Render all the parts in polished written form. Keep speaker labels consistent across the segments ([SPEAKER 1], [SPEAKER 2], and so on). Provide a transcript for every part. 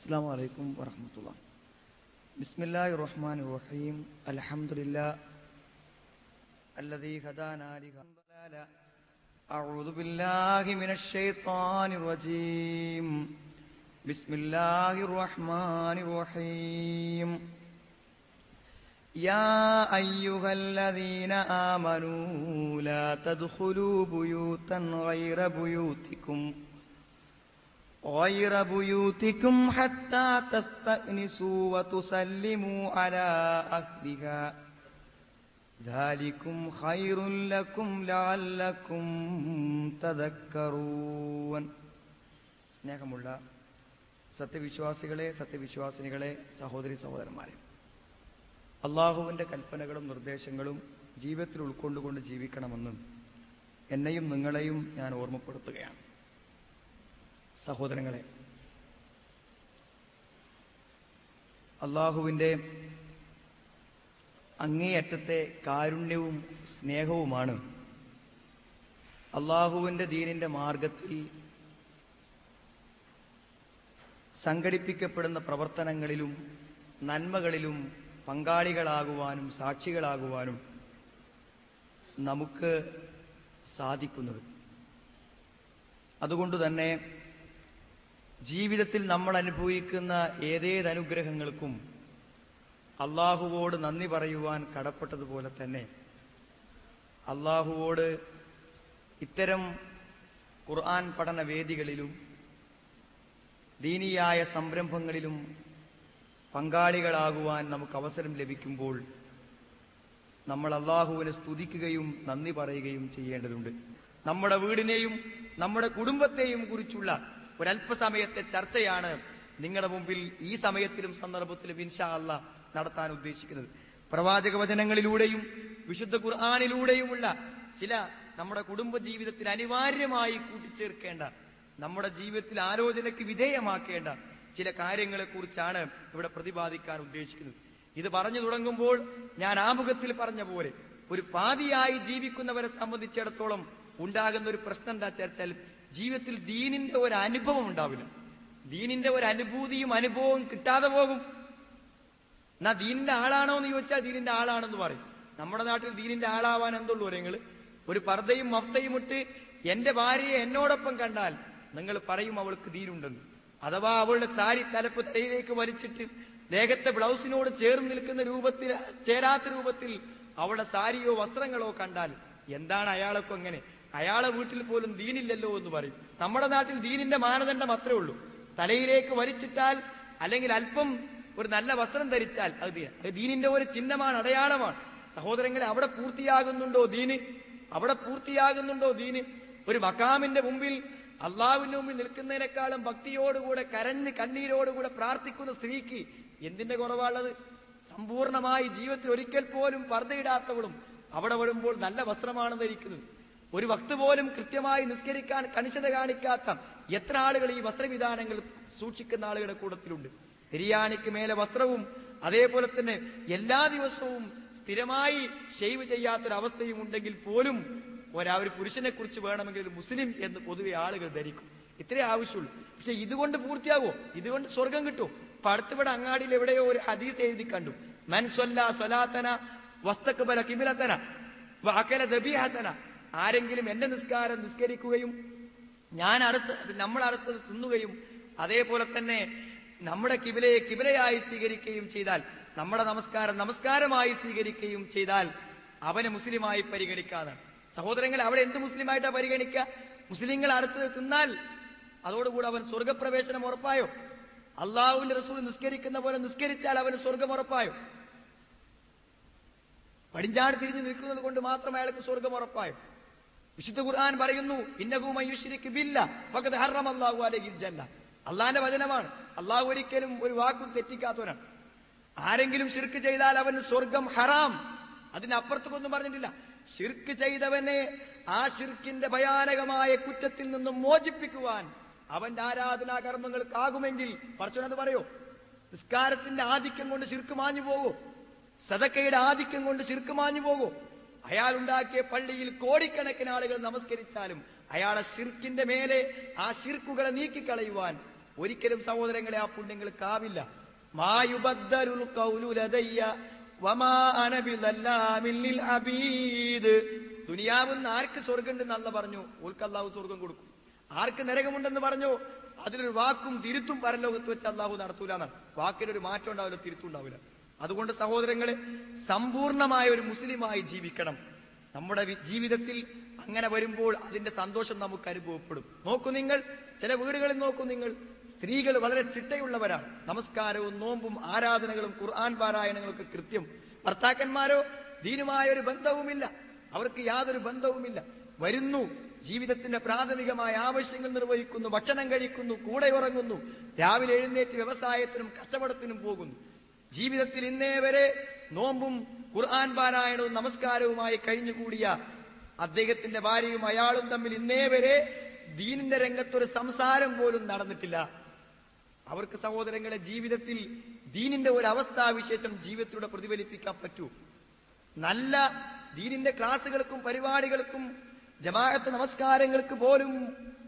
[SPEAKER 1] السلام عليكم ورحمة الله. بسم الله الرحمن الرحيم. الحمد لله الذي هدانا لهذا. أعوذ بالله من الشيطان الرجيم. بسم الله الرحمن الرحيم. يا أيها الذين آمنوا لا تدخلوا بيوتا غير بيوتكم حتى تستأنسوا وتسلموا على أهلها ذلكم خير لكم لعلكم تذكرون. സ്നേഹമുള്ള സത്യവിശ്വാസികളെ, സത്യവിശ്വാസിനികളെ, സഹോദരി സഹോദരന്മാരെ, അള്ളാഹുവിൻ്റെ കൽപ്പനകളും നിർദ്ദേശങ്ങളും ജീവിതത്തിൽ ഉൾക്കൊണ്ടുകൊണ്ട് ജീവിക്കണമെന്ന് എന്നെയും നിങ്ങളെയും ഞാൻ ഓർമ്മപ്പെടുത്തുകയാണ്. സഹോദരങ്ങളെ, അള്ളാഹുവിൻ്റെ അങ്ങേയറ്റത്തെ കാരുണ്യവും സ്നേഹവുമാണ് അള്ളാഹുവിൻ്റെ ദീനിൻ്റെ മാർഗത്തിൽ സംഘടിപ്പിക്കപ്പെടുന്ന പ്രവർത്തനങ്ങളിലും നന്മകളിലും പങ്കാളികളാകുവാനും സാക്ഷികളാകുവാനും നമുക്ക് സാധിക്കുന്നത്. അതുകൊണ്ട് തന്നെ ജീവിതത്തിൽ നമ്മൾ അനുഭവിക്കുന്ന ഏതേതനുഗ്രഹങ്ങൾക്കും അള്ളാഹുവോട് നന്ദി പറയുവാൻ കടപ്പെട്ടതുപോലെ തന്നെ അള്ളാഹുവോട് ഇത്തരം ഖുർആൻ പഠന വേദികളിലും ദീനിയായ സംരംഭങ്ങളിലും പങ്കാളികളാകുവാൻ നമുക്ക് അവസരം ലഭിക്കുമ്പോൾ നമ്മൾ അള്ളാഹുവിനെ സ്തുതിക്കുകയും നന്ദി പറയുകയും ചെയ്യേണ്ടതുണ്ട്. നമ്മുടെ വീടിനെയും നമ്മുടെ കുടുംബത്തെയും കുറിച്ചുള്ള ഒരല്പസമയത്തെ ചർച്ചയാണ് നിങ്ങളുടെ മുമ്പിൽ ഈ സമയത്തിലും സന്ദർഭത്തിലും ഇൻഷാ അല്ലാഹ് നടത്താൻ ഉദ്ദേശിക്കുന്നത്. പ്രവാചക വചനങ്ങളിലൂടെയും വിശുദ്ധ ഖുർആനിലൂടെയുമുള്ള ചില നമ്മുടെ കുടുംബ ജീവിതത്തിൽ അനിവാര്യമായി കൂട്ടിച്ചേർക്കേണ്ട, നമ്മുടെ ജീവിതത്തിൽ ആലോചനയ്ക്ക് വിധേയമാക്കേണ്ട ചില കാര്യങ്ങളെ കുറിച്ചാണ് ഇവിടെ പ്രതിപാദിക്കാൻ ഉദ്ദേശിക്കുന്നത്. ഇത് പറഞ്ഞു തുടങ്ങുമ്പോൾ ഞാൻ ആമുഖത്തിൽ പറഞ്ഞ പോലെ ഒരു പാതിയായി ജീവിക്കുന്നവരെ സംബന്ധിച്ചിടത്തോളം ഉണ്ടാകുന്ന ഒരു പ്രശ്നം എന്താ വെച്ചാൽ ജീവിതത്തിൽ ദീനിന്റെ ഒരു അനുഭവം ഉണ്ടാവില്ല. ദീനിന്റെ ഒരു അനുഭൂതിയും അനുഭവവും കിട്ടാതെ പോകും. എന്നാ ദീനിന്റെ ആളാണോ എന്ന് ചോദിച്ചാൽ ദീനിന്റെ ആളാണെന്ന് പറയും. നമ്മുടെ നാട്ടിൽ ദീനിന്റെ ആളാവാൻ എന്തുള്ളൂ? നിങ്ങൾ ഒരു പർദ്ദയും മഫ്തയും ഇട്ട് എന്റെ ഭാര്യയെ എന്നോടൊപ്പം കണ്ടാൽ നിങ്ങൾ പറയും അവൾക്ക് ദീനുണ്ടെന്ന്. അഥവാ അവളുടെ സാരി തലപ്പ് തലയിലേക്ക് വലിച്ചിട്ട് ദേഹത്തെ ബ്ലൗസിനോട് ചേർന്ന് നിൽക്കുന്ന രൂപത്തിൽ, ചേരാത്ത രൂപത്തിൽ അവളുടെ സാരിയോ വസ്ത്രങ്ങളോ കണ്ടാൽ എന്താണ് അയാളൊക്കെ അങ്ങനെ? അയാളെ വീട്ടിൽ പോലും ദീനില്ലല്ലോ എന്ന് പറയും. നമ്മുടെ നാട്ടിൽ ദീനിന്റെ മാനദണ്ഡം അത്രേ ഉള്ളൂ. തലയിലേക്ക് വലിച്ചിട്ടാൽ അല്ലെങ്കിൽ അല്പം ഒരു നല്ല വസ്ത്രം ധരിച്ചാൽ അത് ദീനിന്റെ ഒരു ചിഹ്നമാണ്, അടയാളമാണ്. സഹോദരങ്ങളെ, അവിടെ പൂർത്തിയാകുന്നുണ്ടോ ദീന്? അവിടെ പൂർത്തിയാകുന്നുണ്ടോ ദീന്? ഒരു മക്കാമിന്റെ മുമ്പിൽ, അള്ളാഹുവിന്റെ മുമ്പിൽ നിൽക്കുന്നതിനേക്കാളും ഭക്തിയോടുകൂടെ കരഞ്ഞ് കണ്ണീരോടുകൂടെ പ്രാർത്ഥിക്കുന്ന സ്ത്രീക്ക് എന്തിന്റെ കുറവാണുള്ളത്? സമ്പൂർണമായി ജീവിതത്തിൽ ഒരിക്കൽ പോലും പർദ്ദയിടാത്തവളും അവിടെ വരുമ്പോൾ നല്ല വസ്ത്രമാണ് ധരിക്കുന്നത്. ഒരു വക്ത് പോലും കൃത്യമായി നിസ്കരിക്കാൻ കണിശത കാണിക്കാത്ത എത്ര ആളുകൾ ഈ വസ്ത്രവിധാനങ്ങൾ സൂക്ഷിക്കുന്ന ആളുകളുടെ കൂട്ടത്തിലുണ്ട്. ബിരിയാണിക്ക് മേലെ വസ്ത്രവും അതേപോലെ തന്നെ എല്ലാ ദിവസവും സ്ഥിരമായി ഷെയ്വ് ചെയ്യാത്തൊരവസ്ഥയും ഉണ്ടെങ്കിൽ പോലും ഒരു പുരുഷനെ കുറിച്ച് വേണമെങ്കിൽ ഒരു മുസ്ലിം എന്ന് പൊതുവെ ആളുകൾ ധരിക്കും. ഇത്രേ ആവശ്യമുള്ളൂ. പക്ഷെ ഇതുകൊണ്ട് പൂർത്തിയാവോ? ഇതുകൊണ്ട് സ്വർഗം കിട്ടുമോ? ഇപ്പൊ അടുത്തിവിടെ അങ്ങാടിയിൽ എവിടെയോ ഒരു ഹദീസ് എഴുതി കണ്ടു, മൻ സ്വല്ലാ സ്വലാത്തന വസ്തഖ്ബല ഖിബ്ലതന വഅകല ദബീഹതന. ആരെങ്കിലും എന്റെ നിസ്കാരം നിസ്കരിക്കുകയും നമ്മൾ അടുത്തത് തിന്നുകയും അതേപോലെ തന്നെ നമ്മുടെ കിബിലയെ കിബിലയായി സ്വീകരിക്കുകയും ചെയ്താൽ, നമ്മുടെ നമസ്കാരമായി സ്വീകരിക്കുകയും ചെയ്താൽ അവനെ മുസ്ലിമായി പരിഗണിക്കാതെ. സഹോദരങ്ങൾ, അവിടെ എന്ത് മുസ്ലിമായിട്ടാ പരിഗണിക്കുക? മുസ്ലിങ്ങൾ അടുത്തത് തിന്നാൽ അതോടുകൂടെ അവൻ സ്വർഗപ്രവേശനം ഉറപ്പായോ? അള്ളാഹുവിന്റെ റസൂൽ നിസ്കരിക്കുന്ന പോലെ നിസ്കരിച്ചാൽ അവന് സ്വർഗം ഉറപ്പായോ? പടിഞ്ഞാറ് തിരിഞ്ഞു നിൽക്കുന്നത് കൊണ്ട് മാത്രം അയാൾക്ക് സ്വർഗം ഉറപ്പായോ? വിശുദ്ധ ഖുർആൻ പറയുന്നു, ഇന്നഹു മയ്യുശ്രിക് ബില്ലാഹ് ഫഖദ് ഹറമല്ലാഹു അലൈഹിൽ ജന്ന. അള്ളാന്റെ വചനമാണ്. അള്ളാഹു ഒരിക്കലും ഒരു വാക്കും തെറ്റിക്കാത്തവനാണ്. ആരെങ്കിലും ശിർക്ക് ചെയ്താൽ അവന് സ്വർഗം ഹറാം. അതിനപ്പുറത്തേക്കൊന്നും പറഞ്ഞിട്ടില്ല. ശിർക്ക് ചെയ്തവനെ ആ ശിർക്കിന്റെ ഭയാനകമായ കുറ്റത്തിൽ നിന്നും മോചിപ്പിക്കുവാൻ അവന്റെ ആരാധനാ കർമ്മങ്ങൾക്കാകുമെങ്കിൽ പടച്ചോനത് പറയോ? നിസ്കാരത്തിന്റെ ആധിക്യം കൊണ്ട് ശിർക്ക് മാഞ്ഞു പോകോ? സദക്കയുടെ ആധിക്യം കൊണ്ട് ശിർക്ക് മാഞ്ഞു പോകോ? അയാൾ ഉണ്ടാക്കിയ പള്ളിയിൽ കോടിക്കണക്കിന് ആളുകൾ നമസ്കരിച്ചാലും അയാളെ ശിർക്കിന്റെ മേലെ ആ ശിർക്കുകളെ നീക്കിക്കളയുവാൻ ഒരിക്കലും സഹോദരങ്ങളെ ആ പുണ്യങ്ങൾക്കാവില്ല. മായുബദ്ദലുൽ ഖൗലു ലദയ്യ വമാ അന ബിദല്ലാമിൻ ലിൽ അബീദ്. ദുനിയാവിൽ ആർക്ക് സ്വർഗ്ഗമുണ്ടെന്ന് അല്ലാഹു പറഞ്ഞു, ഓൽക്ക് അല്ലാഹു സ്വർഗ്ഗം കൊടുക്കും. ആർക്ക് നരകമുണ്ടെന്ന് പറഞ്ഞു, അതിലൊരു വാക്കും തിരുത്തും പരലോകത്ത് വെച്ച് അല്ലാഹു നടത്തൂല എന്നാണ്. വാക്കിനൊരു മാറ്റം ഉണ്ടാവില്ല, തിരുത്തും ഉണ്ടാവില്ല. അതുകൊണ്ട് സഹോദരങ്ങളെ, സമ്പൂർണമായ ഒരു മുസ്ലിമായി ജീവിക്കണം. നമ്മുടെ ജീവിതത്തിൽ അങ്ങനെ വരുമ്പോൾ അതിന്റെ സന്തോഷം നമുക്ക് അനുഭവപ്പെടും. നോക്കൂ നിങ്ങൾ, ചില വീടുകളിൽ നോക്കൂ നിങ്ങൾ, സ്ത്രീകൾ വളരെ ചിട്ടയുള്ളവരാണ്. നമസ്കാരവും നോമ്പും ആരാധനകളും ഖുർആൻ പാരായണങ്ങളും ഒക്കെ കൃത്യം. ഭർത്താക്കന്മാരോ ദീനുമായ ഒരു ബന്ധവുമില്ല, അവർക്ക് യാതൊരു ബന്ധവുമില്ല. വരുന്നു, ജീവിതത്തിന്റെ പ്രാഥമികമായ ആവശ്യങ്ങൾ നിർവഹിക്കുന്നു, ഭക്ഷണം കഴിക്കുന്നു, കൂടെ ഉറങ്ങുന്നു, രാവിലെ എഴുന്നേറ്റ് വ്യവസായത്തിനും കച്ചവടത്തിനും പോകുന്നു. ജീവിതത്തിൽ ഇന്നേ വരെ നോമ്പും ഖുർആൻ പാരായണവും നമസ്കാരവുമായി കഴിഞ്ഞുകൂടിയ അദ്ദേഹത്തിന്റെ ഭാര്യയും അയാളും തമ്മിൽ ഇന്നേ വരെ ദീനിന്റെ രംഗത്തൊരു സംസാരം പോലും നടന്നിട്ടില്ല. അവർക്ക് സഹോദരങ്ങളെ ജീവിതത്തിൽ ദീനിന്റെ ഒരു അവസ്ഥാവിശേഷം ജീവിതത്തിലൂടെ പ്രതിഫലിപ്പിക്കാൻ പറ്റൂ. നല്ല ദീനിന്റെ ക്ലാസുകൾക്കും പരിപാടികൾക്കും ജമാഅത്ത് നമസ്കാരങ്ങൾക്ക് പോലും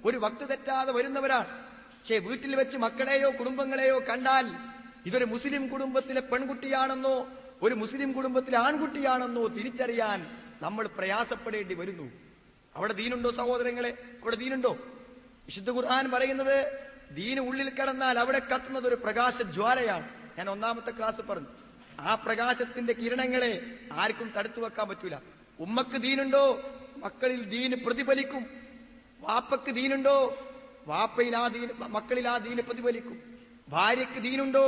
[SPEAKER 1] ഒരു വക്ത് തെറ്റാതെ വരുന്നവരാണ്. പക്ഷേ വീട്ടിൽ വെച്ച് മക്കളെയോ കുടുംബങ്ങളെയോ കണ്ടാൽ ഇതൊരു മുസ്ലിം കുടുംബത്തിലെ പെൺകുട്ടിയാണെന്നോ ഒരു മുസ്ലിം കുടുംബത്തിലെ ആൺകുട്ടിയാണെന്നോ തിരിച്ചറിയാൻ നമ്മൾ പ്രയാസപ്പെടേണ്ടി വരുന്നു. അവിടെ ദീനുണ്ടോ സഹോദരങ്ങളെ? അവിടെ ദീനുണ്ടോ? വിശുദ്ധ ഖുർആൻ പറയുന്നത് ദീന് ഉള്ളിൽ കടന്നാൽ അവിടെ കത്തുന്നത് ഒരു പ്രകാശ ജ്വാലയാണ്. ഞാൻ ഒന്നാമത്തെ ക്ലാസ് പറഞ്ഞു, ആ പ്രകാശത്തിന്റെ കിരണങ്ങളെ ആർക്കും തടുത്തു വെക്കാൻ പറ്റൂല. ഉമ്മക്ക് ദീനുണ്ടോ, മക്കളിൽ ദീന് പ്രതിഫലിക്കും. വാപ്പക്ക് ദീനുണ്ടോ, വാപ്പയിൽ ആ ദീന് മക്കളിൽ ആ ദീന് പ്രതിഫലിക്കും. ഭാര്യക്ക് ദീനുണ്ടോ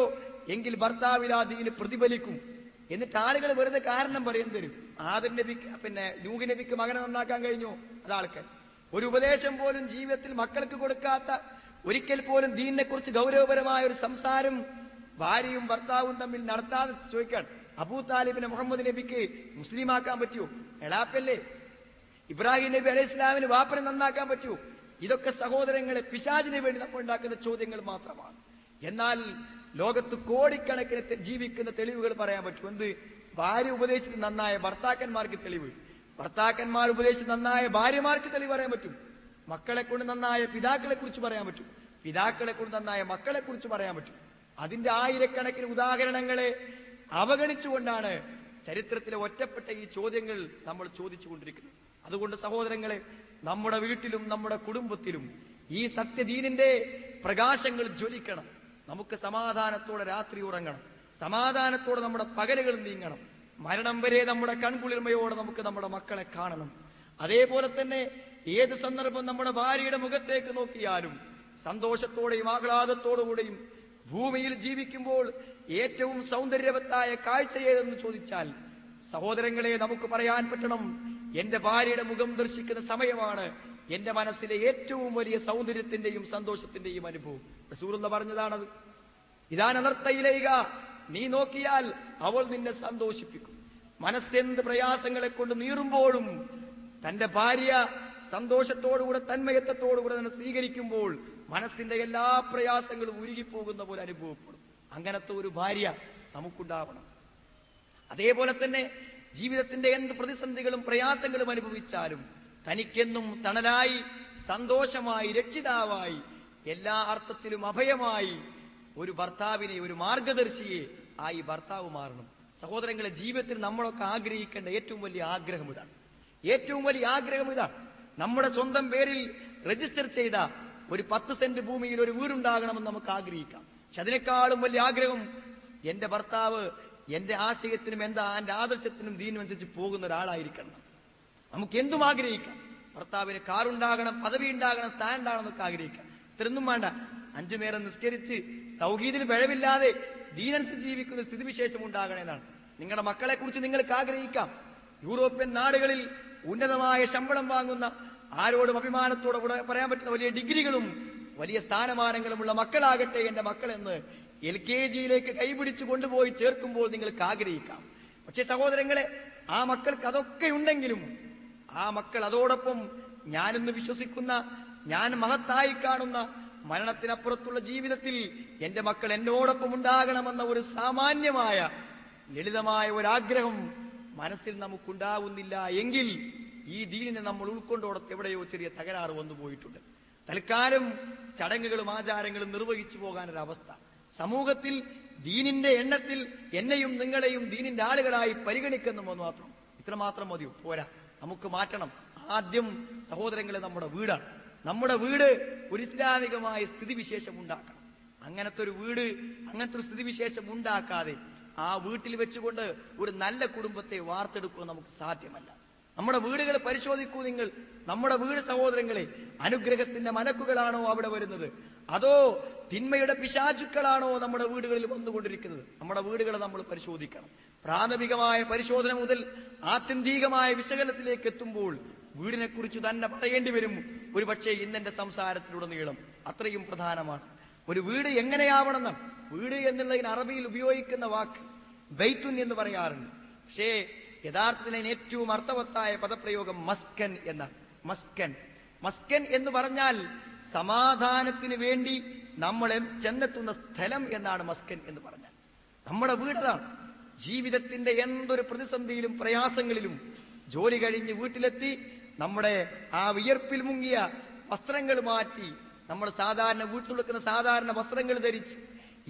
[SPEAKER 1] എങ്കിൽ ഭർത്താവിൽ ആ ദീന് പ്രതിഫലിക്കും. എന്നിട്ട് ആളുകൾ വെറുതെ കാരണം പറയും തരും. ആദം നബിക്ക് നൂഹ് നബിക്ക് മകനെ നന്നാക്കാൻ കഴിഞ്ഞോ? അതാൾക്കാർ ഒരു ഉപദേശം പോലും ജീവിതത്തിൽ മക്കൾക്ക് കൊടുക്കാത്ത, ഒരിക്കൽ പോലും ദീനിനെ കുറിച്ച് ഗൗരവപരമായ ഒരു സംസാരം ഭാര്യയും ഭർത്താവും തമ്മിൽ നടത്താതെ ചോദിക്കാൻ, അബൂ താലിബിനെ മുഹമ്മദ് നബിക്ക് മുസ്ലിമാക്കാൻ പറ്റുമോ? എളാപ്പല്ലേ. ഇബ്രാഹിം നബി അലൈഹി ഇസ്ലാമിന് വാപ്പനെ നന്നാക്കാൻ പറ്റുമോ? ഇതൊക്കെ സഹോദരങ്ങളെ പിശാചിന് വേണ്ടി നമ്മൾ ഉണ്ടാക്കുന്ന ചോദ്യങ്ങൾ മാത്രമാണ്. എന്നാൽ ലോകത്ത് കോടിക്കണക്കിന് ജീവിക്കുന്ന തെളിവുകൾ പറയാൻ പറ്റും. എന്ത്? ഭാര്യ ഉപദേശിച്ച് നന്നായ ഭർത്താക്കന്മാർക്ക് തെളിവ്, ഭർത്താക്കന്മാർ ഉപദേശിച്ച് നന്നായ ഭാര്യമാർക്ക് തെളിവ് പറയാൻ പറ്റും. മക്കളെ കൊണ്ട് നന്നായ പിതാക്കളെ കുറിച്ച് പറയാൻ പറ്റും, പിതാക്കളെ കൊണ്ട് നന്നായ മക്കളെ കുറിച്ച് പറയാൻ പറ്റും. അതിന്റെ ആയിരക്കണക്കിന് ഉദാഹരണങ്ങളെ അവഗണിച്ചുകൊണ്ടാണ് ചരിത്രത്തിലെ ഒറ്റപ്പെട്ട ഈ ചോദ്യങ്ങൾ നമ്മൾ ചോദിച്ചുകൊണ്ടിരിക്കുന്നത്. അതുകൊണ്ട് സഹോദരങ്ങളെ, നമ്മുടെ വീട്ടിലും നമ്മുടെ കുടുംബത്തിലും ഈ സത്യദീനിന്റെ പ്രകാശങ്ങൾ ജ്വലിക്കണം. നമുക്ക് സമാധാനത്തോടെ രാത്രി ഉറങ്ങണം, സമാധാനത്തോടെ നമ്മുടെ പകലുകൾ നീങ്ങണം. മരണം വരെ നമ്മുടെ കൺകുളിർമയോടെ നമുക്ക് നമ്മുടെ മക്കളെ കാണണം. അതേപോലെ തന്നെ ഏത് സന്ദർഭം നമ്മുടെ ഭാര്യയുടെ മുഖത്തേക്ക് നോക്കിയാലും സന്തോഷത്തോടെയും ആഹ്ലാദത്തോടുകൂടെയും ഭൂമിയിൽ ജീവിക്കുമ്പോൾ ഏറ്റവും സൗന്ദര്യവത്തായ കാഴ്ച ഏതെന്ന് ചോദിച്ചാൽ സഹോദരങ്ങളെ നമുക്ക് പറയാൻ പറ്റണം, എന്റെ ഭാര്യയുടെ മുഖം ദർശിക്കുന്ന സമയമാണ് എന്റെ മനസ്സിലെ ഏറ്റവും വലിയ സൗന്ദര്യത്തിന്റെയും സന്തോഷത്തിന്റെയും അനുഭവം. റസൂലുള്ളാഹി പറഞ്ഞതാണത്. ഇതാനർത്തയിലേക, നീ നോക്കിയാൽ അവൾ നിന്നെ സന്തോഷിപ്പിക്കും. മനസ്സെന്ത് പ്രയാസങ്ങളെ കൊണ്ട് നീറുമ്പോഴും തന്റെ ഭാര്യ സന്തോഷത്തോടുകൂടെ തന്മയത്വത്തോടുകൂടെ തന്നെ സ്വീകരിക്കുമ്പോൾ മനസ്സിന്റെ എല്ലാ പ്രയാസങ്ങളും ഉരുകിപ്പോകുന്ന പോലെ അനുഭവപ്പെടും. അങ്ങനത്തെ ഒരു ഭാര്യ നമുക്കുണ്ടാവണം. അതേപോലെ തന്നെ ജീവിതത്തിന്റെ എന്ത് പ്രതിസന്ധികളും പ്രയാസങ്ങളും അനുഭവിച്ചാലും തനിക്കെന്നും തണലായി, സന്തോഷമായി, രക്ഷിതാവായി, എല്ലാ അർത്ഥത്തിലും അഭയമായി ഒരു ഭർത്താവിനെ, ഒരു മാർഗദർശിയെ ആയി ഭർത്താവ് മാറണം. സഹോദരങ്ങളെ, ജീവിതത്തിൽ നമ്മളൊക്കെ ആഗ്രഹിക്കേണ്ട ഏറ്റവും വലിയ ആഗ്രഹം ഇതാണ്. ഏറ്റവും വലിയ ആഗ്രഹം ഇതാണ്. നമ്മുടെ സ്വന്തം പേരിൽ രജിസ്റ്റർ ചെയ്ത ഒരു 10 സെന്റ് ഭൂമിയിൽ ഒരു വീടുണ്ടാകണമെന്ന് നമുക്ക് ആഗ്രഹിക്കാം. പക്ഷെ അതിനേക്കാളും വലിയ ആഗ്രഹം എന്റെ ഭർത്താവ് എന്റെ ആശയത്തിനും എന്റെ ആദർശത്തിനും ദീനും അനുസരിച്ച് പോകുന്ന ഒരാളായിരിക്കണം. നമുക്ക് എന്തും ആഗ്രഹിക്കാം. ഭർത്താവിന് കാറുണ്ടാകണം, പദവി ഉണ്ടാകണം, സ്ഥാനം ഉണ്ടാകണം എന്നൊക്കെ ആഗ്രഹിക്കാം. ഇത്രയൊന്നും വേണ്ട. 5 നേരം നിസ്കരിച്ച് തൗഹീദിൽ പിഴവില്ലാതെ ദീനനുസരിച്ച് ജീവിക്കുന്ന സ്ഥിതിവിശേഷം ഉണ്ടാകണമെന്നാണ്. നിങ്ങളുടെ മക്കളെ കുറിച്ച് നിങ്ങൾക്ക് ആഗ്രഹിക്കാം. യൂറോപ്യൻ നാടുകളിൽ ഉന്നതമായ ശമ്പളം വാങ്ങുന്ന, ആരോടും അഭിമാനത്തോടെ പറയാൻ പറ്റുന്ന വലിയ ഡിഗ്രികളും വലിയ സ്ഥാനമാനങ്ങളുമുള്ള മക്കളാകട്ടെ എന്റെ മക്കളെന്ന് LKG-യിലേക്ക് കൈപിടിച്ചു കൊണ്ടുപോയി ചേർക്കുമ്പോൾ നിങ്ങൾക്ക് ആഗ്രഹിക്കാം. പക്ഷെ സഹോദരങ്ങളെ, ആ മക്കൾക്ക് അതൊക്കെ ഉണ്ടെങ്കിലും ആ മക്കൾ അതോടൊപ്പം ഞാനെന്ന് വിശ്വസിക്കുന്ന, ഞാൻ മഹത്തായി കാണുന്ന മരണത്തിനപ്പുറത്തുള്ള ജീവിതത്തിൽ എന്റെ മക്കൾ എന്നോടൊപ്പം ഉണ്ടാകണമെന്ന ഒരു സാമാന്യമായ ലളിതമായ ഒരാഗ്രഹം മനസ്സിൽ നമുക്കുണ്ടാവുന്നില്ല എങ്കിൽ ഈ ദീനിനെ നമ്മൾ ഉൾക്കൊണ്ടോടത്ത് എവിടെയോ ചെറിയ തകരാറ് വന്നു പോയിട്ടുണ്ട്. തൽക്കാലം ചടങ്ങുകളും ആചാരങ്ങളും നിർവഹിച്ചു പോകാനൊരവസ്ഥ. സമൂഹത്തിൽ ദീനിന്റെ എണ്ണത്തിൽ എന്നെയും നിങ്ങളെയും ദീനിന്റെ ആളുകളായി പരിഗണിക്കുന്നുവെന്ന് മാത്രം. ഇത്രമാത്രം മതിയോ? പോരാ, നമുക്ക് മാറ്റണം. ആദ്യം സഹോദരങ്ങളെ, നമ്മുടെ വീടാണ്. നമ്മുടെ വീട് ഒരു ഇസ്ലാമികമായ സ്ഥിതിവിശേഷം ഉണ്ടാക്കണം. അങ്ങനത്തെ ഒരു വീട്, അങ്ങനത്തെ ഒരു സ്ഥിതിവിശേഷം ഉണ്ടാക്കാതെ ആ വീട്ടിൽ വെച്ചുകൊണ്ട് ഒരു നല്ല കുടുംബത്തെ വാർത്തെടുക്കുക നമുക്ക് സാധ്യമല്ല. നമ്മുടെ വീടുകൾ പരിശോധിക്കൂ നിങ്ങൾ. നമ്മുടെ വീട് സഹോദരങ്ങളെ, അനുഗ്രഹത്തിന്റെ മലക്കുകളാണോ അവിടെ വരുന്നത്, അതോ തിന്മയുടെ പിശാചുക്കളാണോ നമ്മുടെ വീടുകളിൽ വന്നുകൊണ്ടിരിക്കുന്നത്? നമ്മുടെ വീടുകളെ നമ്മൾ പരിശോധിക്കണം. പ്രാഥമികമായ പരിശോധന മുതൽ ആത്യന്തികമായ വിശകലനത്തിലേക്ക് എത്തുമ്പോൾ വീടിനെ കുറിച്ച് തന്നെ പറയേണ്ടി വരും. ഒരുപക്ഷെ ഇന്നെന്റെ സംസാരത്തിലുടനീളം അത്രയും പ്രധാനമാണ്. ഒരു വീട് എങ്ങനെയാവണമെന്ന്. വീട് എന്നുള്ളതിന് അറബിയിൽ ഉപയോഗിക്കുന്ന വാക്ക് ബൈത്തുൻ എന്ന് പറയാറുണ്ട്. പക്ഷേ യഥാർത്ഥത്തിൽ അതിന് ഏറ്റവും അർത്ഥവത്തായ പദപ്രയോഗം മസ്കൻ എന്നാണ്. മസ്കൻ, മസ്കൻ എന്ന് പറഞ്ഞാൽ സമാധാനത്തിന് വേണ്ടി നമ്മൾ ചെന്നെത്തുന്ന സ്ഥലം എന്നാണ് മസ്കൻ എന്ന് പറഞ്ഞാൽ. നമ്മുടെ വീടതാണ്. ജീവിതത്തിന്റെ എന്തൊരു പ്രതിസന്ധിയിലും പ്രയാസങ്ങളിലും ജോലി കഴിഞ്ഞ് വീട്ടിലെത്തി നമ്മുടെ ആ വിയർപ്പിൽ മുങ്ങിയ വസ്ത്രങ്ങൾ മാറ്റി, നമ്മൾ സാധാരണ വീട്ടിൽ വെക്കുന്ന സാധാരണ വസ്ത്രങ്ങൾ ധരിച്ച്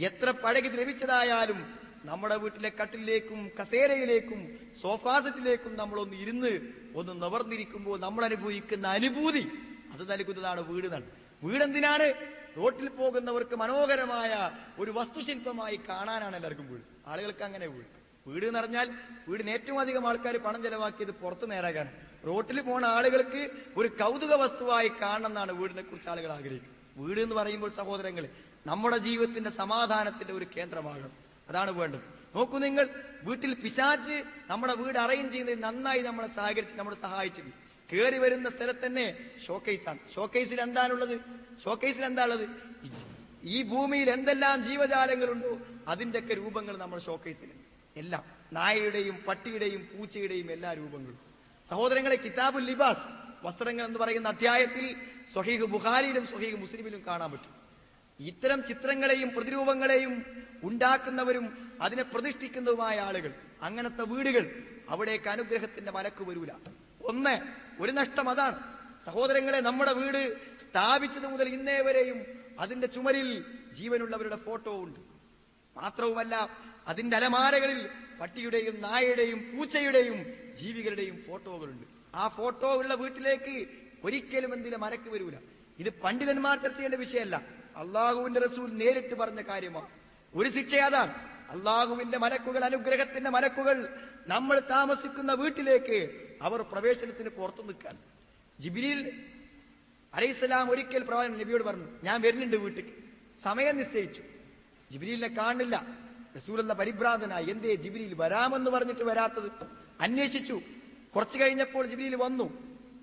[SPEAKER 1] എത്ര പഴകി ദ്രവിച്ചതായാലും നമ്മുടെ വീട്ടിലെ കട്ടിലേക്കും കസേരയിലേക്കും സോഫാസെറ്റിലേക്കും നമ്മളൊന്ന് ഇരുന്ന് ഒന്ന് നിവർന്നിരിക്കുമ്പോൾ നമ്മൾ അനുഭവിക്കുന്ന അനുഭൂതി അത് നൽകുന്നതാണ് വീട്. വീടെന്തിനാണ്? റോട്ടിൽ പോകുന്നവർക്ക് മനോഹരമായ ഒരു വസ്തുശില്പമായി കാണാനാണ് എല്ലാവർക്കും വീട്. ആളുകൾക്ക് അങ്ങനെ വീട് എന്ന് പറഞ്ഞാൽ വീടിന് ഏറ്റവും അധികം ആൾക്കാർ പണം ചെലവാക്കിയത് പുറത്ത് നേരാകാനാണ്. റോട്ടിൽ പോണ ആളുകൾക്ക് ഒരു കൗതുക വസ്തുവായി കാണണം എന്നാണ് വീടിനെ കുറിച്ച് ആളുകൾ ആഗ്രഹിക്കുന്നത്. വീട് എന്ന് പറയുമ്പോൾ സഹോദരങ്ങളെ, നമ്മുടെ ജീവിതത്തിന്റെ സമാധാനത്തിന്റെ ഒരു കേന്ദ്രമാകണം. അതാണ് വേണ്ടത്. നോക്കൂ നിങ്ങൾ, വീട്ടിൽ പിശാച് നമ്മുടെ വീട് അറേഞ്ച് ചെയ്യുന്നത് നന്നായി നമ്മളെ സഹായിച്ചിട്ടുണ്ട്. കയറി വരുന്ന സ്ഥലത്ത് തന്നെ ഷോക്കേസാണ്. ഷോക്കേസിൽ എന്താണുള്ളത്? ഈ ഭൂമിയിൽ എന്തെല്ലാം ജീവജാലങ്ങളുണ്ടോ അതിന്റെയൊക്കെ രൂപങ്ങൾ നമ്മൾ ഷോക്കേസിലുണ്ട്. എല്ലാം നായയുടെയും പട്ടിയുടെയും പൂച്ചയുടെയും എല്ലാ രൂപങ്ങളും. സഹോദരങ്ങളെ, കിതാബുൽ ലിബാസ്, വസ്ത്രങ്ങൾ എന്ന് പറയുന്ന അധ്യായത്തിൽ സ്വഹീഹ് ബുഖാരിയിലും സ്വഹീഹ് മുസ്ലിമിലും കാണാൻ പറ്റും. ഇത്തരം ചിത്രങ്ങളെയും പ്രതിരൂപങ്ങളെയും ഉണ്ടാക്കുന്നവരും അതിനെ പ്രതിഷ്ഠിക്കുന്നതുമായ ആളുകൾ, അങ്ങനത്തെ വീടുകൾ, അവിടേക്ക് അനുഗ്രഹത്തിന്റെ മലക്ക് വരൂല. ഒരു നഷ്ടം അതാണ്. സഹോദരങ്ങളെ, നമ്മുടെ വീട് സ്ഥാപിച്ചത് മുതൽ ഇന്നേ വരെയും അതിന്റെ ചുമരിൽ ജീവനുള്ളവരുടെ ഫോട്ടോ ഉണ്ട്. മാത്രവുമല്ല, അതിന്റെ അലമാരകളിൽ പട്ടിയുടെയും നായയുടെയും പൂച്ചയുടെയും ജീവികളുടെയും ഫോട്ടോകളുണ്ട്. ആ ഫോട്ടോ ഉള്ള വീട്ടിലേക്ക് ഒരിക്കലും എന്തിനും മലക്ക് വരൂല. ഇത് പണ്ഡിതന്മാർ ചർച്ച ചെയ്യേണ്ട വിഷയമല്ല, അള്ളാഹുവിന്റെ റസൂൽ നേരിട്ട് പറഞ്ഞ കാര്യമാണ്. ഒരു ശിക്ഷ അതാണ്. അള്ളാഹുവിന്റെ മലക്കുകൾ, അനുഗ്രഹത്തിന്റെ മലക്കുകൾ നമ്മൾ താമസിക്കുന്ന വീട്ടിലേക്ക് അവർ പ്രവേശനത്തിന് പുറത്തു നിൽക്കാൻ. ജിബ്രീൽ അലൈഹിസ്സലാം ഒരിക്കൽ പ്രവാചകൻ നബിയോട് പറഞ്ഞു, ഞാൻ വരുന്നുണ്ട് വീട്ടിക്ക്. സമയം നിശ്ചയിച്ചു. ജിബ്രീലിനെ കാണില്ല. റസൂലുള്ള പരിഭ്രാന്തനായി, എന്തേ ജിബ്രീൽ വരാമെന്ന് പറഞ്ഞിട്ട് വരാത്തത്? അന്വേഷിച്ചു. കുറച്ചു കഴിഞ്ഞപ്പോൾ ജിബ്രീൽ വന്നു.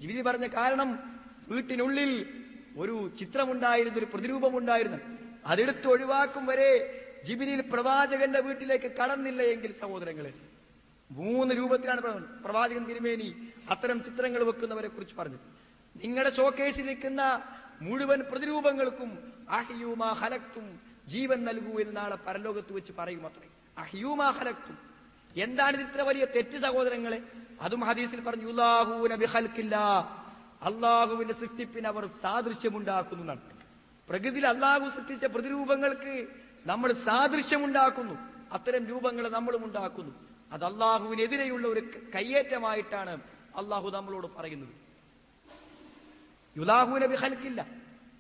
[SPEAKER 1] ജിബ്രീൽ പറഞ്ഞ കാരണം, വീട്ടിനുള്ളിൽ ഒരു ചിത്രമുണ്ടായിരുന്നു, ഒരു പ്രതിരൂപമുണ്ടായിരുന്നു. അതെടുത്ത് ഒഴിവാക്കും വരെ ജിബ്രീൽ പ്രവാചകന്റെ വീട്ടിലേക്ക് കടന്നില്ല എങ്കിൽ സഹോദരങ്ങളെ, 3 രൂപത്തിലാണ് പ്രവാചകൻ തിരുമേനി അത്തരം ചിത്രങ്ങൾ വെക്കുന്നവരെ കുറിച്ച് പറഞ്ഞു. നിങ്ങളുടെ ഷോക്കേസിൽ നിൽക്കുന്ന മുഴുവൻ പ്രതിരൂപങ്ങൾക്കും അഹ്യൂമാ ഖലഖ്തും, ജീവൻ നൽകൂ എന്ന് നാളെ പരലോകത്ത് വെച്ച് പറയും. അത്രേ അഹ്യൂമാ ഖലഖ്തും. എന്താണ് ഇത്ര വലിയ തെറ്റ് സഹോദരങ്ങളെ? അതും ഹദീസിൽ പറഞ്ഞു, യുലാഹൂന ബിഖൽഖില്ലാഹ്, അള്ളാഹുവിന്റെ സൃഷ്ടിപ്പിന് അവർ സാദൃശ്യമുണ്ടാക്കുന്നു. പ്രകൃതിയിൽ അള്ളാഹു സൃഷ്ടിച്ച പ്രതിരൂപങ്ങൾക്ക് നമ്മൾ സാദൃശ്യമുണ്ടാക്കുന്നു. അത്തരം രൂപങ്ങൾ നമ്മളും ഉണ്ടാക്കുന്നു. അത് അള്ളാഹുവിനെതിരെയുള്ള ഒരു കയ്യേറ്റമായിട്ടാണ് അള്ളാഹു നമ്മളോട് പറയുന്നത്. യുലാഹൂന ബിഖൽഖില്ല.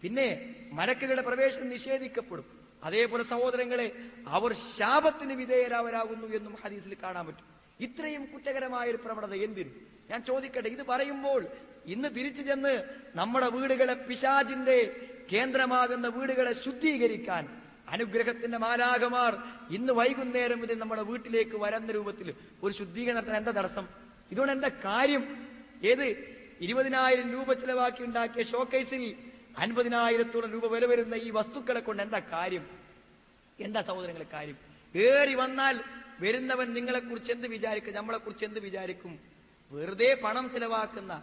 [SPEAKER 1] പിന്നെ മലക്കുകളുടെ പ്രവേശനം നിഷേധിക്കപ്പെടും. അതേപോലെ സഹോദരങ്ങളെ, അവർ ശാപത്തിന് വിധേയരാവരാകുന്നു എന്നും ഹദീസിൽ കാണാൻ പറ്റും. ഇത്രയും കുറ്റകരമായ ഒരു പ്രവണത എന്തിന്? ഞാൻ ചോദിക്കട്ടെ, ഇത് പറയുമ്പോൾ ഇന്ന് തിരിച്ചു ചെന്ന് നമ്മുടെ വീടുകളെ, പിശാചിന്റെ കേന്ദ്രമാകുന്ന വീടുകളെ ശുദ്ധീകരിക്കാൻ അനുഗ്രഹത്തിന്റെ മാലാഖമാർ ഇന്ന് വൈകുന്നേരം ഇത് നമ്മുടെ വീട്ടിലേക്ക് വരുന്ന രൂപത്തിൽ ഒരു ശുദ്ധീകരണത്തിന് എന്താ തടസ്സം? ഇതുകൊണ്ട് എന്താ കാര്യം? ഏത് 20,000 രൂപ ചെലവാക്കി ഉണ്ടാക്കിയ ഷോക്കേസിൽ 50,000 രൂപ വില വരുന്ന ഈ വസ്തുക്കളെ കൊണ്ട് എന്താ കാര്യം? എന്താ സഹോദരങ്ങളെ കാര്യം? ഏറി വന്നാൽ വരുന്നവൻ നിങ്ങളെ കുറിച്ച് എന്ത് വിചാരിക്കും, നമ്മളെ കുറിച്ച് എന്ത് വിചാരിക്കും? വെറുതെ പണം ചെലവാക്കുന്ന,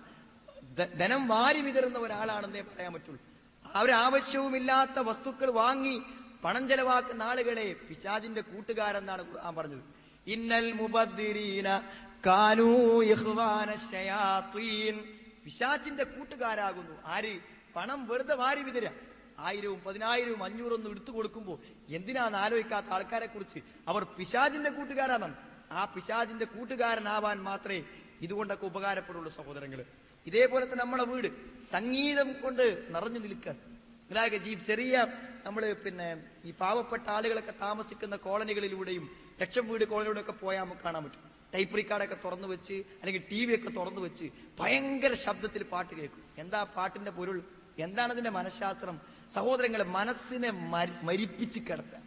[SPEAKER 1] ധനം വാരി വിതറുന്ന ഒരാളാണെന്നേ പറയാൻ പറ്റുള്ളൂ. അവരാവശ്യവുമില്ലാത്ത വസ്തുക്കൾ വാങ്ങി പണം ചെലവാക്കുന്ന ആളുകളെ പിശാചിന്റെ കൂട്ടുകാരെന്നാണ് ഖുർആൻ പറഞ്ഞത്. ഇന്നൽ മുബദ്ദിരീന കാനൂ ഇഖ്വാന ശയാത്തീൻ. പിശാചിന്റെ കൂട്ടുകാരാകുന്നു ആര്? പണം വെറുതെ വാരി വിതര. 1000, 10,000, 500 ഒന്നും എടുത്തു കൊടുക്കുമ്പോൾ എന്തിനാന്ന് ആലോചിക്കാത്ത ആൾക്കാരെ കുറിച്ച് അവർ പിശാചിന്റെ കൂട്ടുകാരാണെന്ന്. ആ പിശാചിന്റെ കൂട്ടുകാരനാവാൻ മാത്രമേ ഇതുകൊണ്ടൊക്കെ ഉപകാരപ്പെടുള്ളൂ സഹോദരങ്ങള്. ഇതേപോലെ തന്നെ നമ്മളെ വീട് സംഗീതം കൊണ്ട് നിറഞ്ഞു നിൽക്കാൻ. ചെറിയ നമ്മള് ഈ പാവപ്പെട്ട ആളുകളൊക്കെ താമസിക്കുന്ന കോളനികളിലൂടെയും ലക്ഷം വീട് കോളനിലൂടെയൊക്കെ പോയാൽ നമുക്ക് കാണാൻ പറ്റും. ടൈപ്പ് റിക്കാർഡൊക്കെ തുറന്നു വെച്ച് അല്ലെങ്കിൽ TV ഒക്കെ തുറന്നു വെച്ച് ഭയങ്കര ശബ്ദത്തിൽ പാട്ട് കേൾക്കും. എന്താ പാട്ടിന്റെ പൊരുൾ? എന്താണ് അതിന്റെ മനഃശാസ്ത്രം? സഹോദരങ്ങളെ, മനസ്സിനെ മരിപ്പിച്ച് കിടത്തുക.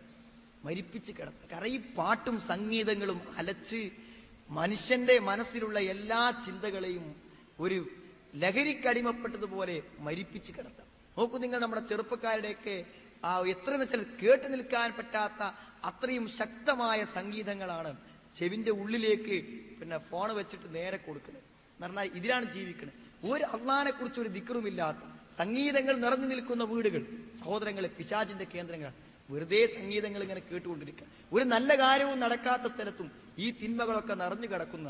[SPEAKER 1] കാരണം ഈ പാട്ടും സംഗീതങ്ങളും അലച്ച് മനുഷ്യന്റെ മനസ്സിലുള്ള എല്ലാ ചിന്തകളെയും ഒരു ലഹരിക്കടിമപ്പെട്ടതുപോലെ മരിപ്പിച്ച് കിടത്താം. നോക്കൂ നിങ്ങൾ, നമ്മുടെ ചെറുപ്പക്കാരുടെയൊക്കെ എത്രയെന്ന് വെച്ചാൽ കേട്ടു നിൽക്കാൻ പറ്റാത്ത അത്രയും ശക്തമായ സംഗീതങ്ങളാണ് ചെവിന്റെ ഉള്ളിലേക്ക് ഫോൺ വെച്ചിട്ട് നേരെ കൊടുക്കുന്നത്. എന്ന് പറഞ്ഞാൽ ഇതിലാണ് ജീവിക്കുന്നത്. ഒരു അള്ളാഹിനെ കുറിച്ച് ഒരു ദിക്റുമില്ലാത്ത സംഗീതങ്ങൾ നിറഞ്ഞു നിൽക്കുന്ന വീടുകൾ സഹോദരങ്ങളെ പിശാചിന്റെ കേന്ദ്രങ്ങളാണ്. വെറുതെ സംഗീതങ്ങൾ ഇങ്ങനെ കേട്ടുകൊണ്ടിരിക്കുക. ഒരു നല്ല കാര്യവും നടക്കാത്ത സ്ഥലത്തും ഈ തിന്മകളൊക്കെ നിറഞ്ഞു കിടക്കുന്ന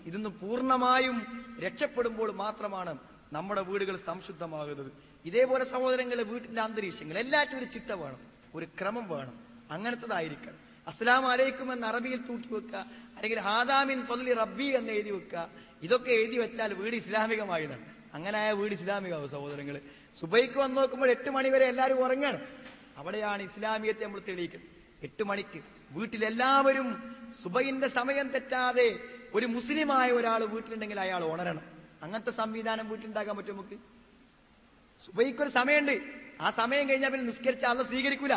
[SPEAKER 1] ഇതൊന്നും പൂർണ്ണമായും രക്ഷപ്പെടുമ്പോൾ മാത്രമാണ് നമ്മുടെ വീടുകൾ സംശുദ്ധമാകുന്നത്. ഇതേപോലെ സഹോദരങ്ങളെ, വീട്ടിന്റെ അന്തരീക്ഷങ്ങൾ എല്ലാറ്റും ഒരു ചിട്ട വേണം, ഒരു ക്രമം വേണം. അങ്ങനത്തതായിരിക്കണം. അസ്സലാമു അലൈക്കും എന്ന് അറബിയിൽ തൂക്കി വെക്കുക, അല്ലെങ്കിൽ ഹാദാമിൻ ഫദ്ലി റബ്ബി എന്ന് എഴുതി വെക്കുക. ഇതൊക്കെ എഴുതി വെച്ചാൽ വീട് ഇസ്ലാമികമായതാണ്. അങ്ങനെ ആയ വീട് ഇസ്ലാമികമാവും സഹോദരങ്ങള്. സുബൈക്ക് വന്ന് നോക്കുമ്പോൾ 8 മണി വരെ എല്ലാവരും ഉറങ്ങാണ്. അവിടെയാണ് ഇസ്ലാമിയത്തെ നമ്മൾ തെളിയിക്കുന്നത്. 8 മണിക്ക് വീട്ടിലെല്ലാവരും സുബൈന്റെ സമയം തെറ്റാതെ ഒരു മുസ്ലിമായ ഒരാൾ വീട്ടിലുണ്ടെങ്കിൽ അയാൾ ഉണരണം. അങ്ങനത്തെ സംവിധാനം വീട്ടിലുണ്ടാക്കാൻ പറ്റും നമുക്ക്? സുബൈക്കൊരു സമയമുണ്ട്. ആ സമയം കഴിഞ്ഞാൽ പിന്നെ നിസ്കരിച്ച അള്ളാഹ് സ്വീകരിക്കൂല.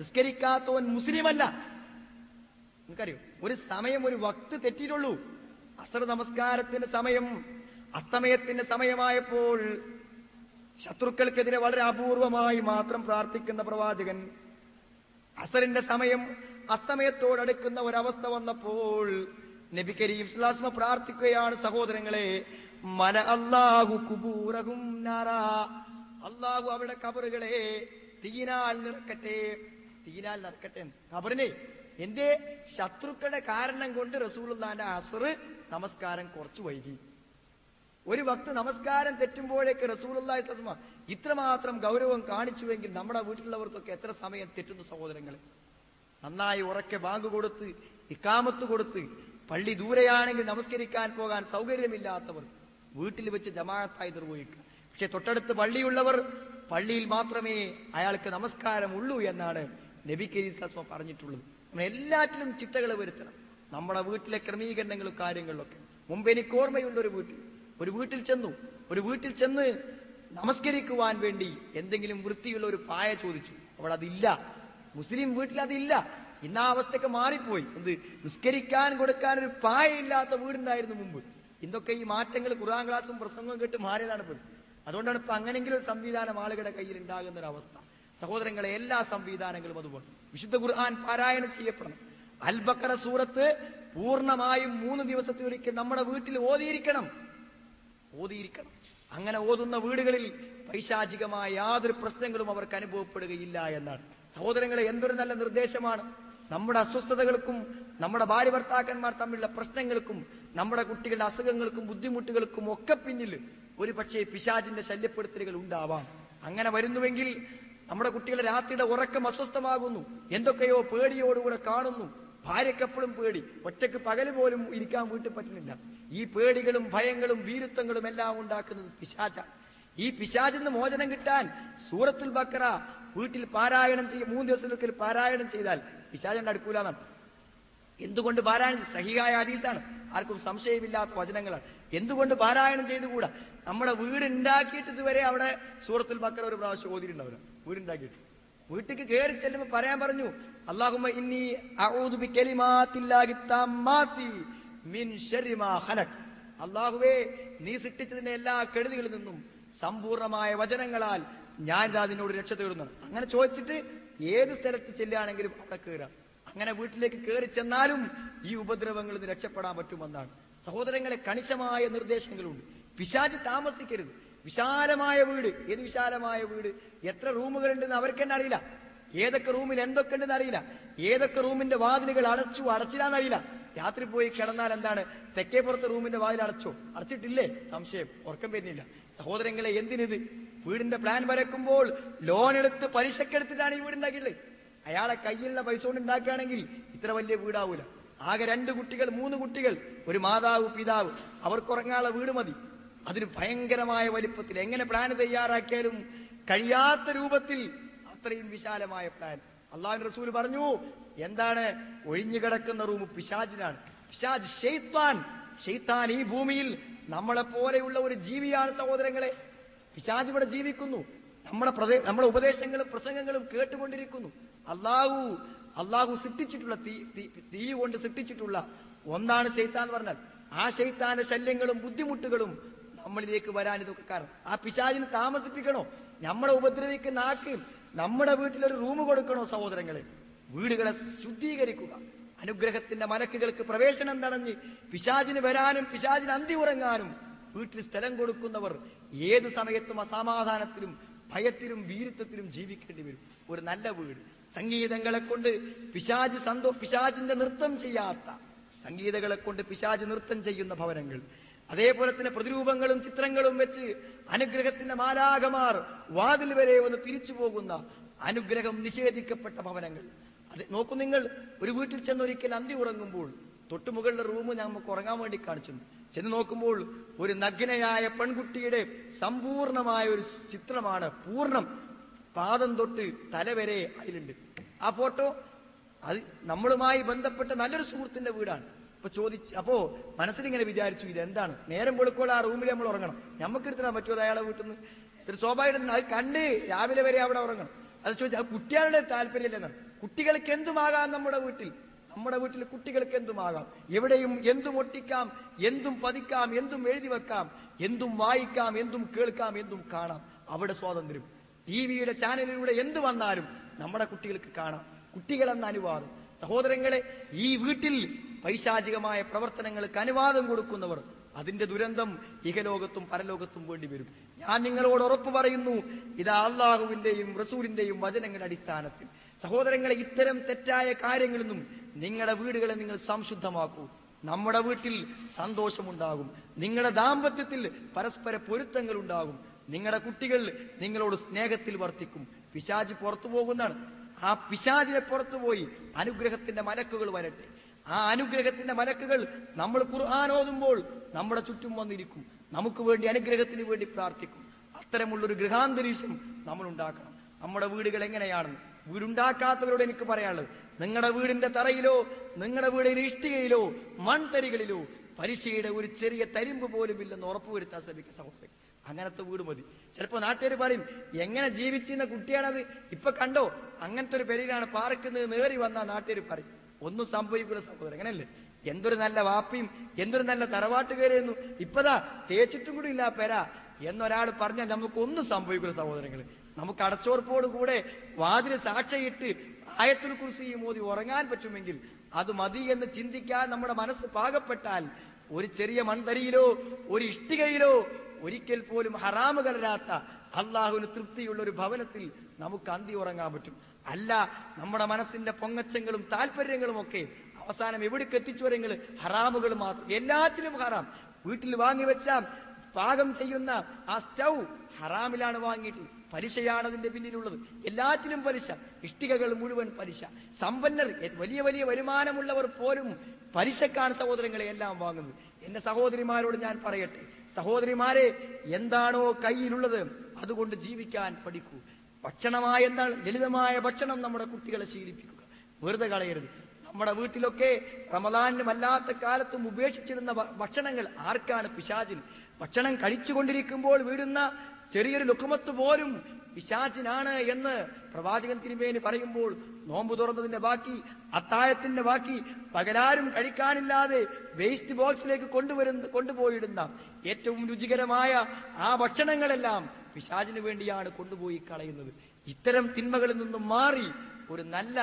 [SPEAKER 1] നിസ്കരിക്കാത്തവൻ മുസ്ലിം അല്ല. നിങ്ങൾക്കറിയോ, ഒരു സമയം, ഒരു വക്ത് തെറ്റിയിട്ടുള്ളൂ. അസ്ർ നമസ്കാരത്തിന്റെ സമയം അസ്തമയത്തിന്റെ സമയമായപ്പോൾ ശത്രുക്കൾക്കെതിരെ വളരെ അപൂർവമായി മാത്രം പ്രാർത്ഥിക്കുന്ന പ്രവാചകൻ അസറിന്റെ സമയം അസ്തമയത്തോടടുക്കുന്ന ഒരവസ്ഥ വന്നപ്പോൾ നബി കരീം സ്വല്ലല്ലാഹു അലൈഹി വസല്ലം പ്രാർത്ഥിക്കുകയാണ്, സഹോദരങ്ങളെ, മല അല്ലാഹു ഖുബൂറഹും നാറാ, അല്ലാഹു അവരുടെ ഖബറുകളെ തീയിനാൽ നിറക്കട്ടെ. തീയിനാൽ നിറക്കട്ടെ. ഖബറിനെ എന്തേ? ശത്രുക്കളുടെ കാരണം കൊണ്ട് റസൂലുള്ളാഹിന്റെ അസ്ർ നമസ്കാരം കുറച്ചു വൈകി. ഒരു വക്ത് നമസ്കാരം തെറ്റുമ്പോഴേക്ക് റസൂലുള്ളാഹി സ്വല്ലല്ലാഹു അലൈഹി വസല്ലം ഇത്രമാത്രം ഗൗരവം കാണിച്ചുവെങ്കിൽ നമ്മുടെ വീട്ടിലുള്ളവർക്കൊക്കെ എത്ര സമയം തെറ്റുന്നു സഹോദരങ്ങളെ. നന്നായി ഉറക്കെ ബാങ്ക് കൊടുത്ത് ഇഖാമത്ത് കൊടുത്ത്, പള്ളി ദൂരെയാണെങ്കിൽ നമസ്കരിക്കാൻ പോകാൻ സൗകര്യമില്ലാത്തവർ വീട്ടിൽ വെച്ച് ജമാഅത്തായി നിർവഹിക്കുക. പക്ഷെ തൊട്ടടുത്ത് പള്ളിയുള്ളവർ പള്ളിയിൽ മാത്രമേ അയാൾക്ക് നമസ്കാരം ഉള്ളൂ എന്നാണ് നബി കരീം സ്വല്ലല്ലാഹു അലൈഹി വസല്ലം പറഞ്ഞിട്ടുള്ളത്. നമ്മൾ എല്ലാറ്റിലും ചിട്ടകൾ വരുത്തണം. നമ്മുടെ വീട്ടിലെ ക്രമീകരണങ്ങളും കാര്യങ്ങളിലൊക്കെ. മുമ്പ് എനിക്ക് ഓർമ്മയുണ്ട്, ഒരു വീട്ടിൽ ചെന്ന് നമസ്കരിക്കുവാൻ വേണ്ടി എന്തെങ്കിലും വൃത്തിയുള്ള ഒരു പായ ചോദിച്ചു. അവിടെ അതില്ല. മുസ്ലിം വീട്ടിൽ അതില്ല. ഇന്ന് ആ അവസ്ഥയൊക്കെ മാറിപ്പോയി. നിസ്കരിക്കാൻ കൊടുക്കാൻ ഒരു പായ ഇല്ലാത്ത വീടുണ്ടായിരുന്നു മുമ്പ്. ഇതൊക്കെ ഈ മാറ്റങ്ങൾ ഖുർആൻ ക്ലാസും പ്രസംഗവും കേട്ട് മാറിയതാണ് ഇപ്പൊ. അതുകൊണ്ടാണ് ഇപ്പൊ അങ്ങനെങ്കിലും ഒരു സംവിധാനം ആളുകളുടെ കയ്യിൽ ഉണ്ടാകുന്ന ഒരു അവസ്ഥ. സഹോദരങ്ങളെ, എല്ലാ സംവിധാനങ്ങളും അതുപോലെ വിശുദ്ധ ഖുർആൻ പാരായണം ചെയ്യപ്പെടണം. അൽ ബഖറ സൂറത്ത് പൂർണ്ണമായും 3 ദിവസത്തിലൊരിക്കൽ നമ്മുടെ വീട്ടിൽ ഓതിയിരിക്കണം. അങ്ങനെ ഓതുന്ന വീടുകളിൽ പൈശാചികമായ യാതൊരു പ്രശ്നങ്ങളും അവർക്ക് അനുഭവപ്പെടുകയില്ല എന്നാണ്. സഹോദരങ്ങളെ, എന്തൊരു നല്ല നിർദ്ദേശമാണ്. നമ്മുടെ അസ്വസ്ഥതകൾക്കും നമ്മുടെ ഭാര്യ ഭർത്താക്കന്മാർ തമ്മിലുള്ള പ്രശ്നങ്ങൾക്കും നമ്മുടെ കുട്ടികളുടെ അസുഖങ്ങൾക്കും ബുദ്ധിമുട്ടുകൾക്കും ഒക്കെ പിന്നിൽ ഒരു പക്ഷേ പിശാചിന്റെ ശല്യപ്പെടുത്തലുകൾ ഉണ്ടാവാം. അങ്ങനെ വരുന്നുവെങ്കിൽ നമ്മുടെ കുട്ടികളുടെ രാത്രിയുടെ ഉറക്കം അസ്വസ്ഥമാകുന്നു, എന്തൊക്കെയോ പേടിയോടുകൂടെ കാണുന്നു. ഭാര്യയ്ക്ക് എപ്പോഴും പേടി, ഒറ്റയ്ക്ക് പകല് പോലും ഇരിക്കാൻ വീട്ടിൽ പറ്റുന്നില്ല. ഈ പേടികളും ഭയങ്ങളും ഭീരുത്വങ്ങളും എല്ലാം ഉണ്ടാക്കുന്നത് പിശാചാണ്. ഈ പിശാചിന്ന് മോചനം കിട്ടാൻ സൂറത്തുൽ ബഖറ വീട്ടിൽ പാരായണം 3 ദിവസത്തിലൊരിക്കൽ പാരായണം ചെയ്താൽ പിശാചിന്റെ അടുക്കൂലാണ്. എന്തുകൊണ്ട് പാരായണം? സഹിഹായ ഹദീസാണ്, ആർക്കും സംശയമില്ലാത്ത വചനങ്ങളാണ്. എന്തുകൊണ്ട് പാരായണം ചെയ്തുകൂടാ? നമ്മുടെ വീട് ഉണ്ടാക്കിയിട്ട് ഇതുവരെ അവിടെ സൂറത്തുൽ ബഖറ ഒരു പ്രാവശ്യം ഓതിയിട്ടുണ്ടാവില്ല. വീടുണ്ടാക്കിയിട്ട് വീട്ടിലേക്ക് കയറി ചെല്ലുമ്പോൾ പറയാൻ പറഞ്ഞു, അല്ലാഹുമ്മ ഇന്നി അഊദു ബികലിമാത്തില്ലാഹി തമ്മാത്തി മിൻ ശർരി മാ ഖലഖ്. അല്ലാഹുവേ, നീ സൃഷ്ടിച്ചതിന്റെ എല്ലാ കെടുതികളിൽ നിന്നും സമ്പൂർണമായ വചനങ്ങളാൽ ഞാൻ അതിനോട് രക്ഷ തേടുന്നു. അങ്ങനെ ചോദിച്ചിട്ട് ഏത് സ്ഥലത്ത് ചെല്ലുകയാണെങ്കിലും അവിടെ കയറാം. അങ്ങനെ വീട്ടിലേക്ക് കയറി ചെന്നാലും ഈ ഉപദ്രവങ്ങളിൽ നിന്ന് രക്ഷപ്പെടാൻ പറ്റുമെന്നാണ്. സഹോദരങ്ങളെ, കണിശമായ നിർദ്ദേശങ്ങളുണ്ട്. പിശാച് താമസിക്കരുത്. വിശാലമായ വീട്. ഏത് വിശാലമായ വീട്? എത്ര റൂമുകൾ ഉണ്ടെന്ന് അവർക്ക് തന്നെ അറിയില്ല. ഏതൊക്കെ റൂമിൽ എന്തൊക്കെ ഉണ്ടെന്ന് അറിയില്ല. ഏതൊക്കെ റൂമിന്റെ വാതിലുകൾ അടച്ചില്ലാന്നറിയില്ല. രാത്രി പോയി കിടന്നാൽ എന്താണ്, തെക്കേപ്പുറത്തെ റൂമിന്റെ വാതിൽ അടച്ചോ? അടച്ചിട്ടില്ലേ? സംശയം, ഉറക്കം വരുന്നില്ല. സഹോദരങ്ങളെ, എന്തിനിത്? വീടിന്റെ പ്ലാൻ വരക്കുമ്പോൾ ലോൺ എടുത്ത് പലിശക്കെടുത്തിട്ടാണ് ഈ വീടുണ്ടാക്കിയുള്ളത്. അയാളെ കയ്യിലുള്ള പൈസ കൊണ്ട് ഉണ്ടാക്കുകയാണെങ്കിൽ ഇത്ര വലിയ വീടാവൂല. ആകെ 2 കുട്ടികൾ 3 കുട്ടികൾ, ഒരു മാതാവ് പിതാവ്, അവർക്കുറങ്ങാനുള്ള വീട് മതി. അതിന് ഭയങ്കരമായ വലിപ്പത്തിൽ എങ്ങനെ പ്ലാൻ തയ്യാറാക്കിയാലും കഴിയാത്ത രൂപത്തിൽ അത്രയും വിശാലമായ പ്ലാൻ. അള്ളാഹുവിന്റെ റസൂൽ പറഞ്ഞു, എന്താണ് ഒഴിഞ്ഞുകിടക്കുന്ന റൂം പിശാചിനാണ്. പിശാച്, ഷെയ്ത്താൻ ഈ ഭൂമിയിൽ നമ്മളെ പോലെയുള്ള ഒരു ജീവിയാണ് സഹോദരങ്ങളെ. പിശാച് ഇവിടെ ജീവിക്കുന്നു, നമ്മുടെ ഉപദേശങ്ങളും പ്രസംഗങ്ങളും കേട്ടുകൊണ്ടിരിക്കുന്നു. അള്ളാഹു സൃഷ്ടിച്ചിട്ടുള്ള തീ കൊണ്ട് സൃഷ്ടിച്ചിട്ടുള്ള ഒന്നാണ് ഷെയ്ത്താൻ എന്ന് പറഞ്ഞാൽ. ആ ഷെയ്ത്താന്റെ ശല്യങ്ങളും ബുദ്ധിമുട്ടുകളും നമ്മളിലേക്ക് വരാൻ ഇതൊക്കെ കാരണം. ആ പിശാചിന് താമസിപ്പിക്കണോ? നമ്മളെ ഉപദ്രവിക്കുന്ന ആക്ക് നമ്മുടെ വീട്ടിലൊരു റൂം കൊടുക്കണോ? സഹോദരങ്ങളെ, വീടുകളെ ശുദ്ധീകരിക്കുക. അനുഗ്രഹത്തിന്റെ മലക്കുകൾക്ക് പ്രവേശനം തടഞ്ഞ് പിശാചിന് വരാനും പിശാചിന് അന്തി ഉറങ്ങാനും വീട്ടിൽ സ്ഥലം കൊടുക്കുന്നവർ ഏത് സമയത്തും അസമാധാനത്തിലും ഭയത്തിലും വീരത്വത്തിലും ജീവിക്കേണ്ടി വരും. ഒരു നല്ല വീട്, സംഗീതങ്ങളെ കൊണ്ട് പിശാചിന്റെ നൃത്തം ചെയ്യാത്ത, സംഗീതങ്ങളെ കൊണ്ട് പിശാച് നൃത്തം ചെയ്യുന്ന ഭവനങ്ങൾ, അതേപോലെ തന്നെ പ്രതിരൂപങ്ങളും ചിത്രങ്ങളും വെച്ച് അനുഗ്രഹത്തിന്റെ മാലാഖമാർ വാതിൽ വരെ വന്ന് തിരിച്ചു പോകുന്ന അനുഗ്രഹം നിഷേധിക്കപ്പെട്ട ഭവനങ്ങൾ. അത് നോക്കൂ നിങ്ങൾ, ഒരു വീട്ടിൽ ചെന്നൊരിക്കൽ അന്തി ഉറങ്ങുമ്പോൾ തൊട്ടുമുകളിലെ റൂം നമുക്ക് ഉറങ്ങാൻ വേണ്ടി കാണിച്ചു. ചെന്ന് നോക്കുമ്പോൾ ഒരു നഗ്നയായ പെൺകുട്ടിയുടെ സമ്പൂർണമായ ഒരു ചിത്രമാണ്, പൂർണ്ണം, പാദം തൊട്ട് തലവരെ അതിലുണ്ട്. ആ ഫോട്ടോ അത് നമ്മളുമായി ബന്ധപ്പെട്ട നല്ലൊരു സുഹൃത്തിന്റെ വീടാണ്. അപ്പോ മനസ്സിലിങ്ങനെ വിചാരിച്ചു, ഇതെന്താണ്? നേരം വെളുക്കോളം ആ റൂമിൽ നമ്മൾ ഉറങ്ങണം, നമുക്ക് എടുത്തിടാൻ പറ്റുമോ അയാളെ വീട്ടിൽ നിന്ന്? ഇത്ര സ്വാഭാവികം, അത് കണ്ട് രാവിലെ വരെ അവിടെ ഉറങ്ങണം. അത് ചോദിച്ചാൽ കുട്ടികളുടെ താല്പര്യമില്ലെന്നാണ്. കുട്ടികൾക്ക് എന്തുമാകാം നമ്മുടെ വീട്ടിൽ കുട്ടികൾക്ക് എന്തുമാകാം. എവിടെയും എന്തും ഒട്ടിക്കാം, എന്തും പതിക്കാം, എന്തും എഴുതി വെക്കാം, എന്തും വായിക്കാം, എന്തും കേൾക്കാം, എന്തും കാണാം. അവിടെ സ്വാതന്ത്ര്യം. ടിവിയുടെ ചാനലിലൂടെ എന്ത് വന്നാലും നമ്മുടെ കുട്ടികൾക്ക് കാണാം. കുട്ടികളെന്ന അനുവാദം. സഹോദരങ്ങളെ, ഈ വീട്ടിൽ പൈശാചികമായ പ്രവർത്തനങ്ങൾക്ക് അനുവാദം കൊടുക്കുന്നവർ, അതിന്റെ ദുരന്തം ഇഹലോകത്തും പരലോകത്തും വേണ്ടി വരും. ഞാൻ നിങ്ങളോട് ഉറപ്പ് പറയുന്നു, ഇത് അള്ളാഹുവിന്റെയും റസൂലിന്റെയും വചനങ്ങളുടെ അടിസ്ഥാനത്തിൽ. സഹോദരങ്ങളെ, ഇത്തരം തെറ്റായ കാര്യങ്ങളിൽ നിന്നും നിങ്ങളുടെ വീടുകളെ നിങ്ങൾ സംശുദ്ധമാക്കൂ. നമ്മുടെ വീട്ടിൽ സന്തോഷമുണ്ടാകും. നിങ്ങളുടെ ദാമ്പത്യത്തിൽ പരസ്പര പൊരുത്തങ്ങൾ ഉണ്ടാകും. നിങ്ങളുടെ കുട്ടികൾ നിങ്ങളോട് സ്നേഹത്തിൽ വർത്തിക്കും. പിശാച് പുറത്തു പോകുന്നതാണ്. ആ പിശാചിനെ പുറത്തുപോയി അനുഗ്രഹത്തിന്റെ മലക്കുകൾ വരട്ടെ. ആ അനുഗ്രഹത്തിന്റെ മലക്കുകൾ നമ്മൾ ഖുർആൻ ഓതുമ്പോൾ നമ്മുടെ ചുറ്റും വന്നിരിക്കും. നമുക്ക് വേണ്ടി, അനുഗ്രഹത്തിന് വേണ്ടി പ്രാർത്ഥിക്കും. അത്തരമുള്ളൊരു ഗൃഹാന്തരീക്ഷം നമ്മൾ ഉണ്ടാക്കണം. നമ്മുടെ വീടുകൾ എങ്ങനെയാണെന്ന് വീടുണ്ടാക്കാത്തവരോട് എനിക്ക് പറയാനുള്ളത്, നിങ്ങളുടെ വീടിന്റെ തറയിലോ നിങ്ങളുടെ വീടിന്റെ ഇഷ്ടികയിലോ മൺതരികളിലോ പലിശയുടെ ഒരു ചെറിയ തരിമ്പ് പോലും ഇല്ലെന്ന് ഉറപ്പുവരുത്താൻ ശ്രമിക്കുക സഹോദരൻ. അങ്ങനത്തെ വീട് മതി. ചിലപ്പോ നാട്ടുകാർ പറയും, എങ്ങനെ ജീവിച്ചിരുന്ന കുട്ടിയാണത്, ഇപ്പൊ കണ്ടോ അങ്ങനത്തെ ഒരു പെരയിലാണ് പാർക്കുന്നത് നേറി വന്ന നാട്ടുകാർ പറയും. ഒന്നും സംഭവിക്കില്ല സഹോദരൻ, അങ്ങനല്ലേ? എന്തൊരു നല്ല വാപ്പിയും എന്തൊരു നല്ല തറവാട്ടുകാരായിരുന്നു, ഇപ്പതാ തേച്ചിട്ടും കൂടി ഇല്ല പെര എന്നൊരാൾ പറഞ്ഞാൽ നമുക്ക് ഒന്നും സംഭവിക്കില്ല സഹോദരങ്ങൾ. നമുക്ക് അടച്ചോർപ്പോട് കൂടെ വാതിൽ സാക്ഷിയിട്ട് ആയത്തുൽ കുർസിയും മോദി ഉറങ്ങാൻ പറ്റുമെങ്കിൽ അത് മതി എന്ന് ചിന്തിക്കാൻ നമ്മുടെ മനസ്സ് പാകപ്പെട്ടാൽ, ഒരു ചെറിയ മൺതരിയിലോ ഒരു ഇഷ്ടികയിലോ ഒരിക്കൽ പോലും ഹറാമ് കലരാത്ത അള്ളാഹുവിന് തൃപ്തിയുള്ള ഒരു ഭവനത്തിൽ നമുക്ക് അന്തി ഉറങ്ങാൻ പറ്റും. അല്ല, നമ്മുടെ മനസ്സിന്റെ പൊങ്ങച്ചങ്ങളും താല്പര്യങ്ങളും ഒക്കെ അവസാനം എവിടേക്ക് എത്തിച്ചുവരെങ്കിൽ ഹറാമുകൾ മാത്രം. എല്ലാത്തിലും ഹറാം. വീട്ടിൽ വാങ്ങിവെച്ച പാകം ചെയ്യുന്ന ആ സ്റ്റൗ ഹറാമിലാണ് വാങ്ങിയിട്ട്, പലിശയാണ് അതിന്റെ പിന്നിലുള്ളത്. എല്ലാത്തിലും പലിശ. ഇഷ്ടികകൾ മുഴുവൻ പലിശ. സമ്പന്നർ, വലിയ വലിയ വരുമാനമുള്ളവർ പോലും പലിശക്കാണ് സഹോദരങ്ങളെ എല്ലാം വാങ്ങുന്നത്. എന്റെ സഹോദരിമാരോട് ഞാൻ പറയട്ടെ, സഹോദരിമാരെ, എന്താണോ കയ്യിലുള്ളത് അതുകൊണ്ട് ജീവിക്കാൻ പഠിക്കൂ. ഭക്ഷണമായ എന്താണ്, ലളിതമായ ഭക്ഷണം നമ്മുടെ കുട്ടികളെ ശീലിപ്പിക്കുക. വെറുതെ കളയരുത്. നമ്മുടെ വീട്ടിലൊക്കെ റമദാനിനും അല്ലാത്ത കാലത്തും ഉപേക്ഷിച്ചിരുന്ന ഭക്ഷണങ്ങൾ ആർക്കാണ്? പിശാചിന്. ഭക്ഷണം കഴിച്ചുകൊണ്ടിരിക്കുമ്പോൾ വീടുന്ന ചെറിയൊരു ലുക്മത്ത് പോലും പിശാചിനാണ് എന്ന് പ്രവാചകൻ തിരുമേനി പറയുമ്പോൾ, നോമ്പ് തുറന്നതിന്റെ ബാക്കി, അത്താഴത്തിന്റെ ബാക്കി, പകലാരും കഴിക്കാനില്ലാതെ വേസ്റ്റ് ബോക്സിലേക്ക് കൊണ്ടുപോയിടുന്ന ഏറ്റവും രുചികരമായ ആ ഭക്ഷണങ്ങളെല്ലാം പിശാചിന് വേണ്ടിയാണ് കൊണ്ടുപോയി കളയുന്നത്. ഇത്തരം തിന്മകളിൽ നിന്നും മാറി ഒരു നല്ല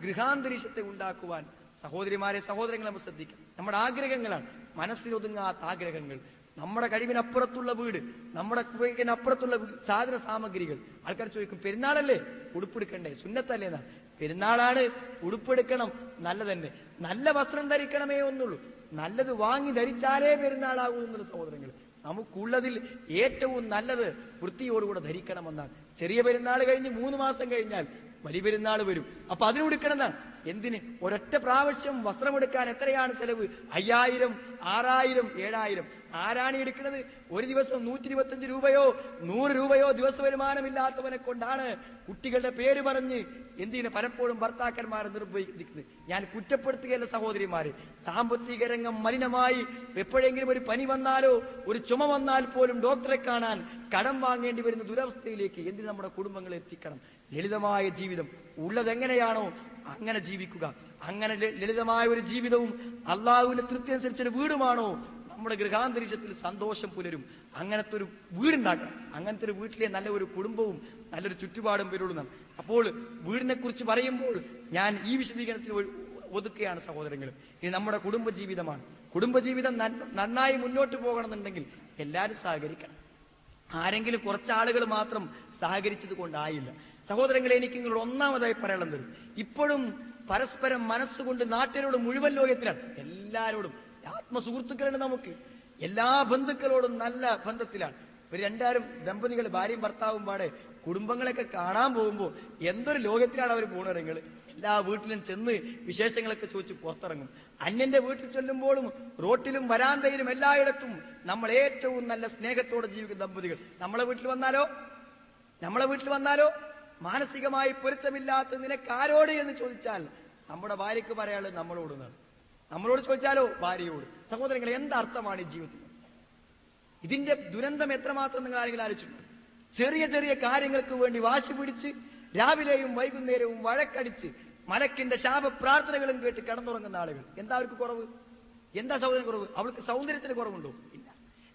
[SPEAKER 1] ഗൃഹാന്തരീക്ഷത്തെ ഉണ്ടാക്കുവാൻ സഹോദരിമാരെ, സഹോദരങ്ങളെ നമ്മൾ ശ്രദ്ധിക്കണം. നമ്മുടെ ആഗ്രഹങ്ങളാണ്, മനസ്സിലൊതുങ്ങാത്ത ആഗ്രഹങ്ങൾ, നമ്മുടെ കഴിവിനപ്പുറത്തുള്ള വീട്, നമ്മുടെ കഴിവിനപ്പുറത്തുള്ള സാധന സാമഗ്രികൾ. ആൾക്കാർ ചോദിക്കും, പെരുന്നാളല്ലേ ഉടുപ്പെടുക്കണ്ടേ, സുന്നത്തല്ലേ എന്നാണ്. പെരുന്നാളാണ്, ഉടുപ്പെടുക്കണം, നല്ലതന്നെ. നല്ല വസ്ത്രം ധരിക്കണമേ ഒന്നുള്ളൂ. നല്ലത് വാങ്ങി ധരിച്ചാലേ പെരുന്നാളാകൂ എന്നുള്ള സഹോദരങ്ങൾ. നമുക്കുള്ളതിൽ ഏറ്റവും നല്ലത് വൃത്തിയോടുകൂടെ ധരിക്കണമെന്നാണ്. ചെറിയ പെരുന്നാൾ കഴിഞ്ഞ് 3 മാസം കഴിഞ്ഞാൽ വലിയ പെരുന്നാൾ വരും. അപ്പൊ അതിനുടുക്കണമെന്നാണ്. എന്തിന്? ഒരൊറ്റ പ്രാവശ്യം വസ്ത്രമെടുക്കാൻ എത്രയാണ് ചെലവ്? 5000, 6000, 7000. ആരാണ് എടുക്കുന്നത്? ഒരു ദിവസം 125 രൂപയോ 100 രൂപയോ ദിവസ വരുമാനമില്ലാത്തവനെ കൊണ്ടാണ് കുട്ടികളുടെ പേര് പറഞ്ഞ് എന്തിന് പലപ്പോഴും ഭർത്താക്കന്മാർ നിർവഹിക്കുന്നത്. ഞാൻ കുറ്റപ്പെടുത്തുകയല്ല സഹോദരിമാരെ. സാമ്പത്തിക രംഗം മലിനമായി എപ്പോഴെങ്കിലും ഒരു പനി വന്നാലോ ഒരു ചുമ വന്നാൽ പോലും ഡോക്ടറെ കാണാൻ കടം വാങ്ങേണ്ടി വരുന്ന ദുരവസ്ഥയിലേക്ക് എന്തിന് നമ്മുടെ കുടുംബങ്ങളെ എത്തിക്കണം? ലളിതമായ ജീവിതം ഉള്ളതെങ്ങനെയാണോ അങ്ങനെ ജീവിക്കുക. അങ്ങനെ ലളിതമായ ഒരു ജീവിതവും അള്ളാഹുവിന്റെ തൃപ്തി അനുസരിച്ചൊരു വീടുമാണോ നമ്മുടെ ഗൃഹാന്തരീക്ഷത്തിൽ സന്തോഷം പുലരും. അങ്ങനത്തെ ഒരു വീടുണ്ടാക്കണം. അങ്ങനത്തെ ഒരു വീട്ടിലെ നല്ല ഒരു കുടുംബവും നല്ലൊരു ചുറ്റുപാടും വരുള്ളൂ. അപ്പോൾ വീടിനെ കുറിച്ച് പറയുമ്പോൾ ഞാൻ ഈ വിശദീകരണത്തിൽ ഒതുക്കുകയാണ് സഹോദരങ്ങളും. ഇത് നമ്മുടെ കുടുംബജീവിതമാണ്. കുടുംബജീവിതം നന്നായി മുന്നോട്ട് പോകണമെന്നുണ്ടെങ്കിൽ എല്ലാവരും സഹകരിക്കണം. ആരെങ്കിലും കുറച്ചാളുകൾ മാത്രം സഹകരിച്ചത് കൊണ്ടായില്ല സഹോദരങ്ങളെ. എനിക്ക് നിങ്ങളോട് ഒന്നാമതായി പറയാനുള്ളത്, ഇപ്പോഴും പരസ്പരം മനസ്സുകൊണ്ട് നാട്ടിനോട് മുഴുവൻ ലോകത്തിലാണ് എല്ലാവരോടും ആത്മസുഹൃത്തുക്കളുണ്ട്. നമുക്ക് എല്ലാ ബന്ധുക്കളോടും നല്ല ബന്ധത്തിലാണ്. ഒരു രണ്ടാരും ദമ്പതികൾ ഭാര്യയും ഭർത്താവും പാടെ കുടുംബങ്ങളൊക്കെ കാണാൻ പോകുമ്പോൾ എന്തൊരു ലോകത്തിലാണ് അവർ പോകുന്നത്. എല്ലാ വീട്ടിലും ചെന്ന് വിശേഷങ്ങളൊക്കെ ചോദിച്ച് പുറത്തിറങ്ങും. അന്യന്റെ വീട്ടിൽ ചെല്ലുമ്പോഴും റോട്ടിലും വരാന്തയിലും എല്ലായിടത്തും നമ്മൾ ഏറ്റവും നല്ല സ്നേഹത്തോടെ ജീവിക്കുന്ന ദമ്പതികൾ. നമ്മളെ വീട്ടിൽ വന്നാലോ മാനസികമായി പൊരുത്തമില്ലാത്ത നിനക്കാരോട് എന്ന് ചോദിച്ചാൽ നമ്മുടെ ഭാര്യയ്ക്ക് പറയാനുള്ളത് നമ്മളോട് ചോദിച്ചാലോ ഭാര്യയോട്. സഹോദരങ്ങളെ, എന്തർത്ഥമാണ് ഈ ജീവിതത്തിൽ? ഇതിന്റെ ദുരന്തം എത്രമാത്രം നിങ്ങൾ ആരെങ്കിലും ആലോചിച്ചിട്ടുണ്ട്? ചെറിയ ചെറിയ കാര്യങ്ങൾക്ക് വേണ്ടി വാശി പിടിച്ച് രാവിലെയും വൈകുന്നേരവും വഴക്കടിച്ച് മലക്കിന്റെ ശാപ പ്രാർത്ഥനകളും കേട്ട് കിടന്നുറങ്ങുന്ന ആളുകൾ. എന്താ അവർക്ക് കുറവ്? എന്താ സഹോദരൻ കുറവ്? അവൾക്ക് സൗന്ദര്യത്തിന് കുറവുണ്ടോ? ഇല്ല.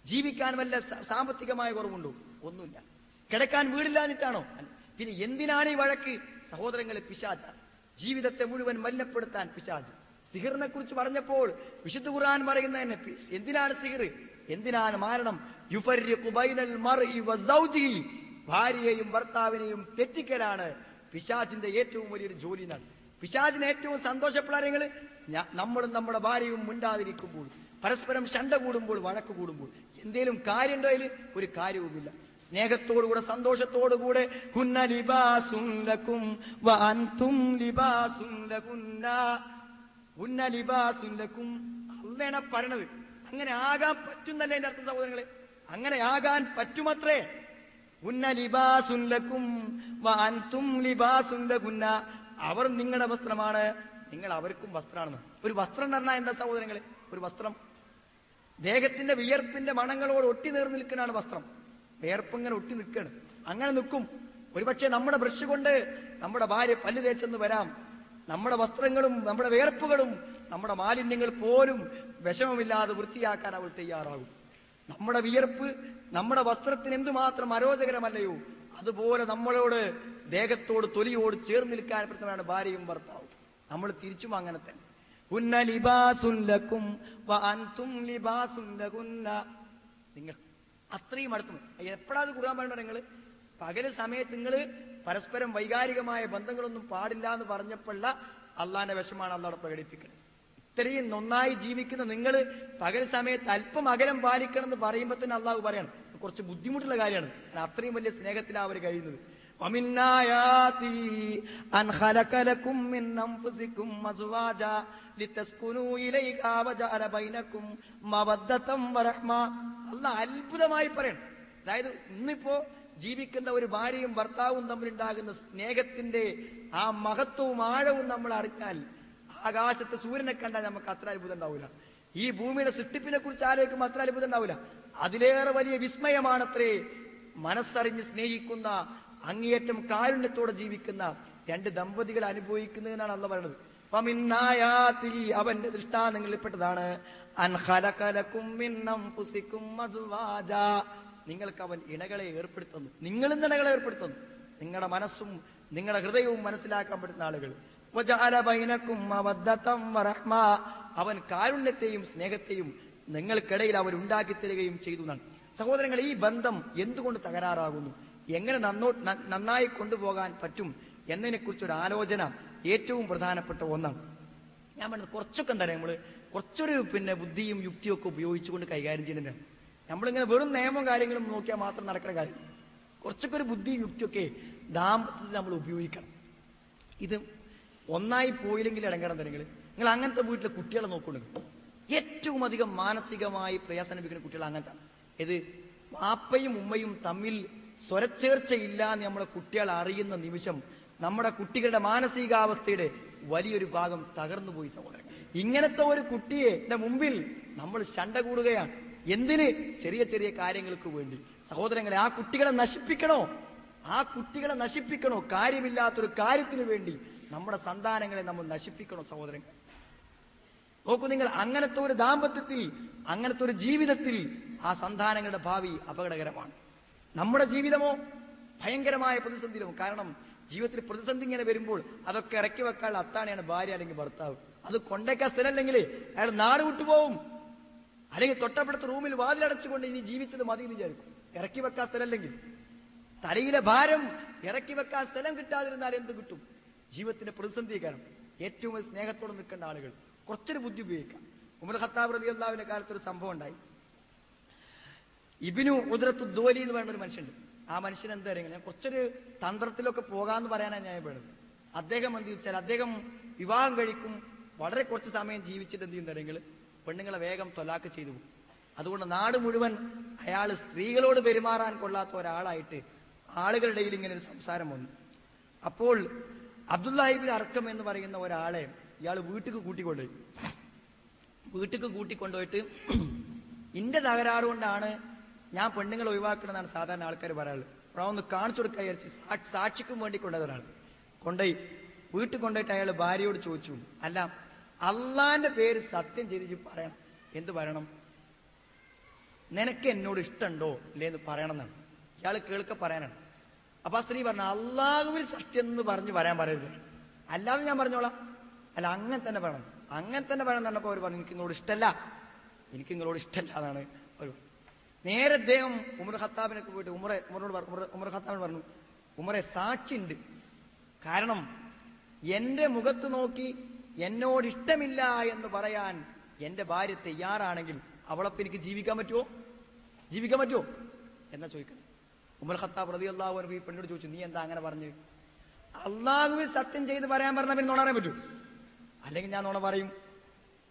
[SPEAKER 1] ജീവിക്കാൻ വല്ല സാമ്പത്തികമായ കുറവുണ്ടോ? ഒന്നുമില്ല. കിടക്കാൻ വീടില്ലാഞ്ഞിട്ടാണോ? പിന്നെ എന്തിനാണ് ഈ വഴക്ക്? സഹോദരങ്ങളെ, പിശാചാണ്. ജീവിതത്തെ മുഴുവൻ മലിനപ്പെടുത്താൻ പിശാച്. സിഹിറിനെ കുറിച്ച് പറഞ്ഞപ്പോൾ വിശുദ്ധ ഖുർആൻ പറയുന്ന തന്നെ എന്തിനാണ് സിഹിർ, എന്തിനാണ് മാരണം? യുഫർരിഖു ബൈനൽ മർഇ വസൗജിഹി, ഭാര്യയെയും ഭർത്താവിനെയും തെറ്റിക്കലാണ് പിശാചിന്റെ ഏറ്റവും വലിയൊരു ജോലി എന്നാണ്. പിശാചിന് ഏറ്റവും സന്തോഷപ്പെടാൻ നമ്മളും നമ്മുടെ ഭാര്യയും മിണ്ടാതിരിക്കുമ്പോൾ, പരസ്പരം ശണ്ട കൂടുമ്പോൾ, വഴക്ക് കൂടുമ്പോൾ എന്തേലും കാര്യമുണ്ടോ? അതിൽ ഒരു കാര്യവുമില്ല. സ്നേഹത്തോടുകൂടെ സന്തോഷത്തോടുകൂടെ ഹുന്ന ലിബാസുൻ ലക്കും വഅൻതും ലിബാസുൻ ലകുന്ന, ഹുന്ന ലിബാസുൻ ലക്കും അല്ലാണ് പറയണത്. അങ്ങനെ ആകാൻ പറ്റുന്നല്ലേ എന്റെ അർത്ഥം സഹോദരങ്ങളെ? അങ്ങനെ ആകാൻ പറ്റുമത്രേ. ഹുന്ന ലിബാസുൻ ലക്കും വഅൻതും ലിബാസുൻ ലകുന്ന, അവർ നിങ്ങളുടെ വസ്ത്രമാണ്, നിങ്ങൾ അവർക്കും വസ്ത്രമാണെന്ന്. ഒരു വസ്ത്രം എന്ന് പറഞ്ഞാൽ എന്താ സഹോദരങ്ങളെ? ഒരു വസ്ത്രം ദേഹത്തിന്റെ വിയർപ്പിന്റെ മണങ്ങളോട് ഒട്ടി നേർന്ന് നിൽക്കുന്നതാണ് വസ്ത്രം. വിയർപ്പിങ്ങനെ ഒട്ടി നിൽക്കണം. അങ്ങനെ നിൽക്കും. ഒരുപക്ഷെ നമ്മുടെ ബ്രഷ് കൊണ്ട് നമ്മുടെ ഭാര്യ പല്ല് തേച്ചെന്ന് വരാം. നമ്മുടെ വസ്ത്രങ്ങളും നമ്മുടെ വിയർപ്പുകളും നമ്മുടെ മാലിന്യങ്ങൾ പോലും വിഷമമില്ലാതെ വൃത്തിയാക്കാൻ അവൾ തയ്യാറാകും. നമ്മുടെ വിയർപ്പ് നമ്മുടെ വസ്ത്രത്തിന് എന്തുമാത്രം അരോചകരമല്ലയോ, അതുപോലെ നമ്മളോട് ദേഹത്തോട് തൊലിയോട് ചേർന്ന് നിൽക്കാൻ പറ്റുന്നവരാണ് ഭാര്യയും ഭർത്താവും. നമ്മൾ തിരിച്ചും അങ്ങനെ തന്നെ. ഹുന്ന ലിബാസുൻ ലക്കും വഅൻതും ലിബാസുൻ ലകുന്ന, നിങ്ങൾ അത്രയും അടുത്ത്. എപ്പോഴാ അത് ഖുർആൻ പറയുന്നത്? നിങ്ങൾ പകല് സമയത്ത് നിങ്ങൾ പരസ്പരം വൈകാരികമായ ബന്ധങ്ങളൊന്നും പാടില്ല എന്ന് പറഞ്ഞപ്പോഴുള്ള അള്ളാന്റെ വിഷമാണ് അള്ളാഹ് പ്രകടിപ്പിക്കുന്നത്. ഇത്രയും നന്നായി ജീവിക്കുന്ന നിങ്ങൾ പകൽ സമയത്ത് അല്പം അകലം പാലിക്കണം എന്ന് പറയുമ്പോൾ തന്നെ അള്ളാഹു പറയാണ് കുറച്ച് ബുദ്ധിമുട്ടുള്ള കാര്യമാണ്. അത്രയും വലിയ സ്നേഹത്തിലാണ് അവർ കഴിയുന്നത്. അള്ളാഹ് അത്ഭുതമായി പറയണം. അതായത് ഇന്നിപ്പോ ജീവിക്കുന്ന ഒരു ഭാര്യയും ഭർത്താവും തമ്മിലുണ്ടാകുന്ന സ്നേഹത്തിന്റെ ആ മഹത്വവും ആഴവും നമ്മൾ അറിഞ്ഞാൽ ആകാശത്ത് സൂര്യനെ കണ്ടാൽ നമുക്ക് അത്ര അത്ഭുതം ഉണ്ടാവില്ല. ഈ ഭൂമിയുടെ സൃഷ്ടിപ്പിനെ കുറിച്ച് ആലോചിക്കുമ്പോൾ അത്ര അത്ഭുതം ഉണ്ടാവില്ല. അതിലേറെ വലിയ വിസ്മയമാണത്രേ മനസ്സറിഞ്ഞ് സ്നേഹിക്കുന്ന അങ്ങേയറ്റം കാരുണ്യത്തോടെ ജീവിക്കുന്ന രണ്ട് ദമ്പതികൾ അനുഭവിക്കുന്നതിനാണ് അള്ളാഹ് പറയുന്നത്. അവന്റെ ദൃഷ്ടാന്തങ്ങളിൽപ്പെട്ടതാണ് നിങ്ങൾക്ക് അവൻ ഇണകളെ ഏർപ്പെടുത്തുന്നു. നിങ്ങളും ഇണകളെ ഏർപ്പെടുത്തുന്നു. നിങ്ങളുടെ മനസ്സും നിങ്ങളുടെ ഹൃദയവും മനസ്സിലാക്കാൻ പറ്റുന്ന ആളുകൾ. അവൻ കാരുണ്യത്തെയും സ്നേഹത്തെയും നിങ്ങൾക്കിടയിൽ അവൻ ഉണ്ടാക്കി തരികയും ചെയ്തു എന്നാണ്. സഹോദരങ്ങൾ, ഈ ബന്ധം എന്തുകൊണ്ട് തകരാറാകുന്നു, എങ്ങനെ നന്നായി കൊണ്ടുപോകാൻ പറ്റും എന്നതിനെ കുറിച്ചൊരു ആലോചന ഏറ്റവും പ്രധാനപ്പെട്ട ഒന്നാണ്. ഞാൻ പറഞ്ഞത് കുറച്ചൊക്കെ എന്താ നമ്മൾ കുറച്ചൊരു ബുദ്ധിയും യുക്തിയും ഒക്കെ ഉപയോഗിച്ചുകൊണ്ട് കൈകാര്യം ചെയ്യുന്നുണ്ട്. നമ്മളിങ്ങനെ വെറും നിയമവും കാര്യങ്ങളും നോക്കിയാൽ മാത്രം നടക്കുന്ന കാര്യം. കുറച്ചൊക്കെ ഒരു ബുദ്ധിയും യുക്തിയൊക്കെ ദാമ്പത്യത്തിൽ നമ്മൾ ഉപയോഗിക്കണം. ഇത് ഒന്നായി പോയില്ലെങ്കിൽ ഇടങ്ങാറം തരങ്ങൾ. നിങ്ങൾ അങ്ങനത്തെ വീട്ടിലെ കുട്ടികളെ നോക്കുന്നുണ്ട്, ഏറ്റവും അധികം മാനസികമായി പ്രയാസം അനുഭവിക്കുന്ന കുട്ടികൾ അങ്ങനത്തെ. ഇത് വാപ്പയും ഉമ്മയും തമ്മിൽ സ്വരച്ചേർച്ചയില്ല എന്ന് നമ്മളെ കുട്ടികൾ അറിയുന്ന നിമിഷം നമ്മുടെ കുട്ടികളുടെ മാനസികാവസ്ഥയുടെ വലിയൊരു ഭാഗം തകർന്നു പോയി സഹോദരങ്ങൾ. ഇങ്ങനത്തെ ഒരു കുട്ടിയെ മുമ്പിൽ നമ്മൾ ശണ്ട കൂടുകയാണ്. എന്തിന്? ചെറിയ ചെറിയ കാര്യങ്ങൾക്ക് വേണ്ടി. സഹോദരങ്ങളെ, ആ കുട്ടികളെ നശിപ്പിക്കണോ? ആ കുട്ടികളെ നശിപ്പിക്കണോ? കാര്യമില്ലാത്തൊരു കാര്യത്തിന് വേണ്ടി നമ്മുടെ സന്താനങ്ങളെ നമ്മൾ നശിപ്പിക്കണോ സഹോദരങ്ങൾ? നോക്കൂ നിങ്ങൾ, അങ്ങനത്തെ ഒരു ദാമ്പത്യത്തിൽ, അങ്ങനത്തെ ഒരു ജീവിതത്തിൽ ആ സന്താനങ്ങളുടെ ഭാവി അപകടകരമാണ്. നമ്മുടെ ജീവിതമോ ഭയങ്കരമായ പ്രതിസന്ധിയിലും. കാരണം ജീവിതത്തിൽ പ്രതിസന്ധി ഇങ്ങനെ വരുമ്പോൾ അതൊക്കെ ഇറക്കി വെക്കാനുള്ള അത്താണിയാണ് ഭാര്യ അല്ലെങ്കിൽ ഭർത്താവ്. അത് കൊണ്ടേക്കാൻ സ്ഥലമല്ലെങ്കിൽ അയാൾ നാട് വിട്ടുപോകും. അല്ലെങ്കിൽ തൊട്ടപ്പെടുത്ത റൂമിൽ വാതിലടച്ചുകൊണ്ട് ഇനി ജീവിച്ചത് മതി എന്ന് വിചാരിക്കും. ഇറക്കി വെക്കാൻ സ്ഥലമല്ലെങ്കിൽ, തലയിലെ ഭാരം ഇറക്കി വെക്കാൻ സ്ഥലം കിട്ടാതിരുന്നാൽ എന്ത് കിട്ടും? ജീവിതത്തിന്റെ പ്രതിസന്ധി. കാരണം ഏറ്റവും സ്നേഹത്തോടെ നിൽക്കേണ്ട ആളുകൾ കുറച്ചൊരു ബുദ്ധി ഉപയോഗിക്കാം. ഉമർ ഖത്താബ് റളിയല്ലാഹുവിന്റെ കാലത്ത് ഒരു സംഭവം ഉണ്ടായി. ഇബ്നു ഉദ്റത്തു ദോലി എന്ന് പറയുന്ന ഒരു മനുഷ്യനുണ്ട്. ആ മനുഷ്യൻ എന്താ പറയുക, ഞാൻ കുറച്ചൊരു തന്ത്രത്തിലൊക്കെ പോകാന്ന് പറയാനാണ് ഞാൻ പറയുന്നത്. അദ്ദേഹം എന്ത് ചോദിച്ചാൽ, അദ്ദേഹം വിവാഹം കഴിക്കും, വളരെ കുറച്ച് സമയം ജീവിച്ചിട്ട് എന്ത് ചെയ്യുന്നതെങ്കിൽ പെണ്ണുങ്ങളെ വേഗം തൊലാക്ക് ചെയ്തു പോകും. അതുകൊണ്ട് നാട് മുഴുവൻ അയാൾ സ്ത്രീകളോട് പെരുമാറാൻ കൊള്ളാത്ത ഒരാളായിട്ട് ആളുകളുടെ ഇങ്ങനെ ഒരു സംസാരം വന്നു. അപ്പോൾ അബ്ദുല്ലാഹി ഇബ്നു അർക്കം എന്ന് പറയുന്ന ഒരാളെ ഇയാൾ വീട്ടിക്ക് കൂട്ടിക്കൊണ്ടുപോയിട്ട് ഇന്റെ തകരാറ് കൊണ്ടാണ് ഞാൻ പെണ്ണുങ്ങളെ ഒഴിവാക്കണമെന്നാണ് സാധാരണ ആൾക്കാർ പറയാറുള്ളത്. അപ്പോൾ ഒന്ന് കാണിച്ചു കൊടുക്കാൻ വിചാരിച്ച് സാക്ഷിക്കും വേണ്ടി കൊണ്ടുപോയതാണ്. വീട്ടിൽ കൊണ്ടുപോയിട്ട് അയാൾ ഭാര്യയോട് ചോദിച്ചു, അല്ല അള്ളാന്റെ പേര് സത്യം ചെയ്ത് പറയണം. എന്ത് പറയണം? നിനക്ക് എന്നോട് ഇഷ്ടമുണ്ടോ ഇല്ലേന്ന് പറയണം എന്നാണ്. ഇയാൾ കേൾക്ക പറയാനാണ്. അപ്പൊ ആ സ്ത്രീ പറഞ്ഞു, അള്ളാഹുവിൽ സത്യം എന്ന് പറഞ്ഞ് വരാൻ പറയരുത്, അല്ലാതെ ഞാൻ പറഞ്ഞോളാം. അല്ല അങ്ങനെ തന്നെ പറയണം, അങ്ങനെ തന്നെ പറയണം എന്ന് പറഞ്ഞപ്പോൾ അവർ പറഞ്ഞു, എനിക്ക് നിങ്ങളോട് ഇഷ്ടമല്ല എന്നാണ് അവർ. നേരെ അദ്ദേഹം ഉമർ ഖത്താബിനൊക്കെ പോയിട്ട് ഉമർ ഖത്താബിന് പറഞ്ഞു, ഉമറെ സാക്ഷി ഉണ്ട്. കാരണം എന്റെ മുഖത്ത് നോക്കി എന്നോട് ഇഷ്ടമില്ല എന്ന് പറയാൻ എന്റെ ഭാര്യ തയ്യാറാണെങ്കിൽ അവളൊപ്പം എനിക്ക് ജീവിക്കാൻ പറ്റുമോ എന്നാ ചോദിക്കണം. ഉമർ ഖത്താബ് റളിയല്ലാഹു അൻഹു ഈ പെണ്ണോട് ചോദിച്ചു, നീ എന്താ അങ്ങനെ പറഞ്ഞു? അള്ളാഹുവിൽ സത്യം ചെയ്ത് പറയാൻ പറഞ്ഞാൽ പിന്നെ നുണ പറയാൻ പറ്റൂ? അല്ലെങ്കിൽ ഞാൻ നുണ പറയും,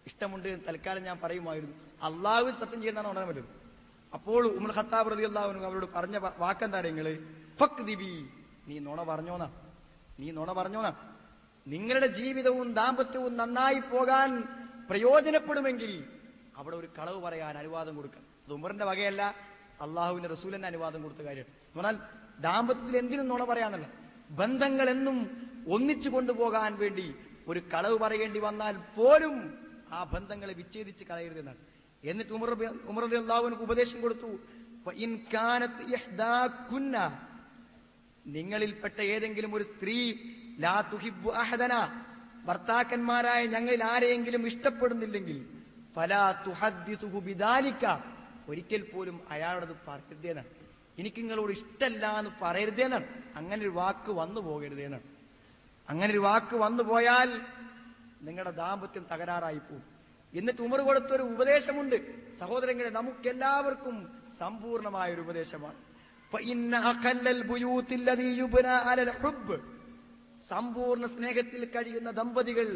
[SPEAKER 1] ഇഷ്ടമുണ്ട് തൽക്കാലം ഞാൻ പറയുമായിരുന്നു. അള്ളാഹുവിൽ സത്യം ചെയ്യുന്ന നുണ പറയാൻ പറ്റും? അപ്പോൾ ഉമർ ഖത്താബ് റളിയല്ലാഹു അൻഹു അവരോട് പറഞ്ഞ വാക്കെന്താ നിങ്ങള്? ഫക്ദിബി, നീ നുണ പറഞ്ഞോന്നാ. നിങ്ങളുടെ ജീവിതവും ദാമ്പത്യവും നന്നായി പോകാൻ പ്രയോജനപ്പെടുമെങ്കിൽ അവിടെ ഒരു കളവ് പറയാൻ അനുവാദം കൊടുക്കണം. അത് ഉമറിന്റെ വകയല്ല, അള്ളാഹുവിന്റെ റസൂലിന്റെ അനുവാദം കൊടുത്ത കാര്യമാണ്. എന്ന് പറഞ്ഞാൽ ദാമ്പത്യത്തിൽ എന്തിനും നുണ പറയാന്നല്ല, ബന്ധങ്ങൾ എന്നും ഒന്നിച്ചു കൊണ്ടുപോകാൻ വേണ്ടി ഒരു കളവ് പറയേണ്ടി വന്നാൽ പോലും ആ ബന്ധങ്ങളെ വിച്ഛേദിച്ച് കളയരുതെന്നാണ്. എന്നിട്ട് ഉമർ റളിയല്ലാഹു അൻഹു ഉപദേശം കൊടുത്തു, ഇൻ കാനത് ഇഹ്ദാകുന്ന, നിങ്ങളിൽപ്പെട്ട ഏതെങ്കിലും ഒരു സ്ത്രീ ലാ തുഹിബ്ബു അഹദന, ഭർത്താക്കന്മാരായ ഞങ്ങളിൽ ആരെയെങ്കിലും ഇഷ്ടപ്പെടുന്നില്ലെങ്കിൽ ഫലാ തുഹദ്ദിസുഹു ബിദാലിക, ഒരിക്കൽ പോലും അയാളോടത് പറയരുതേന്നാണ്. എനിക്ക് നിങ്ങളോട് ഇഷ്ടമല്ല എന്ന് പറയരുതേന്നാണ്. അങ്ങനെ ഒരു വാക്ക് വന്നു പോകരുതേന്നാണ്. അങ്ങനെ ഒരു വാക്ക് വന്നു പോയാൽ നിങ്ങളുടെ ദാമ്പത്യം തകരാറായി പോകും. എന്നിട്ട് ഉമർ കൊടുത്തൊരു ഉപദേശമുണ്ട് സഹോദരങ്ങളെ, നമുക്കെല്ലാവർക്കും സമ്പൂർണമായ ഒരു ഉപദേശമാണ്. സമ്പൂർണ്ണ സ്നേഹത്തിൽ കഴിയുന്ന ദമ്പതികൾ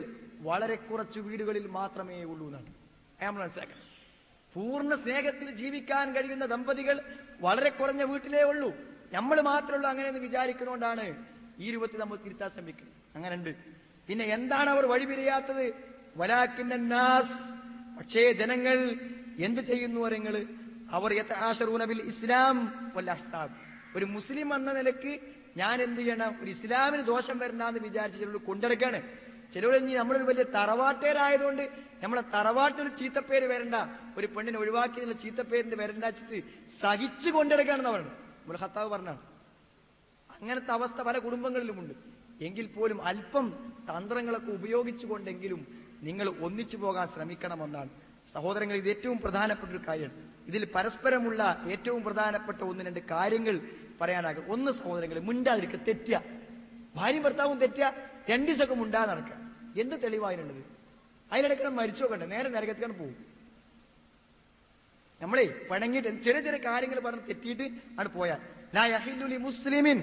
[SPEAKER 1] വളരെ കുറച്ചു വീടുകളിൽ മാത്രമേ ഉള്ളൂ എന്നാണ് നമ്മൾ മനസ്സിലാക്കണം. പൂർണ്ണ സ്നേഹത്തിൽ ജീവിക്കാൻ കഴിയുന്ന ദമ്പതികൾ വളരെ കുറഞ്ഞ വീട്ടിലേ ഉള്ളൂ. നമ്മൾ മാത്രമേ ഉള്ളൂ അങ്ങനെയെന്ന് വിചാരിക്കുന്നതുകൊണ്ടാണ് ഈ രൂപത്തിൽ നമ്മൾ തിരുത്താൻ ശ്രമിക്കുന്നത്. അങ്ങനെ ഉണ്ട്. പിന്നെ എന്താണ് അവർ വഴിപിരിയാത്തത്? വലാകിന്നന്നാസ്, പക്ഷേ ജനങ്ങൾ എന്ത് ചെയ്യുന്നു? അവർ യതആശറൂന ബിൽ ഇസ്ലാം വൽ അഹ്സാബ്, ഒരു മുസ്ലിം എന്ന നിലക്ക് ഞാൻ എന്ത് ചെയ്യണം, ഒരു ഇസ്ലാമിന് ദോഷം വരണ്ടെന്ന് വിചാരിച്ച് ചിലർ കൊണ്ടെടുക്കാണ്. ചിലർ നമ്മളൊരു വലിയ തറവാട്ടേരായതുകൊണ്ട് നമ്മളെ തറവാട്ടിനൊരു ചീത്തപ്പേര് വരണ്ട, ഒരു പെണ്ണിനെ ഒഴിവാക്കിയതിനുള്ള ചീത്തപ്പേരിന്റെ വരണ്ടാച്ചിട്ട് സഹിച്ചു കൊണ്ടെടുക്കാണെന്ന് പറഞ്ഞു. നമ്മൾ ഖത്താബ് പറഞ്ഞാണ്. അങ്ങനത്തെ അവസ്ഥ പല കുടുംബങ്ങളിലുമുണ്ട്. എങ്കിൽ പോലും അല്പം തന്ത്രങ്ങളൊക്കെ ഉപയോഗിച്ചുകൊണ്ടെങ്കിലും നിങ്ങൾ ഒന്നിച്ചു പോകാൻ ശ്രമിക്കണമെന്നാണ് സഹോദരങ്ങൾ. ഇത് ഏറ്റവും പ്രധാനപ്പെട്ട ഒരു കാര്യമാണ്. ഇതിൽ പരസ്പരമുള്ള ഏറ്റവും പ്രധാനപ്പെട്ട 1-2 കാര്യങ്ങൾ പറയാനാകും. ഒന്ന്, സഹോദരങ്ങൾ മിണ്ടാതിരിക്കുക, തെറ്റുക. ഭാര്യയും ഭർത്താവും തെറ്റുക, 2 ദിവസമൊക്കെ മുണ്ടാതെ നടക്കുക. എന്ത് തെളിവായിരുന്നത്? അതിനിടയ്ക്ക് മരിച്ചോ കണ്ടേ, നേരെ നരകത്തിലാണ് പോകും. നമ്മളെ പണങ്ങിയിട്ട് ചെറിയ ചെറിയ കാര്യങ്ങൾ പറഞ്ഞ് തെറ്റിയിട്ട് ആണ് പോയാൽ ലാ യഹില്ലു ലി മുസ്ലിമിൻ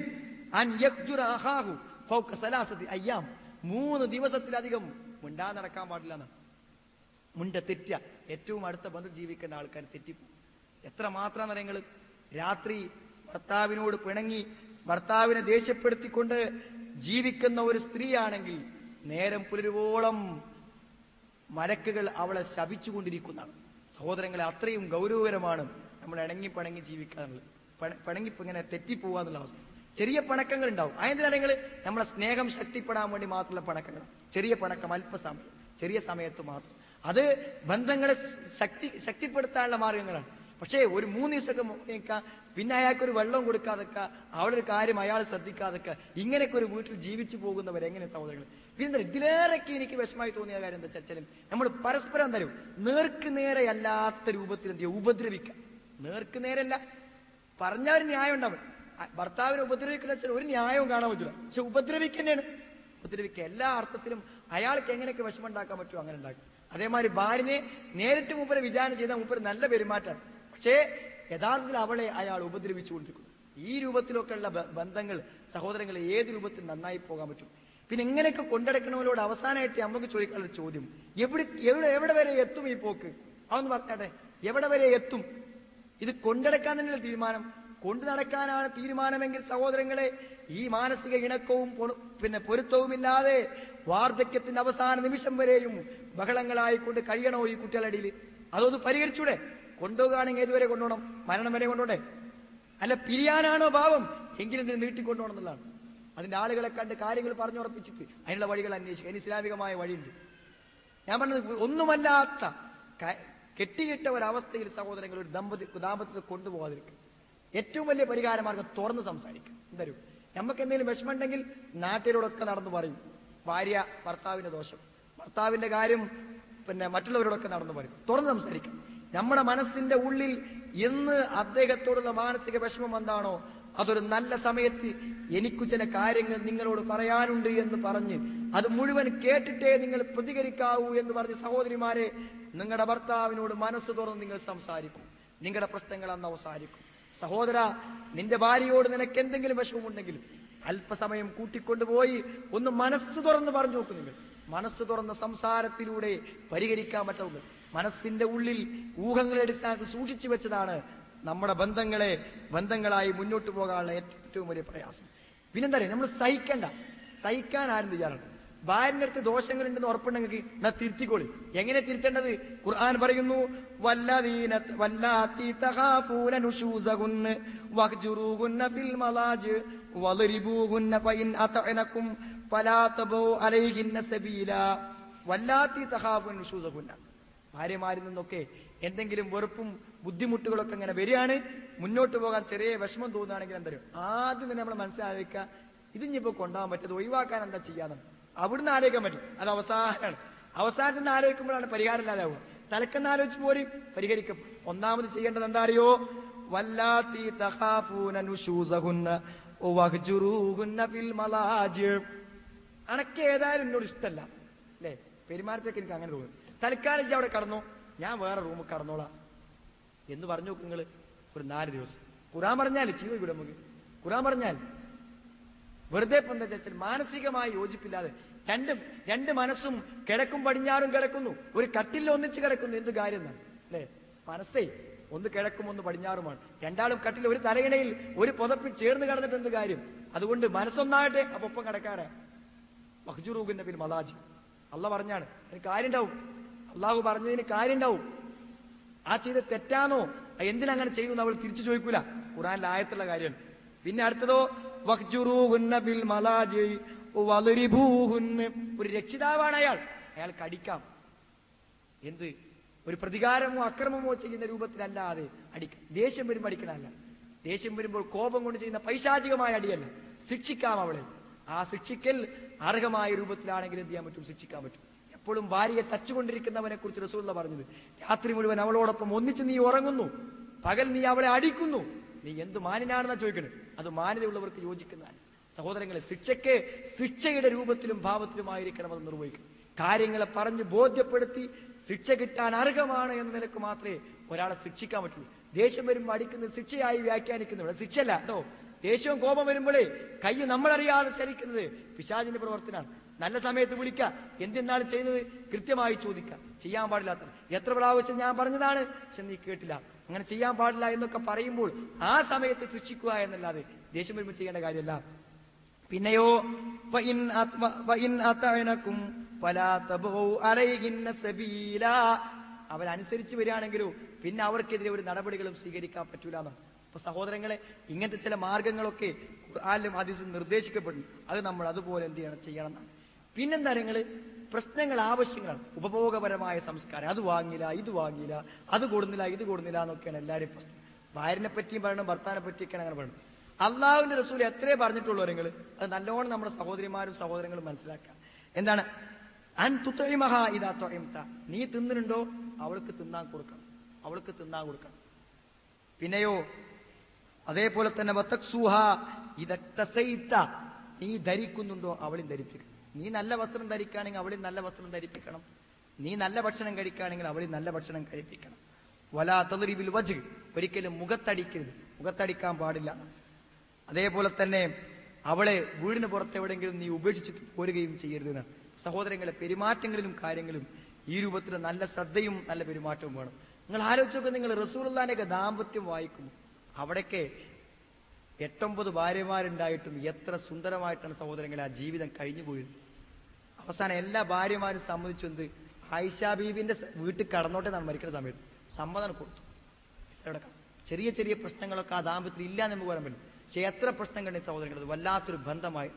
[SPEAKER 1] അൻ യഖ്ജുറ അഖാഹു ഫൗക സലാസതി അയ്യാം. 3 ദിവസത്തിലധികം മുണ്ടാതെ നടക്കാൻ പാടില്ല എന്നാണ്. മുണ്ട തെറ്റുക, ഏറ്റവും അടുത്ത ബന്ധം ജീവിക്കേണ്ട ആൾക്കാർ തെറ്റിപ്പോ. എത്ര മാത്രം നിങ്ങൾ രാത്രി ഭർത്താവിനോട് പിണങ്ങി ഭർത്താവിനെ ദേഷ്യപ്പെടുത്തിക്കൊണ്ട് ജീവിക്കുന്ന ഒരു സ്ത്രീയാണെങ്കിൽ നേരം പുലരുവോളം മലക്കുകൾ അവളെ ശപിച്ചുകൊണ്ടിരിക്കുന്നതാണ്. സഹോദരങ്ങളെ, അത്രയും ഗൗരവകരമാണ് നമ്മൾ ഇണങ്ങി പണങ്ങി ജീവിക്കാന്നുള്ളത്. പണങ്ങി ഇങ്ങനെ തെറ്റിപ്പോവാന്നുള്ള അവസ്ഥ. ചെറിയ പണക്കങ്ങൾ ഉണ്ടാവും. അതെന്തിനാണ് നിങ്ങൾ നമ്മളെ സ്നേഹം ശക്തിപ്പെടാൻ വേണ്ടി മാത്രമുള്ള പണക്കങ്ങൾ. ചെറിയ പണക്കം, അല്പസമയം, ചെറിയ സമയത്ത് മാത്രം. അത് ബന്ധങ്ങളെ ശക്തിപ്പെടുത്താനുള്ള മാർഗങ്ങളാണ്. പക്ഷേ ഒരു 3 ദിവസമൊക്കെ പിന്നെ അയാൾക്കൊരു വെള്ളം കൊടുക്കാതൊക്കെ, അവളൊരു കാര്യം അയാൾ ശ്രദ്ധിക്കാതൊക്കെ, ഇങ്ങനെയൊക്കെ ഒരു വീട്ടിൽ ജീവിച്ചു പോകുന്നവരെങ്ങനെ സഹോദരങ്ങൾ? പിന്നെ ഇതിലേറെയൊക്കെ എനിക്ക് വിഷമായി തോന്നിയ കാര്യം എന്താ വെച്ചാൽ, നമ്മൾ പരസ്പരം തരും നേർക്ക് നേരെ അല്ലാത്ത രൂപത്തിൽ എന്ത് ചെയ്യുക, ഉപദ്രവിക്കുക. നേർക്ക് നേരല്ല, പറഞ്ഞ ഒരു ന്യായം ഉണ്ടാവും. ഭർത്താവിനെ ഉപദ്രവിക്കുന്ന വെച്ചാൽ ഒരു ന്യായവും കാണാൻ പറ്റില്ല. പക്ഷെ ഉപദ്രവിക്കുന്നതാണ്. ഉപദ്രവിക്കുക എല്ലാ അർത്ഥത്തിലും അയാൾക്ക് എങ്ങനെയൊക്കെ വിഷമം ഉണ്ടാക്കാൻ പറ്റുമോ അങ്ങനെ ഉണ്ടാക്കും. അതേമാതിരി ഭാര്യനെ നേരിട്ട് മൂപ്പരെ വിചാരണ ചെയ്താൽ മൂപ്പര് നല്ല പെരുമാറ്റമാണ്. പക്ഷേ യഥാർത്ഥത്തിൽ അവളെ അയാൾ ഉപദ്രവിച്ചുകൊണ്ടിരിക്കുന്നു. ഈ രൂപത്തിലൊക്കെ ഉള്ള ബന്ധങ്ങൾ സഹോദരങ്ങൾ ഏത് രൂപത്തിൽ നന്നായി പോകാൻ പറ്റും? പിന്നെ എങ്ങനെയൊക്കെ കൊണ്ടടക്കണവരോട് അവസാനമായിട്ട് നമുക്ക് ചോദിക്കാനുള്ള ചോദ്യം, എവിടെ വരെ എത്തും ഈ പോക്ക്? അതൊന്ന് പറഞ്ഞാട്ടെ, എവിടെ വരെ എത്തും? ഇത് കൊണ്ടടക്കാൻ തന്നെയുള്ള തീരുമാനം. കൊണ്ടു നടക്കാനാണ് തീരുമാനമെങ്കിൽ സഹോദരങ്ങളെ, ഈ മാനസിക ഇണക്കവും പിന്നെ പൊരുത്തവുമില്ലാതെ വാർദ്ധക്യത്തിന്റെ അവസാന നിമിഷം വരെയും ബഹളങ്ങളായിക്കൊണ്ട് കഴിയണോ ഈ കുട്ടികളടിയിൽ? അതൊന്ന് പരിഹരിച്ചൂടെ? കൊണ്ടുപോകുകയാണെങ്കിൽ ഏതുവരെ കൊണ്ടുപോകണം? മരണം വരെ കൊണ്ടോണ്ടേ? അല്ല പിരിയാനാണോ ഭാവം? എങ്കിലും ഇതിന് നീട്ടിക്കൊണ്ടുപോകണം എന്നുള്ളതാണ്. അതിന്റെ ആളുകളെ കണ്ട് കാര്യങ്ങൾ പറഞ്ഞുറപ്പിച്ചിട്ട് അതിനുള്ള വഴികൾ അന്വേഷിക്കുക. അതിന് ഇസ്ലാമികമായ വഴിയുണ്ട്. ഞാൻ പറഞ്ഞത് ഒന്നുമല്ലാത്ത കെട്ടിയിട്ട ഒരവസ്ഥയിൽ സഹോദരങ്ങൾ ഒരു ദാമ്പത്യത്തെ കൊണ്ടുപോകാതിരിക്കും. ഏറ്റവും വലിയ പരിഹാര മാർഗം തുറന്ന് സംസാരിക്കുക. എന്തായാലും നമുക്ക് എന്തെങ്കിലും വിഷമമുണ്ടെങ്കിൽ നാട്ടിലോടൊക്കെ നടന്നു പറയും. ഭാര്യ ഭർത്താവിന്റെ ദോഷം, ഭർത്താവിന്റെ കാര്യം പിന്നെ മറ്റുള്ളവരോടൊക്കെ നടന്നു പറയും. തുറന്ന് സംസാരിക്കും. നമ്മുടെ മനസ്സിന്റെ ഉള്ളിൽ എന്ന് അദ്ദേഹത്തോടുള്ള മാനസിക വിഷമം എന്താണോ, അതൊരു നല്ല സമയത്ത് എനിക്കു ചില കാര്യങ്ങൾ നിങ്ങളോട് പറയാനുണ്ട് എന്ന് പറഞ്ഞ് അത് മുഴുവൻ കേട്ടിട്ടേ നിങ്ങൾ പ്രതികരിക്കാവൂ എന്ന് പറഞ്ഞ് സഹോദരിമാരെ, നിങ്ങളുടെ ഭർത്താവിനോട് മനസ്സ് തുറന്ന് നിങ്ങൾ സംസാരിക്കും. നിങ്ങളുടെ പ്രശ്നങ്ങൾ അന്ന് അവസാനിക്കും. സഹോദര, നിന്റെ ഭാര്യയോട് നിനക്ക് എന്തെങ്കിലും വിഷമമുണ്ടെങ്കിലും അല്പസമയം കൂട്ടിക്കൊണ്ടുപോയി ഒന്ന് മനസ്സ് തുറന്ന് പറഞ്ഞു നോക്കും. നിങ്ങൾ മനസ്സ് തുറന്ന സംസാരത്തിലൂടെ പരിഹരിക്കാൻ പറ്റുള്ളൂ. മനസ്സിന്റെ ഉള്ളിൽ ഊഹങ്ങളുടെ അടിസ്ഥാനത്തിൽ സൂക്ഷിച്ചു വെച്ചതാണ് നമ്മുടെ ബന്ധങ്ങളായി മുന്നോട്ട് പോകാനുള്ള ഏറ്റവും വലിയ പ്രയാസം. പിന്നെന്താ പറയുക, നമ്മൾ സഹിക്കാൻ ആരും വിചാരണം. ഭാര്യന്റെ അടുത്ത് ദോഷങ്ങളുണ്ടെന്ന് ഉറപ്പുണ്ടെങ്കിൽ എന്നാ തിരുത്തിക്കോളി. എങ്ങനെ തിരുത്തേണ്ടത്? ഖുർആൻ പറയുന്നു, വല്ലാത്തി തഖാഫൂന നുശൂസഹുന്ന വഹ്ജുറൂഹുന്ന ഫിൽ മലാജി വളരിബൂഹുന്ന ഫഇൻ അതഅനകും ഫലാ തബൂ അലൈഹിന്ന സബീലാ. വല്ലാത്തി തഖാഫൂന നുശൂസഹുന്ന, ഭാര്യമാരിൽ നിന്നൊക്കെ എന്തെങ്കിലും വെറുപ്പും ബുദ്ധിമുട്ടുകളൊക്കെ ഇങ്ങനെ വരികയാണ്, മുന്നോട്ട് പോകാൻ ചെറിയ വിഷമം തോന്നുകയാണെങ്കിൽ എന്താ പറയുക, ആദ്യം തന്നെ നമ്മൾ മനസ്സിലാക്കുക, ഇതിഞ്ഞിപ്പോ കൊണ്ടുപോകാൻ പറ്റത് ഒഴിവാക്കാൻ എന്താ ചെയ്യാന്ന് അവിടുന്ന് ആലോചിക്കാൻ പറ്റും. അത് അവസാനമാണ്. അവസാനത്തിൽ നിന്ന് ആലോചിക്കുമ്പോഴാണ് പരിഹാരം ഇല്ലാതാവുക. തലക്കെന്ന് ആലോചിച്ച് പോരും പരിഹരിക്കും. ഒന്നാമത് ചെയ്യേണ്ടത് എന്താ അറിയോ? വല്ലാത്തി തഖാഫൂന നുശൂസഹുന്ന വഹ്ജുറൂഹുന്ന ഫിൽ മലാജി. അനക്ക് ഏതായാലും എന്നോട് ഇഷ്ടമല്ല അല്ലേ, പെരുമാറ്റത്തൊക്കെ എനിക്ക് അങ്ങനെ തോന്നും. തൽക്കാലം അവിടെ കടന്നു, ഞാൻ വേറെ റൂമിൽ കടന്നോളാം എന്ന് പറഞ്ഞു നോക്കും നിങ്ങൾ. ഒരു 4 ദിവസം ഖുർആൻ പറഞ്ഞാൽ ചെയ്തു ഇവിടെ നമുക്ക്. ഖുർആൻ പറഞ്ഞാൽ വെറുതെ എന്താ വെച്ചാൽ മാനസികമായി യോജിപ്പില്ലാതെ രണ്ട് മനസ്സും കിഴക്കും പടിഞ്ഞാറും കിടക്കുന്നു, ഒരു കട്ടിൽ ഒന്നിച്ച് കിടക്കുന്നു. എന്ത് കാര്യം എന്നാണ് അല്ലേ? മനസ്സേ ഒന്ന് കിഴക്കും ഒന്ന് പടിഞ്ഞാറുമാണ്. രണ്ടാളും കട്ടിൽ ഒരു തലയിണയിൽ ഒരു പുതപ്പിൽ ചേർന്ന് കിടന്നിട്ട് എന്ത് കാര്യം? അതുകൊണ്ട് മനസ്സൊന്നാകട്ടെ, അപ്പൊ ഒപ്പം കിടക്കാരെ മഹ്ജുറൂഹിന്റെ ബിൽ മലാജി. അള്ളാഹ് പറഞ്ഞാണ് അതിന് കാര്യം ഉണ്ടാവും. അള്ളാഹു പറഞ്ഞതിന് കാര്യം ഉണ്ടാവും. ആ ചെയ്ത് തെറ്റാണോ, എന്തിനങ്ങനെ ചെയ്തു അവൾ തിരിച്ചു ചോദിക്കൂല. ഖുർആനിലെ ആയത്തുള്ള കാര്യമാണ്. പിന്നെ അടുത്തതോ വഹ്ജുറൂഹുന്ന ബിൽ മലാജി വളരിബൂഹുന്ന. ഒരു രക്ഷിതാവാണ് അയാൾ കടിക്കാം. എന്ത് ഒരു പ്രതികാരമോ അക്രമമോ ചെയ്യുന്ന രൂപത്തിലല്ലാതെ അടിക്കാം. ദേഷ്യം വരുമ്പോൾ അടിക്കണമല്ല. ദേഷ്യം വരുമ്പോൾ കോപം കൊണ്ട് ചെയ്യുന്ന പൈശാചികമായ അടിയല്ല. ശിക്ഷിക്കാം അവളെ. ആ ശിക്ഷിക്കൽ അർഹമായ രൂപത്തിലാണെങ്കിൽ എന്ത് ചെയ്യാൻ പറ്റും? ശിക്ഷിക്കാൻ പറ്റും. എപ്പോഴും ഭാര്യയെ തച്ചുകൊണ്ടിരിക്കുന്നവനെ കുറിച്ച് റസൂലുള്ളാഹി പറഞ്ഞത്, രാത്രി മുഴുവൻ അവളോടൊപ്പം ഒന്നിച്ച് നീ ഉറങ്ങുന്നു, പകൽ നീ അവളെ അടിക്കുന്നു, നീ എന്ത് മാന്യനാണെന്നാ ചോദിക്കണേ? അത് മാന്യതയുള്ളവർക്ക് യോജിക്കുന്നതാണ്. സഹോദരങ്ങളെ, ശിക്ഷയ്ക്ക് ശിക്ഷയുടെ രൂപത്തിലും ഭാവത്തിലുമായിരിക്കണം അത് നിർവഹിക്കും. കാര്യങ്ങളെ പറഞ്ഞ് ബോധ്യപ്പെടുത്തി ശിക്ഷ കിട്ടാൻ അർഹമാണ് എന്ന നിലക്ക് മാത്രമേ ഒരാളെ ശിക്ഷിക്കാൻ പറ്റുള്ളൂ. ദേഷ്യം വരുമ്പോൾ അടിക്കുന്നത് ശിക്ഷയായി വ്യാഖ്യാനിക്കുന്നുണ്ട്. ശിക്ഷയല്ല കേട്ടോ. ദേഷ്യവും കോപം വരുമ്പോഴേ കൈ നമ്മളറിയാതെ ചലിക്കുന്നത് പിശാചിന്റെ പ്രവർത്തനമാണ്. നല്ല സമയത്ത് വിളിക്കുക, എന്തെന്നാണ് ചെയ്തത് കൃത്യമായി ചോദിക്കുക. ചെയ്യാൻ പാടില്ലാത്ത എത്ര പ്രാവശ്യം ഞാൻ പറഞ്ഞതാണ്, പക്ഷെ നീ കേട്ടില്ല, അങ്ങനെ ചെയ്യാൻ പാടില്ല എന്നൊക്കെ പറയുമ്പോൾ ആ സമയത്ത് ശിക്ഷിക്കുക എന്നല്ലാതെ ദേഷ്യം വരുമ്പോൾ ചെയ്യേണ്ട കാര്യമല്ല. പിന്നെയോ അവരനുസരിച്ച് വരികയാണെങ്കിലോ പിന്നെ അവർക്കെതിരെ ഒരു നടപടികളും സ്വീകരിക്കാൻ പറ്റൂല എന്നാണ്. അപ്പൊ സഹോദരങ്ങളെ, ഇങ്ങനത്തെ ചില മാർഗങ്ങളൊക്കെ ഖുർആനിലും ഹദീസിലും നിർദ്ദേശിക്കപ്പെടുന്നു. അത് നമ്മൾ അതുപോലെ എന്ത് ചെയ്യണം എന്നാണ്. പിന്നെന്താ നിങ്ങള് പ്രശ്നങ്ങൾ, ആവശ്യങ്ങളാണ്, ഉപഭോഗപരമായ സംസ്കാരം. അത് വാങ്ങില്ല, ഇത് വാങ്ങില്ല, അത് കൊടുന്നില്ല, ഇത് കൊടുന്നില്ല എന്നൊക്കെയാണ് എല്ലാവരും പ്രശ്നം. ഭാര്യനെ പറ്റിയും പറയണം, ഭർത്താവിനെ പറ്റിയൊക്കെയാണ് അങ്ങനെ പറയണം. അള്ളാഹുവിന്റെ റസൂൽ എത്രേ പറഞ്ഞിട്ടുള്ളൂ നിങ്ങൾ. അത് നല്ലോണം നമ്മുടെ സഹോദരിമാരും സഹോദരങ്ങളും മനസ്സിലാക്കുക. എന്താണ്? നീ തിന്നുന്നുണ്ടോ, അവൾക്ക് തിന്നാൻ കൊടുക്കണം, അവൾക്ക് തിന്നാൻ കൊടുക്കണം. പിന്നെയോ അതേപോലെ തന്നെ നീ ധരിക്കുന്നുണ്ടോ, അവളിൽ ധരിപ്പിക്കണം. നീ നല്ല വസ്ത്രം ധരിക്കുകയാണെങ്കിൽ അവളിൽ നല്ല വസ്ത്രം ധരിപ്പിക്കണം. നീ നല്ല ഭക്ഷണം കഴിക്കുകയാണെങ്കിൽ അവളിൽ നല്ല ഭക്ഷണം കഴിപ്പിക്കണം. വലാ തദ്രിബിൽ വജ്ഹ്, ഒരിക്കലും മുഖത്തടിക്കരുത്, മുഖത്തടിക്കാൻ പാടില്ല. അതേപോലെ തന്നെ അവളെ വീടിന് പുറത്ത് എവിടെയെങ്കിലും നീ ഉപേക്ഷിച്ചിട്ട് പോരുകയും ചെയ്യരുത്. സഹോദരങ്ങളെ, പെരുമാറ്റങ്ങളിലും കാര്യങ്ങളും ഈ രൂപത്തിൽ നല്ല ശ്രദ്ധയും നല്ല പെരുമാറ്റവും വേണം. നിങ്ങൾ ആലോചിച്ച് നോക്കുക, നിങ്ങൾ റസൂലുള്ളാഹിന്റെ ദാമ്പത്യം വായിക്കുമ്പോൾ അവിടേക്ക് 8-9 ഭാര്യമാരുണ്ടായിട്ടും എത്ര സുന്ദരമായിട്ടാണ് സഹോദരങ്ങളെ ആ ജീവിതം കഴിഞ്ഞു പോയത്. അവസാനം എല്ലാ ഭാര്യമാരും സമ്മതിച്ചു, എന്ത്, ആയിഷ ബീബിന്റെ വീട്ടിൽ കടന്നോട്ടെ എന്നാണ് മരിക്കുന്ന സമയത്ത് സമ്മതം കൊടുത്തു. ചെറിയ ചെറിയ പ്രശ്നങ്ങളൊക്കെ ആ ദാമ്പത്യത്തിൽ ഇല്ല എന്ന് നമുക്ക് പറയാൻ പറ്റും. പക്ഷെ എത്ര പ്രശ്നങ്ങളുണ്ട് സഹോദരങ്ങൾ, വല്ലാത്തൊരു ബന്ധമായി.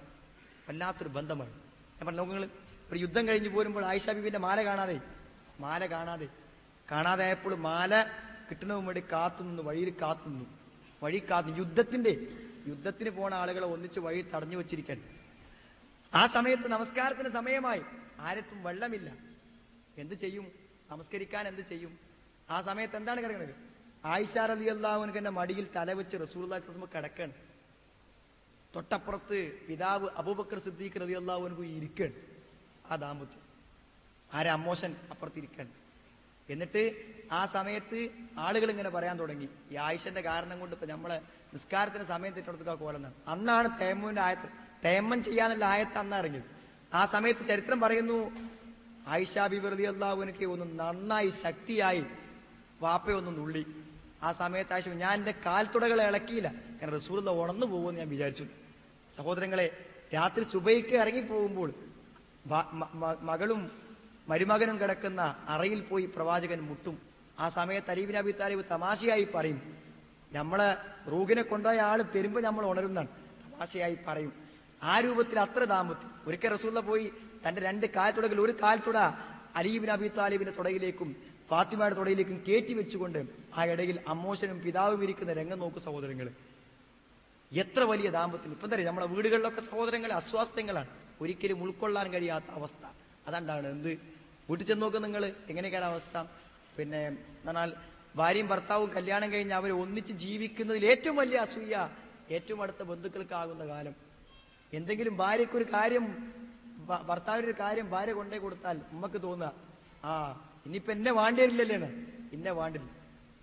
[SPEAKER 1] ഞാൻ പറഞ്ഞ നോക്കങ്ങൾ, ഒരു യുദ്ധം കഴിഞ്ഞു പോരുമ്പോൾ ആയിഷ ബീബിന്റെ മാല കാണാതായപ്പോൾ മാല കിട്ടണവും വേണ്ടി കാത്തുനിന്നു, വഴിയിൽ കാത്തുനിന്നു. യുദ്ധത്തിന് പോണ ആളുകളെ ഒന്നിച്ച് വഴി തടഞ്ഞു വെച്ചിരിക്കാൻ. ആ സമയത്ത് നമസ്കാരത്തിന് സമയമായി, ആരത്തും വെള്ളമില്ല, എന്ത് ചെയ്യും? നമസ്കരിക്കാൻ എന്ത് ചെയ്യും? ആ സമയത്ത് എന്താണ് കിടക്കുന്നത്? ആയിഷ റളിയല്ലാഹു അൻഹയുടെ മടിയിൽ തലവെച്ച് റസൂലുള്ളാഹി സ്വല്ലല്ലാഹു അലൈഹി വസല്ലം കിടക്കാണ്. തൊട്ടപ്പുറത്ത് പിതാവ് അബൂബക്കർ സിദ്ദീഖ് റളിയല്ലാഹു അൻഹു ഇരിക്കാണ്. ആ ദാമ്പത്യം അമ്മോശൻ അപ്പുറത്തിരിക്കാണ്. എന്നിട്ട് ആ സമയത്ത് ആളുകൾ ഇങ്ങനെ പറയാൻ തുടങ്ങി, ഈ ആയിഷന്റെ കാരണം കൊണ്ട് ഇപ്പൊ നമ്മളെ നിസ്കാരത്തിന് സമയം തെറ്റെടുത്തുക കോലെന്നാണ്. അന്നാണ് തയമ്മുവിന്റെ ആയത്ത്, തയമ്മം ചെയ്യാനുള്ള ആയത്ത് അന്ന് ഇറങ്ങിയത്. ആ സമയത്ത് ചരിത്രം പറയുന്നു, ആയിഷ ബിബി റളിയല്ലാഹു അൻഹ ഒന്ന് നന്നായി ശക്തിയായി വാപ്പയൊന്ന് നുള്ളി. ആ സമയത്ത് ആയിഷ, ഞാൻ എന്റെ കാൽത്തുടകളെ ഇളക്കിയില്ല, കാരണം റസൂലുള്ളാഹി ഉണർന്നു പോകുമെന്ന് ഞാൻ വിചാരിച്ചു. സഹോദരങ്ങളെ, രാത്രി സുബഹിക്ക് ഇറങ്ങിപ്പോകുമ്പോൾ മകളും മരുമകനും കിടക്കുന്ന അറയിൽ പോയി പ്രവാചകൻ മുട്ടും. ആ സമയത്ത് അലി ഇബ്നു അബീ താലിബ് തമാശയായി പറയും, നമ്മളെ റൂഹിനെ കൊണ്ടുപോയ ആള് തരുമ്പോ നമ്മൾ ഉണരുന്നാണ്, തമാശയായി പറയും. ആ രൂപത്തിൽ അത്ര ദാമ്പത്യം. ഒരിക്കൽ റസൂലുള്ളാഹി പോയി തന്റെ 2 കാൽത്തുടകൾ, ഒരു കാൽത്തുട അലി ഇബ്നു അബീ താലിബിന്റെ തുടയിലേക്കും ഫാത്തിമയുടെ തുടയിലേക്കും കയറ്റി വെച്ചുകൊണ്ട് ആ ഇടയിൽ അമ്മോശനും പിതാവും ഇരിക്കുന്ന രംഗം നോക്കൂ സഹോദരങ്ങൾ. എത്ര വലിയ ദാമ്പത്യം. ഇപ്പം തരാം, നമ്മുടെ വീടുകളിലൊക്കെ സഹോദരങ്ങളെ അസ്വാസ്ഥ്യങ്ങളാണ്, ഒരിക്കലും ഉൾക്കൊള്ളാൻ കഴിയാത്ത അവസ്ഥ. അതുകൊണ്ടാണ് എന്ത്, വീട്ടിൽ ചെന്ന് നോക്കുക നിങ്ങൾ, എങ്ങനെയൊക്കെയാണ് അവസ്ഥ. പിന്നെ എന്നാൽ ഭാര്യയും ഭർത്താവും കല്യാണം കഴിഞ്ഞ് അവർ ഒന്നിച്ച് ജീവിക്കുന്നതിൽ ഏറ്റവും വലിയ അസൂയ ഏറ്റവും അടുത്ത ബന്ധുക്കൾക്കാകുന്ന കാലം. എന്തെങ്കിലും ഭാര്യയ്ക്കൊരു കാര്യം, ഭർത്താവിനൊരു കാര്യം ഭാര്യ കൊണ്ടേ കൊടുത്താൽ ഉമ്മക്ക് തോന്നുക, ഇനിയിപ്പൊ എന്നെ വേണ്ടിയില്ലല്ലേന്ന്, എന്നെ വേണ്ടില്ല.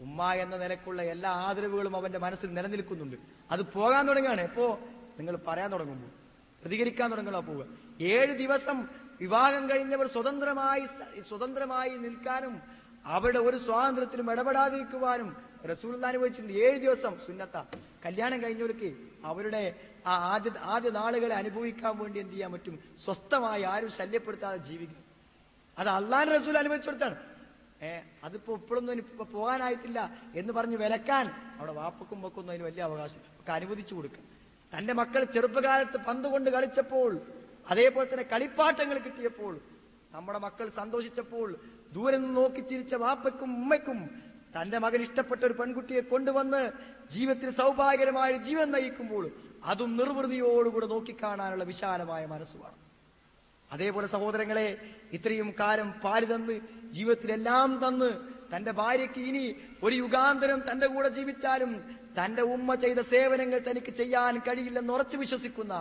[SPEAKER 1] ഉമ്മ എന്ന നിലക്കുള്ള എല്ലാ ആദരവുകളും അവന്റെ മനസ്സിൽ നിലനിൽക്കുന്നുണ്ട്. അത് പോകാൻ തുടങ്ങുകയാണ്. എപ്പോ നിങ്ങൾ പറയാൻ തുടങ്ങുമ്പോൾ, പ്രതികരിക്കാൻ തുടങ്ങുക പോവുക. 7 ദിവസം വിവാഹം കഴിഞ്ഞവർ സ്വതന്ത്രമായി നിൽക്കാനും അവരുടെ ഒരു സ്വാതന്ത്ര്യത്തിനും ഇടപെടാതിരിക്കുവാനും റസൂലുള്ളാഹി അനുഭവിച്ചിട്ടുണ്ട്. 7 ദിവസം സുന്നത്ത. കല്യാണം കഴിഞ്ഞവർക്ക് അവരുടെ ആ ആദ്യ നാളുകളെ അനുഭവിക്കാൻ വേണ്ടി എന്ത് ചെയ്യാൻ പറ്റും? സ്വസ്ഥമായി, ആരും ശല്യപ്പെടുത്താതെ ജീവിക്കുക. അത് അള്ളാഹുവിന്റെ റസൂൽ അനുഭവിച്ചു കൊടുത്താണ്. അതിപ്പോ ഇപ്പോഴൊന്നും ഇപ്പൊ പോകാനായിട്ടില്ല എന്ന് പറഞ്ഞ് വിലക്കാൻ അവിടെ വാപ്പക്കും മക്കൊന്നും അതിന് വലിയ അവകാശം ഒക്കെ അനുവദിച്ചു കൊടുക്കുക. തന്റെ മക്കൾ ചെറുപ്പകാലത്ത് പന്ത് കൊണ്ട് കളിച്ചപ്പോൾ, അതേപോലെ തന്നെ കളിപ്പാട്ടങ്ങൾ കിട്ടിയപ്പോൾ, നമ്മുടെ മക്കൾ സന്തോഷിച്ചപ്പോൾ ദൂരെ നിന്ന് നോക്കി ചിരിച്ച വാപ്പയ്ക്കും ഉമ്മയ്ക്കും തന്റെ മകൻ ഇഷ്ടപ്പെട്ട ഒരു പെൺകുട്ടിയെ കൊണ്ടുവന്ന് ജീവിതത്തിൽ സൗഭാഗ്യകരമായ ഒരു ജീവൻ നയിക്കുമ്പോൾ അതും നിർവൃതിയോടുകൂടെ നോക്കിക്കാണാനുള്ള വിശാലമായ മനസ്സുമാണ്. അതേപോലെ സഹോദരങ്ങളെ, ഇത്രയും കാലം പാല് തന്ന് ജീവിതത്തിലെല്ലാം തന്ന് തന്റെ ഭാര്യയ്ക്ക് ഇനി ഒരു യുഗാന്തരം തന്റെ കൂടെ ജീവിച്ചാലും തന്റെ ഉമ്മ ചെയ്ത സേവനങ്ങൾ തനിക്ക് ചെയ്യാൻ കഴിയില്ലെന്ന് ഉറച്ചു വിശ്വസിക്കുന്ന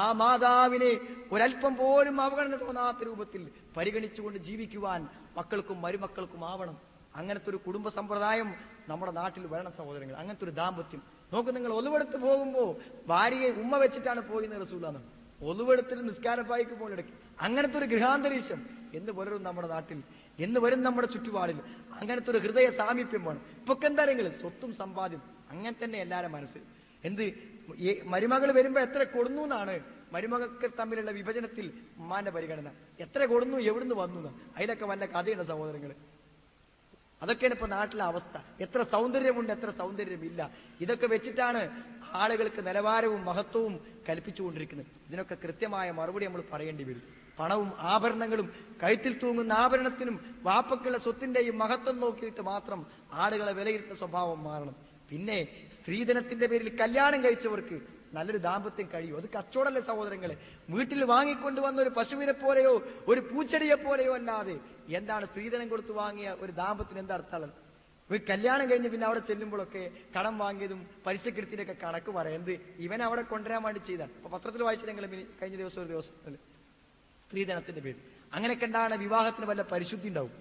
[SPEAKER 1] ആ മാതാവിനെ ഒരല്പം പോലും അവഗണന തോന്നാത്ത രൂപത്തിൽ പരിഗണിച്ചുകൊണ്ട് ജീവിക്കുവാൻ മക്കൾക്കും മരുമക്കൾക്കും ആവണം. അങ്ങനത്തെ ഒരു കുടുംബ സമ്പ്രദായം നമ്മുടെ നാട്ടിൽ വരണം സഹോദരങ്ങൾ. അങ്ങനത്തെ ഒരു ദാമ്പത്യം നോക്ക്. നിങ്ങൾ ഒലുവെടുത്ത് പോകുമ്പോ ഭാര്യയെ ഉമ്മ വെച്ചിട്ടാണ് പോയിന്ന് റസൂലാണ്. ഒലുവെടുത്തിട്ട് നിസ്കാരപ്പായിക്ക് പോലെടുക്കി. അങ്ങനത്തെ ഒരു ഗൃഹാന്തരീക്ഷം എന്ന് പുലരും നമ്മുടെ നാട്ടിൽ, എന്ന് വരും നമ്മുടെ ചുറ്റുപാടിൽ. അങ്ങനത്തെ ഒരു ഹൃദയ സാമീപ്യം വേണം. ഇപ്പൊ എന്താരെങ്കിലും സ്വത്തും സമ്പാദ്യം അങ്ങനെ തന്നെ എല്ലാവരും മനസ്സ്. എന്ത് മരുമകൾ വരുമ്പോ എത്ര കൊടുന്നു എന്നാണ് മരുമകൾക്ക് തമ്മിലുള്ള വിഭജനത്തിൽ ഉമ്മാന്റെ പരിഗണന. എത്ര കൊടുന്നു, എവിടുന്ന് വന്നു എന്നാണ്. അതിലൊക്കെ വല്ല കഥയുണ്ട് സഹോദരങ്ങള്. അതൊക്കെയാണ് ഇപ്പൊ നാട്ടിലെ അവസ്ഥ. എത്ര സൗന്ദര്യമുണ്ട്, എത്ര സൗന്ദര്യമില്ല. ഇതൊക്കെ വെച്ചിട്ടാണ് ആളുകൾക്ക് നിലവാരവും മഹത്വവും കൽപ്പിച്ചുകൊണ്ടിരിക്കുന്നത്. ഇതിനൊക്കെ കൃത്യമായ മറുപടി നമ്മൾ പറയേണ്ടി വരും. പണവും ആഭരണങ്ങളും, കഴുത്തിൽ തൂങ്ങുന്ന ആഭരണത്തിനും വാപ്പക്കുള്ള സ്വത്തിന്റെയും മഹത്വം നോക്കിയിട്ട് മാത്രം ആളുകളെ വിലയിരുത്തുന്ന സ്വഭാവം മാറണം. പിന്നെ സ്ത്രീധനത്തിന്റെ പേരിൽ കല്യാണം കഴിച്ചവർക്ക് നല്ലൊരു ദാമ്പത്യം കഴിയും. അത് കച്ചവടമല്ലേ സഹോദരങ്ങളെ. വീട്ടിൽ വാങ്ങിക്കൊണ്ടുവന്ന ഒരു പശുവിനെ പോലെയോ ഒരു പൂച്ചെടിയെ പോലെയോ അല്ലാതെ എന്താണ് സ്ത്രീധനം കൊടുത്ത് വാങ്ങിയ ഒരു ദാമ്പത്തിന് എന്താ അർത്ഥമുള്ളത്? ഒരു കല്യാണം കഴിഞ്ഞ് പിന്നെ അവിടെ ചെല്ലുമ്പോഴൊക്കെ കടം വാങ്ങിയതും പലിശക്കെടുത്തിനൊക്കെ കണക്ക് പറയാം. എന്ത് ഇവൻ അവിടെ കൊണ്ടുവരാൻ വേണ്ടി ചെയ്താണ്. അപ്പൊ പത്രത്തിൽ വായിച്ചില്ലെങ്കിൽ കഴിഞ്ഞ ദിവസം ഒരു ദിവസം സ്ത്രീധനത്തിന്റെ പേര് അങ്ങനെയൊക്കെ ഉണ്ടാണ് വിവാഹത്തിന് വല്ല പരിശുദ്ധി ഉണ്ടാവും.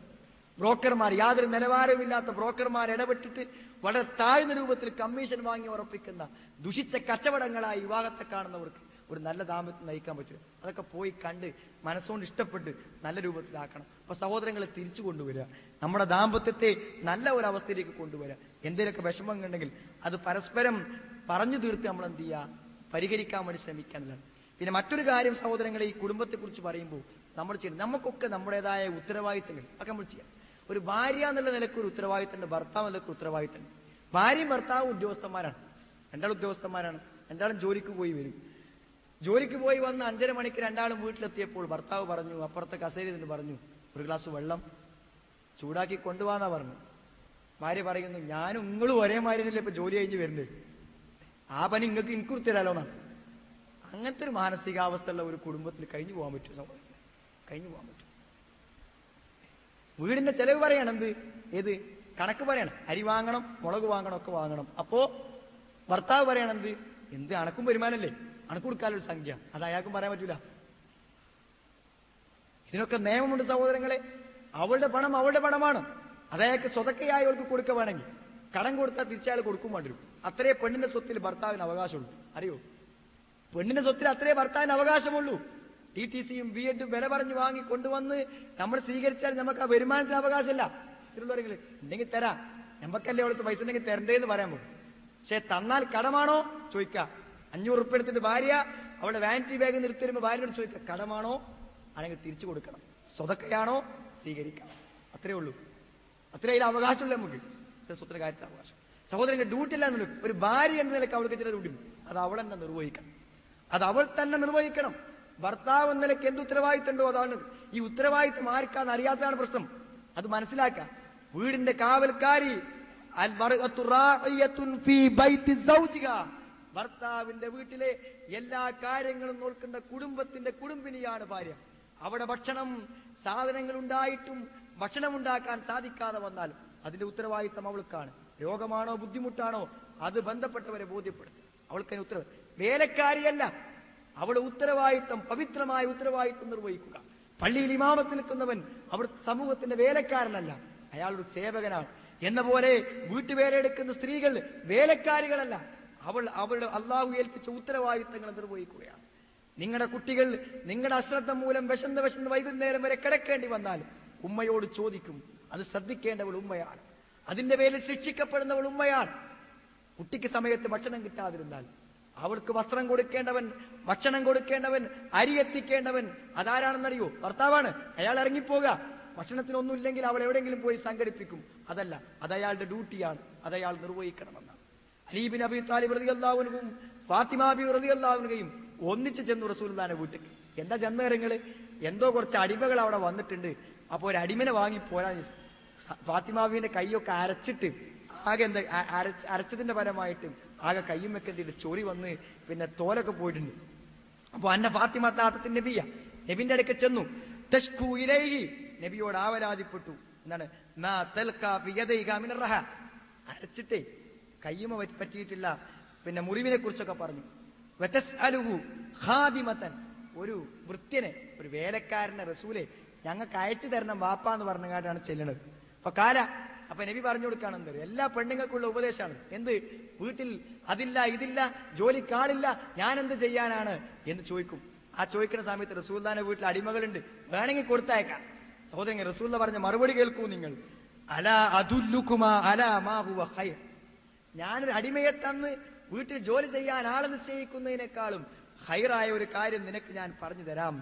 [SPEAKER 1] ബ്രോക്കർമാർ, യാതൊരു നിലവാരമില്ലാത്ത ബ്രോക്കർമാർ ഇടപെട്ടിട്ട് വളരെ താഴ്ന്ന രൂപത്തിൽ കമ്മീഷൻ വാങ്ങി ഉറപ്പിക്കുന്ന ദുഷിച്ച കച്ചവടങ്ങളായി വിവാഹത്തെ കാണുന്നവർക്ക് ഒരു നല്ല ദാമ്പത്യം നയിക്കാൻ പറ്റില്ല. അതൊക്കെ പോയി കണ്ട് മനസ്സുകൊണ്ട് ഇഷ്ടപ്പെട്ട് നല്ല രൂപത്തിലാക്കണം. അപ്പൊ സഹോദരങ്ങളെ തിരിച്ചു കൊണ്ടുവരിക, നമ്മുടെ ദാമ്പത്യത്തെ നല്ല ഒരു അവസ്ഥയിലേക്ക് കൊണ്ടുവരിക. എന്തെങ്കിലുമൊക്കെ വിഷമം ഉണ്ടെങ്കിൽ അത് പരസ്പരം പറഞ്ഞു തീർത്ത് നമ്മൾ എന്ത് ചെയ്യുക, പരിഹരിക്കാൻ വേണ്ടി ശ്രമിക്കാനുള്ളതാണ്. പിന്നെ മറ്റൊരു കാര്യം സഹോദരങ്ങളെ, ഈ കുടുംബത്തെ കുറിച്ച് പറയുമ്പോൾ നമ്മൾ ചെയ്യണം, നമുക്കൊക്കെ നമ്മുടേതായ ഉത്തരവാദിത്തങ്ങൾ ഒക്കെ നമ്മൾ ചെയ്യാം. ഒരു ഭാര്യ എന്നുള്ള നിലക്ക് ഒരു ഉത്തരവാദിത്തമുണ്ട്, ഭർത്താവ് നിലക്ക് ഉത്തരവാദിത്തമുണ്ട്. ഭാര്യയും ഭർത്താവും ഉദ്യോഗസ്ഥന്മാരാണ്, രണ്ടാളും ഉദ്യോഗസ്ഥന്മാരാണ്. രണ്ടാളും ജോലിക്ക് പോയി വരും. ജോലിക്ക് പോയി വന്ന് 5:30 മണിക്ക് രണ്ടാളും വീട്ടിലെത്തിയപ്പോൾ ഭർത്താവ് പറഞ്ഞു, അപ്പുറത്തെ കസേരയിൽ നിന്ന് പറഞ്ഞു, ഒരു ഗ്ലാസ് വെള്ളം ചൂടാക്കി കൊണ്ടുപോകാന്നാ പറഞ്ഞു. ഭാര്യ പറയുന്നു, ഞാനും നിങ്ങളും ഒരേ മാതിരിയല്ലേ ഇപ്പൊ ജോലി കഴിഞ്ഞ് വരുന്നത്, ആ പണി നിങ്ങൾക്ക് എനിക്ക് തരാലോ എന്നാണ്. അങ്ങനത്തെ ഒരു മാനസികാവസ്ഥ ഉള്ള ഒരു കുടുംബത്തിൽ കഴിഞ്ഞു പോകാൻ പറ്റും സഹോദരൻ? കഴിഞ്ഞു പോകാൻ പറ്റും. വീടിന്റെ ചെലവ് പറയണം, ഏത് കണക്ക് പറയണം, അരി വാങ്ങണം, മുളക് വാങ്ങണം, ഒക്കെ വാങ്ങണം. അപ്പോ ഭർത്താവ് പറയണം, എന്ത് അണക്കും വരുമാനല്ലേ, അണക്ക് കൊടുക്കാനൊരു സംഖ്യ, അത് അയാൾക്കും പറയാൻ പറ്റൂല. ഇതിനൊക്കെ നിയമമുണ്ട് സഹോദരങ്ങളെ. അവളുടെ പണം അവളുടെ പണമാണ്, അത് അയാൾക്ക് സ്വതക്കയായി അവൾക്ക് കൊടുക്ക വേണമെങ്കിൽ. കടം കൊടുത്താൽ തിരിച്ചയാൾ കൊടുക്കും വേണ്ടി വരും. അത്രേ പെണ്ണിന്റെ സ്വത്തിൽ ഭർത്താവിന് അവകാശമുള്ളൂ. അറിയോ? പെണ്ണിന്റെ സ്വത്തിൽ അത്രേ ഭർത്താവിന് അവകാശമുള്ളൂ. TTCയും B.Edും വില പറഞ്ഞ് വാങ്ങി കൊണ്ടുവന്ന് നമ്മൾ സ്വീകരിച്ചാൽ നമുക്ക് ആ വരുമാനത്തിന് അവകാശമില്ല. തിരുവള്ളവരെങ്കിൽ ഉണ്ടെങ്കിൽ തരാം, നമുക്കല്ലേ അവൾക്ക് പൈസ ഉണ്ടെങ്കിൽ തരണ്ടേന്ന് പറയാൻ പോകും. പക്ഷെ തന്നാൽ കടമാണോ ചോദിക്കുക. 500 ഉറുപ്പിക എടുത്തിട്ട് ഭാര്യ അവളുടെ വാനിറ്റി ബാഗ് നിർത്തിരുമ്പോ ഭാര്യയോട് ചോദിക്കുക, കടമാണോ അല്ലെങ്കിൽ തിരിച്ചു കൊടുക്കണം, സ്വതക്കയാണോ സ്വീകരിക്കണം. അത്രേ ഉള്ളൂ. അത്രേ അതിൽ അവകാശമുള്ള നമുക്ക് സ്വത്തിന് കാര്യത്തിൽ അവകാശം. സഹോദരങ്ങൾ ഡ്യൂട്ടി ഇല്ല എന്നുള്ളൂ. ഒരു ഭാര്യ എന്ന നിലയ്ക്ക് അവൾക്ക് ചില ഡ്യൂട്ടി, അത് അവൾ തന്നെ നിർവഹിക്കണം. അത് അവൾ തന്നെ നിർവഹിക്കണം. ഭർത്താവ് എന്ന നിലയ്ക്ക് എന്ത് ഉത്തരവാദിത്തമുണ്ടോ അതാണ്. ഈ ഉത്തരവാദിത്തം ആർക്കാന്ന് അറിയാത്തതാണ് പ്രശ്നം. അത് മനസ്സിലാക്കാം. വീടിന്റെ കാവൽക്കാരി, ഭർത്താവിന്റെ വീട്ടിലെ എല്ലാ കാര്യങ്ങളും നോക്കേണ്ട കുടുംബത്തിന്റെ കുടുംബിനിയാണ് ഭാര്യ. അവിടെ ഭക്ഷണം സാധനങ്ങൾ ഉണ്ടായിട്ടും ഭക്ഷണം ഉണ്ടാക്കാൻ സാധിക്കാതെ വന്നാൽ അതിന്റെ ഉത്തരവാദിത്തം അവൾക്കാണ്. രോഗമാണോ ബുദ്ധിമുട്ടാണോ അത് ബന്ധപ്പെട്ടവരെ ബോധ്യപ്പെടുത്തുക. അവൾക്കതിന് ഉത്തരവ്. വേലക്കാരിയല്ല, അവളുടെ ഉത്തരവാദിത്തം, പവിത്രമായ ഉത്തരവാദിത്തം നിർവഹിക്കുക. പള്ളിയിൽ ഇമാമത്ത് നിൽക്കുന്നവൻ അവിടെ സമൂഹത്തിന്റെ വേലക്കാരനല്ല, അയാളൊരു സേവകനാണ്. എന്ന പോലെ വീട്ടുവേലയെടുക്കുന്ന സ്ത്രീകൾ വേലക്കാരികളല്ല, അവളുടെ അള്ളാഹു ഏൽപ്പിച്ച ഉത്തരവാദിത്തങ്ങൾ നിർവഹിക്കുകയാണ്. നിങ്ങളുടെ കുട്ടികൾ നിങ്ങളുടെ അശ്രദ്ധ മൂലം വിശന്ന് വൈകുന്നേരം വരെ കിടക്കേണ്ടി വന്നാൽ ഉമ്മയോട് ചോദിക്കും. അത് ശ്രദ്ധിക്കേണ്ടവൾ ഉമ്മയാണ്. അതിന്റെ പേരിൽ ശിക്ഷിക്കപ്പെടുന്നവൾ ഉമ്മയാണ്. കുട്ടിക്ക് സമയത്ത് ഭക്ഷണം കിട്ടാതിരുന്നാൽ അവൾക്ക് വസ്ത്രം കൊടുക്കേണ്ടവൻ, ഭക്ഷണം കൊടുക്കേണ്ടവൻ, അരി എത്തിക്കേണ്ടവൻ അതാരാണെന്നറിയോ? ഭർത്താവാണ്. അയാൾ ഇറങ്ങിപ്പോകുക. ഭക്ഷണത്തിനൊന്നുമില്ലെങ്കിൽ അവൾ എവിടെയെങ്കിലും പോയി സംഘടിപ്പിക്കും. അതല്ല, അത് അയാളുടെ ഡ്യൂട്ടിയാണ്, അത് അയാൾ നിർവഹിക്കണമെന്നാണ്. അലി ബിൻ അബി താലിബ് റളിയല്ലാഹു അൻഹുവും ഫാത്തിമ ബി റളിയല്ലാഹു അൻഹയും ഒന്നിച്ച് ചെന്നു റസൂലുള്ളാഹിന്റെ വീട്ടിൽ. എന്താ ചെന്നേരങ്ങള്? എന്തോ കുറച്ച് അടിമകൾ അവിടെ വന്നിട്ടുണ്ട്, അപ്പൊ ഒരു അടിമനെ വാങ്ങി പോരാന്ന് ചോദിച്ചു. ഫാത്തിമാവിന്റെ കൈയൊക്കെ അരച്ചിട്ട് ആകെ എന്താ അരച്ചതിന്റെ പരമായിട്ട് ആകെ കയ്യും ഒക്കെ എന്തിട്ട് ചൊറി വന്ന് പിന്നെ തോലൊക്കെ പോയിട്ടുണ്ട്. അപ്പൊ അന്ന ഫാത്തിമ താത്തത്തിന്റെ നബിന്റെ അടുക്ക ചെന്നു. തഷ്കൂ ഇലൈഹി, നബിയോട് ആവലാതിപ്പെട്ടു. എന്താണ്? മാ തൽഖാ ഫി യദൈക മിൻ റഹ, അരച്ചിട്ടേ കയ്യുമ പറ്റിയിട്ടില്ല. പിന്നെ മുറിവിനെ കുറിച്ചൊക്കെ പറഞ്ഞു. വതസ്അലുഹു ഖാദിമതൻ, ഒരു വൃത്യനെ, ഒരു വേലക്കാരനെ റസൂലെ ഞങ്ങൾക്ക് അയച്ചു തരണം വാപ്പാന്ന് പറഞ്ഞാണ് ചെല്ലണത്. അപ്പൊ അപ്പൊ നബി പറഞ്ഞു കൊടുക്കാണ് എന്ത്, എല്ലാ പെണ്ണുങ്ങൾക്കുള്ള ഉപദേശമാണ്. എന്ത്, വീട്ടിൽ അതില്ല ഇതില്ല, ജോലിക്കാളില്ല, ഞാൻ എന്ത് ചെയ്യാനാണ് എന്ന് ചോദിക്കും. ആ ചോദിക്കുന്ന സമയത്ത് റസൂലുള്ളാഹിന്റെ വീട്ടിൽ അടിമകളുണ്ട്, വേണമെങ്കിൽ കൊടുത്തയക്കാം. സഹോദരങ്ങൾ, റസൂലുള്ള പറഞ്ഞ മറുപടി കേൾക്കൂ നിങ്ങൾ. അലാ അദുല്ലുകുമാ അലാ മാ ഹുവ ഖൈർ, ഞാനൊരു അടിമയെ തന്ന് വീട്ടിൽ ജോലി ചെയ്യാൻ ആളെ നിശ്ചയിക്കുന്നതിനേക്കാളും ഖൈറായ ഒരു കാര്യം നിനക്ക് ഞാൻ പറഞ്ഞു തരാം.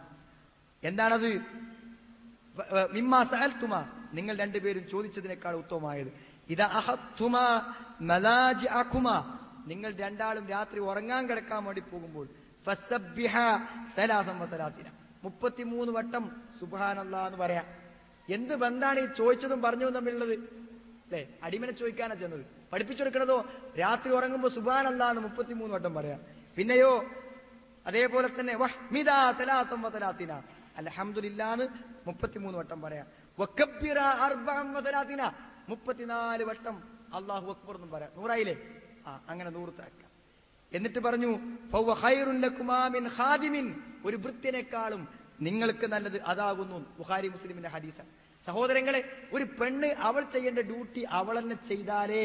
[SPEAKER 1] എന്താണത്? മിമ്മാ സഅൽതുമാ, നിങ്ങൾ രണ്ടുപേരും ചോദിച്ചതിനേക്കാൾ ഉത്തമമായത്. ഇദാ അഹത്തുമാ മലാജിഅകുമാ, നിങ്ങൾ രണ്ടാളും രാത്രി ഉറങ്ങാൻ കിടക്കാൻ വേണ്ടി പോകുമ്പോൾ ഫസബ്ബിഹാ 33 വട്ടം സുബ്ഹാനല്ലാഹ് എന്ന് പറയാം. എന്ത് ബന്ധാണ് ഈ ചോദിച്ചതും പറഞ്ഞതും തമ്മിലുള്ളത്? അല്ലെ, അടിമനെ ചോദിക്കാനാ ചെന്നത്. പഠിപ്പിച്ചെടുക്കണതോ രാത്രി ഉറങ്ങുമ്പോ സുബ്ഹാനല്ലാഹ് എന്ന് 33 വട്ടം പറയാം. പിന്നെയോ അതേപോലെ തന്നെ വഹ്മിദാ 33, അൽഹംദുലില്ലാഹ് 33 വട്ടം പറയാം. വകബ്ബിറ 34, 34 വട്ടം അല്ലാഹു അക്ബർ എന്നും പറയാം. 100 ആയില്ലേ? അങ്ങനെ 100 താക്കാം. എന്നിട്ട് പറഞ്ഞു ഫവ ഖൈറുൻ ലകുമാ മിൻ ഖാദിമിൻ, ഒരു ഭൃത്യനേക്കാളും നിങ്ങൾക്ക് നല്ലത് അതാകുന്നു. ബുഖാരി മുസ്ലിമിന്റെ ഹദീസാണ്. സഹോദരങ്ങളെ, ഒരു പെണ്ണ് അവൾ ചെയ്യേണ്ട ഡ്യൂട്ടി അവൾ തന്നെ ചെയ്താലേ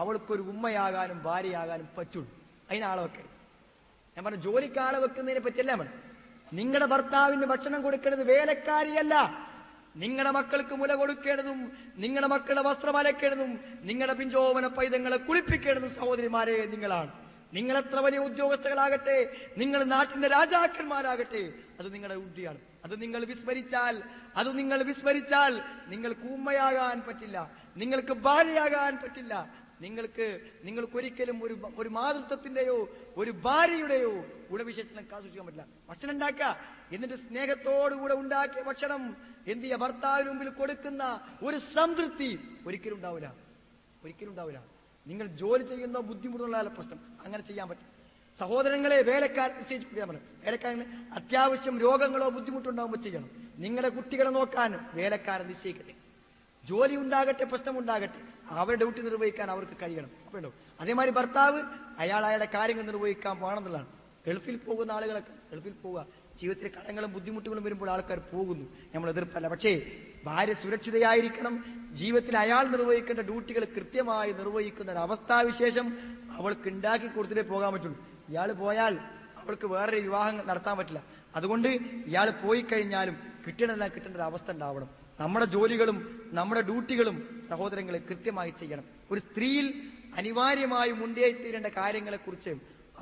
[SPEAKER 1] അവൾക്കൊരു ഉമ്മയാകാനും ഭാര്യയാകാനും പറ്റുള്ളൂ. അതിനാളെ വെക്കരുത്. ഞാൻ പറഞ്ഞു, ജോലിക്ക് ആളെ വെക്കുന്നതിനെ പറ്റിയല്ല നമ്മൾ. നിങ്ങളുടെ ഭർത്താവിന് ഭക്ഷണം കൊടുക്കേണ്ടത് വേലക്കാരിയല്ല, നിങ്ങളുടെ മക്കൾക്ക് മുല കൊടുക്കേണ്ടതും നിങ്ങളുടെ മക്കളുടെ വസ്ത്രം അലക്കേണ്ടതും നിങ്ങളുടെ പിഞ്ചോമന പൈതങ്ങളെ കുളിപ്പിക്കേണ്ടതും സഹോദരിമാരെ നിങ്ങളാണ്. നിങ്ങൾ എത്ര വലിയ ഉദ്യോഗസ്ഥകളാകട്ടെ, നിങ്ങൾ നാട്ടിന്റെ രാജാക്കന്മാരാകട്ടെ, അത് നിങ്ങളുടെ ഡ്യൂട്ടിയാണ്. അത് നിങ്ങൾ വിസ്മരിച്ചാൽ നിങ്ങൾക്ക് ഉമ്മയാകാൻ പറ്റില്ല, നിങ്ങൾക്ക് ഭാര്യയാകാൻ പറ്റില്ല. നിങ്ങൾക്ക് ഒരിക്കലും ഒരു മാതൃത്വത്തിന്റെയോ ഒരു ഭാര്യയുടെയോ ഗുണവിശേഷണം കാസൂക്ഷിക്കാൻ പറ്റില്ല. ഭക്ഷണം ഉണ്ടാക്കുക, എന്നിട്ട് സ്നേഹത്തോടുകൂടെ ഉണ്ടാക്കിയ ഭക്ഷണം എന്ത് ചെയ്യുക, ഭർത്താവിന് മുമ്പിൽ കൊടുക്കുന്ന ഒരു സംതൃപ്തി ഒരിക്കലും ഉണ്ടാവില്ല. നിങ്ങൾ ജോലി ചെയ്യുന്ന ബുദ്ധിമുട്ടുള്ള പ്രശ്നം അങ്ങനെ ചെയ്യാൻ പറ്റും. സഹോദരങ്ങളെ, വേലക്കാരൻ നിശ്ചയിച്ചു പറഞ്ഞു, വേലക്കാരന് അത്യാവശ്യം രോഗങ്ങളോ ബുദ്ധിമുട്ടുണ്ടാകുമ്പോൾ ചെയ്യണം. നിങ്ങളുടെ കുട്ടികളെ നോക്കാൻ വേലക്കാരൻ നിശ്ചയിക്കട്ടെ. ജോലി ഉണ്ടാകട്ടെ, പ്രശ്നമുണ്ടാകട്ടെ, അവരുടെ ഡ്യൂട്ടി നിർവഹിക്കാൻ അവർക്ക് കഴിയണം. അപ്പോഴോ അതേമാതിരി ഭർത്താവ് അയാളുടെ കാര്യങ്ങൾ നിർവഹിക്കാൻ പോകണമെന്നുള്ളതാണ്. ഗൾഫിൽ പോകുന്ന ആളുകളൊക്കെ ഗൾഫിൽ പോവുക, ജീവിതത്തിലെ കടങ്ങളും ബുദ്ധിമുട്ടുകളും വരുമ്പോൾ ആൾക്കാർ പോകുന്നു, നമ്മൾ എതിർപ്പല്ല. പക്ഷേ ഭാര്യ സുരക്ഷിതയായിരിക്കണം. ജീവിതത്തിൽ അയാൾ നിർവഹിക്കേണ്ട ഡ്യൂട്ടികൾ കൃത്യമായി നിർവഹിക്കുന്ന ഒരു അവസ്ഥാവിശേഷം അവൾക്ക് ഉണ്ടാക്കി കൊടുത്തിട്ടേ പോകാൻ പറ്റുള്ളൂ. ഇയാൾ പോയാൽ അവൾക്ക് വേറൊരു വിവാഹം നടത്താൻ പറ്റില്ല. അതുകൊണ്ട് ഇയാൾ പോയി കഴിഞ്ഞാലും കിട്ടേണ്ട ഒരു അവസ്ഥ ഉണ്ടാവണം. നമ്മുടെ ജോലികളും നമ്മുടെ ഡ്യൂട്ടികളും സഹോദരങ്ങളെ കൃത്യമായി ചെയ്യണം. ഒരു സ്ത്രീയിൽ അനിവാര്യമായും മുൻകൈത്തീരേണ്ട കാര്യങ്ങളെ കുറിച്ച്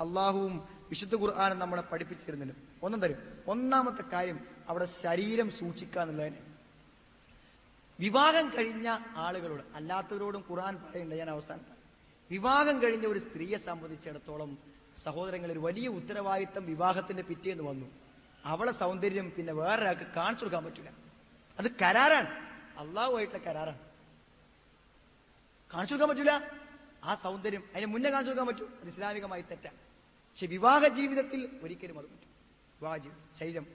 [SPEAKER 1] അള്ളാഹുവും വിശുദ്ധ ഖുർആനും നമ്മളെ പഠിപ്പിച്ചിരുന്നില്ല. ഒന്നാമത്തെ കാര്യം അവിടെ ശരീരം സൂക്ഷിക്കുക എന്നുള്ളതിന്. വിവാഹം കഴിഞ്ഞ ആളുകളോട്, അല്ലാത്തവരോടും ഖുർആൻ പറയുന്നുണ്ട്. ഞാൻ അവസാനം, വിവാഹം കഴിഞ്ഞ ഒരു സ്ത്രീയെ സംബന്ധിച്ചിടത്തോളം സഹോദരങ്ങൾ, ഒരു വലിയ ഉത്തരവാദിത്തം വിവാഹത്തിന്റെ പിറ്റേന്ന് വന്നു. അവളെ സൗന്ദര്യം പിന്നെ വേറൊരാൾക്ക് കാണിച്ചു കൊടുക്കാൻ പറ്റില്ല. അത് കരാറാണ്, അള്ളാഹുമായിട്ടുള്ള കരാറാണ്. കാണിച്ചു കൊടുക്കാൻ പറ്റൂല ആ സൗന്ദര്യം. അതിന് മുന്നേ കാണിച്ചു കൊടുക്കാൻ പറ്റൂ, അത് ഇസ്ലാമികമായി തെറ്റാണ്. പക്ഷെ വിവാഹ ജീവിതത്തിൽ ഒരിക്കലും അത് പറ്റും. വിവാഹ ജീവിതം ശരീരം,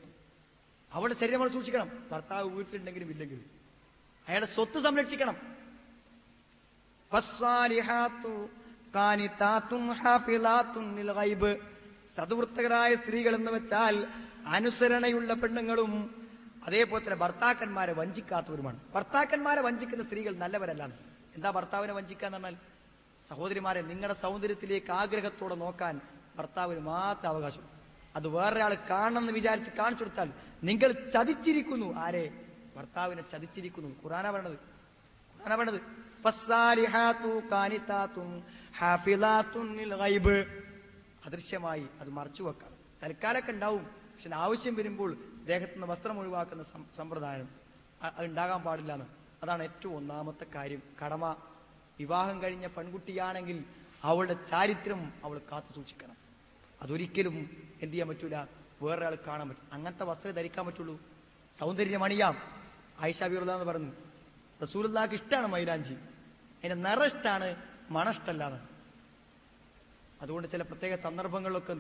[SPEAKER 1] അവളുടെ ശരീരം അവൾ സൂക്ഷിക്കണം. ഭർത്താവ് വീട്ടിലുണ്ടെങ്കിലും ഇല്ലെങ്കിലും അയാളുടെ സ്വത്ത് സംരക്ഷിക്കണം. സദ്വൃത്തകരായ സ്ത്രീകൾ എന്ന് വെച്ചാൽ അനുസരണയുള്ള പെണ്ണുങ്ങളും അതേപോലെ തന്നെ ഭർത്താക്കന്മാരെ വഞ്ചിക്കാത്തവരുമാണ്. ഭർത്താക്കന്മാരെ വഞ്ചിക്കുന്ന സ്ത്രീകൾ നല്ലവരല്ല. എന്താ ഭർത്താവിനെ വഞ്ചിക്കാന്ന് പറഞ്ഞാൽ, സഹോദരിമാരെ, നിങ്ങളുടെ സൗന്ദര്യത്തിലേക്ക് ആഗ്രഹത്തോടെ നോക്കാൻ ഭർത്താവിന് മാത്രം അവകാശം. അത് വേറൊരാൾ കാണണമെന്ന് വിചാരിച്ച് കാണിച്ചു കൊടുത്താൽ നിങ്ങൾ ചതിച്ചിരിക്കുന്നു. ആരെ? ഭർത്താവിനെ ചതിച്ചിരിക്കുന്നു. ഖുർആനാ പറയണത്. അദൃശ്യമായി അത് മറച്ചു വെക്കാം. തൽക്കാലൊക്കെ ഉണ്ടാവും, പക്ഷെ ആവശ്യം വരുമ്പോൾ ദേഹത്തുനിന്ന് വസ്ത്രം ഒഴിവാക്കുന്ന സമ്പ്രദായം അത് ഉണ്ടാകാൻ പാടില്ല എന്ന്. അതാണ് ഏറ്റവും ഒന്നാമത്തെ കാര്യം, കടമ. വിവാഹം കഴിഞ്ഞ പെൺകുട്ടിയാണെങ്കിൽ അവളുടെ ചാരിത്രം അവൾ കാത്തു സൂക്ഷിക്കണം. അതൊരിക്കലും എന്ത് ചെയ്യാൻ പറ്റൂല, വേറൊരാൾ കാണാൻ പറ്റും. അങ്ങനത്തെ വസ്ത്രം ധരിക്കാൻ പറ്റുള്ളൂ. സൗന്ദര്യം അണിയാം. ആയിഷ റളിയല്ലാഹു അൻഹ പറഞ്ഞു, റസൂലുള്ളാഹിക്ക് ഇഷ്ടമാണ് മൈലാഞ്ചി, അതിന്റെ നിറം ഇഷ്ടമാണ്, മണം ഇഷ്ടമല്ലാന്ന്. അതുകൊണ്ട് ചില പ്രത്യേക സന്ദർഭങ്ങളിലൊക്കെ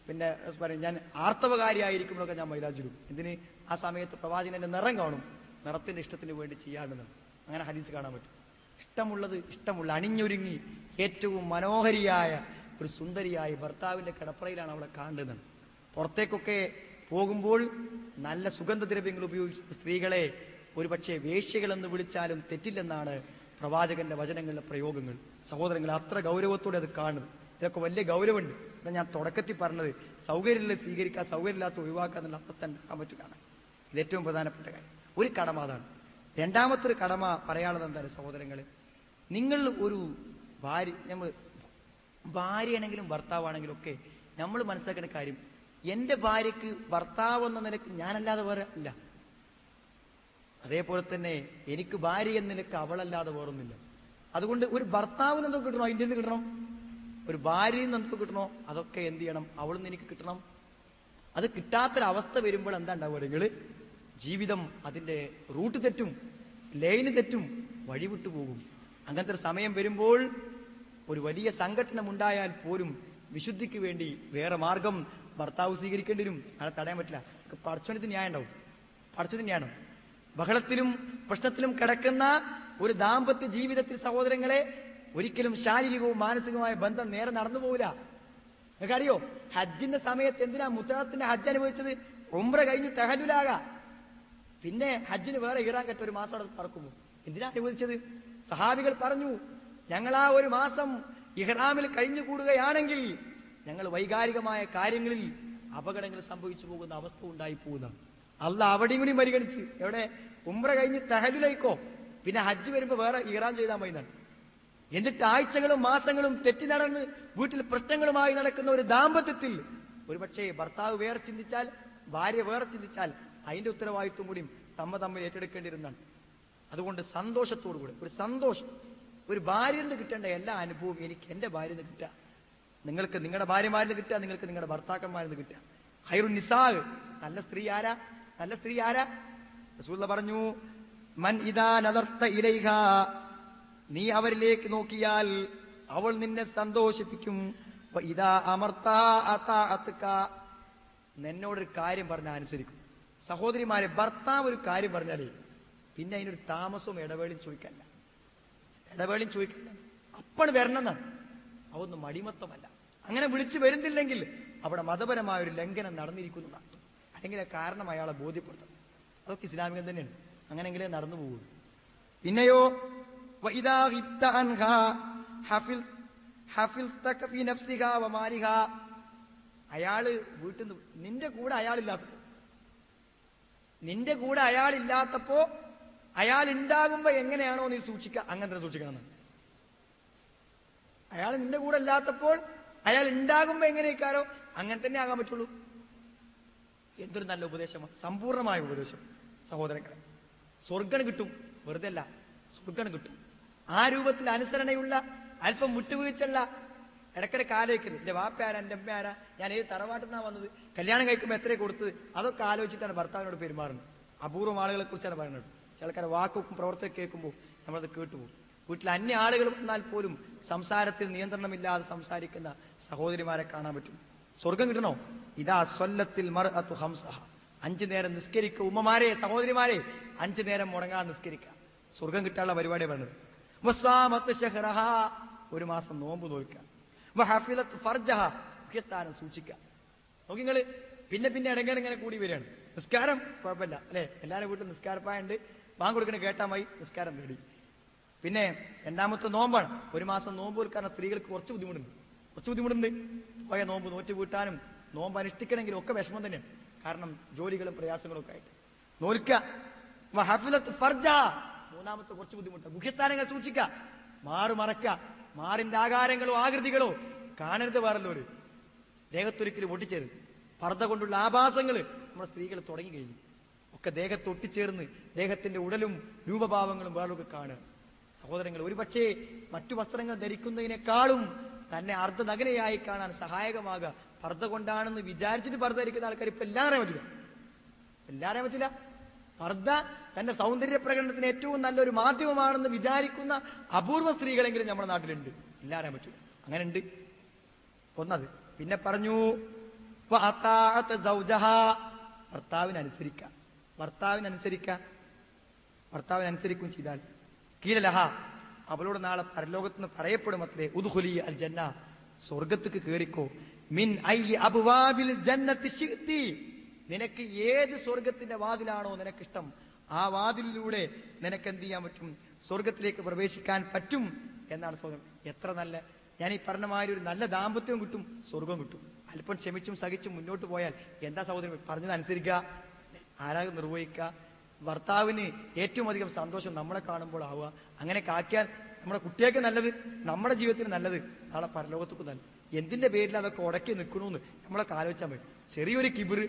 [SPEAKER 1] പിന്നെ പറയും, ഞാൻ ആർത്തവകാരിയായിരിക്കുമ്പോഴൊക്കെ ഞാൻ മൈലാഞ്ചി ഇടും. എന്തിന്? ആ സമയത്ത് പ്രവാചകന്റെ നിറം കാണും, നിറത്തിന്റെ ഇഷ്ടത്തിന് വേണ്ടി ചെയ്യാറുണ്ടെന്ന്. അങ്ങനെ ഹദീസ് കാണാൻ പറ്റും. ഇഷ്ടമുള്ള അണിഞ്ഞൊരുങ്ങി ഏറ്റവും മനോഹരിയായ ഒരു സുന്ദരിയായ ഭർത്താവിന്റെ കിടപ്പറയിലാണ് അവളെ കാണുന്നത്. പുറത്തേക്കൊക്കെ പോകുമ്പോൾ നല്ല സുഗന്ധദ്രവ്യങ്ങൾ ഉപയോഗിച്ച സ്ത്രീകളെ ഒരുപക്ഷെ വേശ്യകളെന്ന് വിളിച്ചാലും തെറ്റില്ലെന്നാണ് പ്രവാചകന്റെ വചനങ്ങളിലെ പ്രയോഗങ്ങൾ. സഹോദരങ്ങൾ, അത്ര ഗൗരവത്തോടെ അത് കാണുന്നു. ഇതൊക്കെ വലിയ ഗൗരവമുണ്ട്. എന്നാ ഞാൻ തുടക്കത്തിൽ പറഞ്ഞത് സൗകര്യമുള്ള സ്വീകരിക്കുക, സൗകര്യമില്ലാത്ത ഒഴിവാക്കുക എന്നുള്ള അവസ്ഥ ഉണ്ടാക്കാൻ പറ്റില്ലാണ്. ഇത് ഏറ്റവും പ്രധാനപ്പെട്ട കാര്യം. ഒരു കടമ അതാണ്. രണ്ടാമത്തെ ഒരു കടമ പറയാനുള്ളത് എന്താണ് സഹോദരങ്ങളെ, നിങ്ങൾ ഒരു ഭാര്യയാണെങ്കിലും ഭർത്താവാണെങ്കിലും ഒക്കെ നമ്മൾ മനസ്സിലാക്കേണ്ട കാര്യം, എന്റെ ഭാര്യക്ക് ഭർത്താവ് എന്ന നിലക്ക് ഞാനല്ലാതെ വേറെ ഇല്ല. അതേപോലെ തന്നെ എനിക്ക് ഭാര്യ എന്ന നിലക്ക് അവളല്ലാതെ വേറൊന്നുമില്ല. അതുകൊണ്ട് ഒരു ഭർത്താവിന് എന്തൊക്കെ കിട്ടണോ അതിൻ്റെ നിന്ന് കിട്ടണം, ഒരു ഭാര്യയിൽ നിന്ന് എന്തൊക്കെ കിട്ടണോ അതൊക്കെ എന്ത് ചെയ്യണം, അവളിൽ നിന്ന് എനിക്ക് കിട്ടണം. അത് കിട്ടാത്തൊരവസ്ഥ വരുമ്പോൾ എന്താ ഉണ്ടാവുക, നിങ്ങൾ ജീവിതം അതിന്റെ റൂട്ട് തെറ്റും, ലൈന് തെറ്റും, വഴിവിട്ടു പോകും. അങ്ങനത്തെ ഒരു സമയം വരുമ്പോൾ ഒരു വലിയ സംഘടനം ഉണ്ടായാൽ പോലും വിശുദ്ധിക്ക് വേണ്ടി വേറെ മാർഗം ഭർത്താവ് സ്വീകരിക്കേണ്ടി വരും. അയാളെ തടയാൻ പറ്റില്ല. പടച്ചോനത്തിന് ന്യായം ഉണ്ടാവും. പടച്ചോനത്തിന് ന്യായം. ബഹളത്തിലും പ്രശ്നത്തിലും കിടക്കുന്ന ഒരു ദാമ്പത്യ ജീവിതത്തിൽ സഹോദരങ്ങളെ ഒരിക്കലും ശാരീരികവും മാനസികവുമായ ബന്ധം നേരെ നടന്നു പോവില്ല. നിങ്ങൾക്കറിയോ, ഹജ്ജിന്റെ സമയത്ത് എന്തിനാ മുത്തഹത്തിന്റെ ഹജ്ജ് അനുഭവിച്ചത്? ഉംറ കഴിഞ്ഞ് തഹല്ലുലാകാ, പിന്നെ ഹജ്ജിന് വേറെ ഈറാൻ കെട്ട ഒരു മാസം അവിടെ പറക്കുമോ? എന്തിനാ അനുവദിച്ചത്? സഹാബികൾ പറഞ്ഞു, ഞങ്ങൾ ആ ഒരു മാസം ഇഹ്റാമിൽ കഴിഞ്ഞു കൂടുകയാണെങ്കിൽ ഞങ്ങൾ വൈകാരികമായ കാര്യങ്ങളിൽ അപകടങ്ങൾ സംഭവിച്ചു പോകുന്ന അവസ്ഥ ഉണ്ടായി പോകുന്ന അള്ളാഹ് അവിടെയും കൂടി പരിഗണിച്ച്. എവിടെ? ഉംറ കഴിഞ്ഞ് തഹല്ലുലൈക്കോ, പിന്നെ ഹജ്ജ് വരുമ്പോ വേറെ ഈറാൻ ചെയ്താൽ മതി എന്നാണ്. എന്നിട്ട് ആഴ്ചകളും മാസങ്ങളും തെറ്റി നടന്ന് വീട്ടിൽ പ്രശ്നങ്ങളുമായി നടക്കുന്ന ഒരു ദാമ്പത്യത്തിൽ ഒരുപക്ഷെ ഭർത്താവ് വേറെ ചിന്തിച്ചാൽ, ഭാര്യ വേറെ ചിന്തിച്ചാൽ അതിന്റെ ഉത്തരവാദിത്വം കൂടിയും തമ്മിൽ ഏറ്റെടുക്കേണ്ടിയിരുന്നാണ്. അതുകൊണ്ട് സന്തോഷത്തോടുകൂടി ഒരു സന്തോഷം, ഒരു ഭാര്യയിൽ നിന്ന് കിട്ടേണ്ട എല്ലാ അനുഭവവും എനിക്ക് എന്റെ ഭാര്യയിൽ നിന്ന് കിട്ടുക, നിങ്ങൾക്ക് നിങ്ങളുടെ ഭാര്യമാരിൽ നിന്ന് കിട്ടുക, നിങ്ങൾക്ക് നിങ്ങളുടെ ഭർത്താക്കന്മാരിൽ നിന്ന് കിട്ടുക. ഖൈറുൻ നിസാ, നല്ല സ്ത്രീ ആരാ? നല്ല സ്ത്രീ ആരാ? റസൂലുള്ളാഹി പറഞ്ഞു, മൻ ഇദാ നദർത ഇലൈഹാ, നീ അവരിലേക്ക് നോക്കിയാൽ അവൾ നിന്നെ സന്തോഷിപ്പിക്കും. ഇദാ അമർതാ അതാഅത്ക, നിന്നോടൊരു കാര്യം പറഞ്ഞാൽ അനുസരിക്കും. സഹോദരിമാരെ, ഭർത്താവ് ഒരു കാര്യം പറഞ്ഞാലേ പിന്നെ അതിനൊരു താമസവും ഇടവേളയും ചോദിക്കല്ല, അപ്പണ് വരണം എന്നാണ്. അതൊന്നും മടിമത്വമല്ല. അങ്ങനെ വിളിച്ചു വരുന്നില്ലെങ്കിൽ അവിടെ മതപരമായ ഒരു ലംഘനം നടന്നിരിക്കുന്നതാണ്. അല്ലെങ്കിൽ ആ കാരണം അയാളെ ബോധ്യപ്പെടുത്തണം. അതൊക്കെ ഇസ്ലാമികം തന്നെയാണ്. അങ്ങനെങ്കിലേ നടന്നു പോകുള്ളൂ. പിന്നെയോ അയാള് വീട്ടിൽ നിന്ന് നിന്റെ കൂടെ അയാളില്ലാത്തപ്പോ അയാൾ ഉണ്ടാകുമ്പോ എങ്ങനെയാണോ നീ സൂക്ഷിക്കുക, അങ്ങനെ തന്നെ സൂക്ഷിക്കണം. അയാൾ നിന്റെ കൂടെ ഇല്ലാത്തപ്പോൾ അയാൾ ഉണ്ടാകുമ്പോ എങ്ങനെയൊക്കാരോ അങ്ങനെ തന്നെ ആകാൻ പറ്റുള്ളൂ. എന്തൊരു നല്ല ഉപദേശമാണ്, സമ്പൂർണമായ ഉപദേശം സഹോദരങ്ങളെ. സ്വർഗ്ഗം കിട്ടും, വെറുതെ അല്ല, സ്വർഗ്ഗം കിട്ടും. ആ രൂപത്തിൽ അനുസരണയുള്ള, അല്പം വിട്ടുവീഴ്ചയുള്ള, ഇടയ്ക്കിടയ്ക്ക് ആലോചിക്കരുത്. എന്റെ വാപ്പയാരാ, എന്റെ അമ്മയാരാ, ഞാൻ ഏത് തറവാട്ടിൽ നിന്നാ വന്നത്, കല്യാണം കഴിക്കുമ്പോൾ എത്രയെ കൊടുത്തത്, അതൊക്കെ ആലോചിച്ചിട്ടാണ് ഭർത്താവിനോട് പെരുമാറുന്നത്. അപൂർവം ആളുകളെ കുറിച്ചാണ് പറയുന്നത്. ചില ആൾക്കാരെ വാക്കും പ്രവർത്തനം കേൾക്കുമ്പോൾ നമ്മളത് കേട്ടുപോകും. വീട്ടിൽ അന്യ ആളുകൾ വന്നാൽ പോലും സംസാരത്തിൽ നിയന്ത്രണമില്ലാതെ സംസാരിക്കുന്ന സഹോദരിമാരെ കാണാൻ പറ്റും. സ്വർഗം കിട്ടണോ? ഇതാ സ്വല്ലത്തിൽ മർഅതു ഹംസഹ, 5 നേരം നിസ്കരിക്കുക. ഉമ്മമാരെ, സഹോദരിമാരെ, 5 നേരം മുടങ്ങാതെ നിസ്കരിക്കുക. സ്വർഗം കിട്ടാനുള്ള പരിപാടി പറഞ്ഞത്. വസാമത്ത് ശഹ്റഹ, 1 മാസം നോമ്പ് നോക്കുക. വഹഫിലത്ത് ഫർജഹ, മുഖ്യസ്ഥാനം സൂക്ഷിക്കുക. നോക്കിങ്ങള് പിന്നെ ഇടങ്ങനെ കൂടി വരികയാണ്. നിസ്കാരം കുഴപ്പമില്ല അല്ലെ, എല്ലാവരും വീട്ടിൽ നിസ്കാരപ്പായുണ്ട്, ബാങ്ക് കൊടുക്കണ കേട്ടാ മതി, നിസ്കാരം റെഡി. പിന്നെ രണ്ടാമത്തെ നോമ്പാണ്. 1 മാസം നോമ്പ് കൊടുക്കാൻ സ്ത്രീകൾക്ക് കുറച്ച് ബുദ്ധിമുട്ടുണ്ട്. പോയ നോമ്പ് നോറ്റ് വീട്ടാനും നോമ്പ് അനുഷ്ഠിക്കണമെങ്കിലും ഒക്കെ വിഷമം തന്നെയാണ്. കാരണം ജോലികളും പ്രയാസങ്ങളും ഒക്കെ ആയിട്ട് നോൽക്കുക. മൂന്നാമത്തെ കുറച്ച് ബുദ്ധിമുട്ടാണ്. മുഖ്യസ്ഥാനങ്ങൾ സൂക്ഷിക്കുക, മറക്കുക. മാറിന്റെ ആകാരങ്ങളോ ആകൃതികളോ കാണരുത്. വേറല്ലോര് ദേഹത്തൊരിക്കലും ഒട്ടിച്ചേരുത്. പർദ്ദ കൊണ്ടുള്ള ആഭാസങ്ങൾ നമ്മുടെ സ്ത്രീകൾ തുടങ്ങി കഴിഞ്ഞു. ഒക്കെ ദേഹത്ത് ഒട്ടിച്ചേർന്ന് ദേഹത്തിന്റെ ഉടലും രൂപഭാവങ്ങളും വേറൊക്കെ കാണുക. സഹോദരങ്ങൾ, ഒരു പക്ഷേ മറ്റു വസ്ത്രങ്ങൾ ധരിക്കുന്നതിനേക്കാളും തന്നെ അർദ്ധനഗ്നയായി കാണാൻ സഹായകമാകുക പർദ്ദ കൊണ്ടാണെന്ന് വിചാരിച്ചിട്ട് പർദ്ദ ധരിക്കുന്ന ആൾക്കാർ ഇപ്പൊ എല്ലാവരെയും പറ്റില്ല. പർദ്ദ തന്റെ സൗന്ദര്യ പ്രകടനത്തിന് ഏറ്റവും നല്ലൊരു മാധ്യമമാണെന്ന് വിചാരിക്കുന്ന അപൂർവ സ്ത്രീകളെങ്കിലും നമ്മുടെ നാട്ടിലുണ്ട്. എല്ലാവരെയും പറ്റില്ല. അങ്ങനെ ഉണ്ട്. ഒന്നത്. പിന്നെ പറഞ്ഞു ഭർത്താവിനനുസരിക്കും ചെയ്താൽ കീലലഹ, അവളോട് നാളെ പരലോകത്ത് നിന്ന് പറയപ്പെടും അത്രേ, ഉദ്ഖുലി അൽ ജന്ന, സ്വർഗത്തേക്ക് കേറിക്കോ, മിൻ അയ്യി അബ്വാബിൽ ജന്നത്തി ശിഅ്തി, നിനക്ക് ഏത് സ്വർഗത്തിന്റെ വാതിലാണോ നിനക്കിഷ്ടം ആ വാതിലിലൂടെ നിനക്ക് എന്ത് ചെയ്യാൻ പറ്റും, സ്വർഗത്തിലേക്ക് പ്രവേശിക്കാൻ പറ്റും എന്നാണ് സഹോദരൻ. എത്ര നല്ല, ഞാൻ ഈ പറഞ്ഞ മാതിരി ഒരു നല്ല ദാമ്പത്യവും കിട്ടും, സ്വർഗവും കിട്ടും. അല്പം ക്ഷമിച്ചും സഹിച്ചും മുന്നോട്ട് പോയാൽ എന്താ സഹോദരൻ, പറഞ്ഞത് അനുസരിക്കുക, ആരാകും നിർവഹിക്കുക. ഭർത്താവിന് ഏറ്റവും അധികം സന്തോഷം നമ്മളെ കാണുമ്പോൾ ആവുക. അങ്ങനെയൊക്കെ ആക്കിയാൽ നമ്മുടെ കുട്ടികൾക്ക് നല്ലത്, നമ്മുടെ ജീവിതത്തിന് നല്ലത്, നാളെ പരലോകത്തേക്ക് നല്ലത്. എന്തിന്റെ പേരിൽ അതൊക്കെ ഉടക്കി നിൽക്കണമെന്ന് നമ്മളൊക്കെ ആലോചിച്ചാൽ മതി. ചെറിയൊരു കിബിറ്,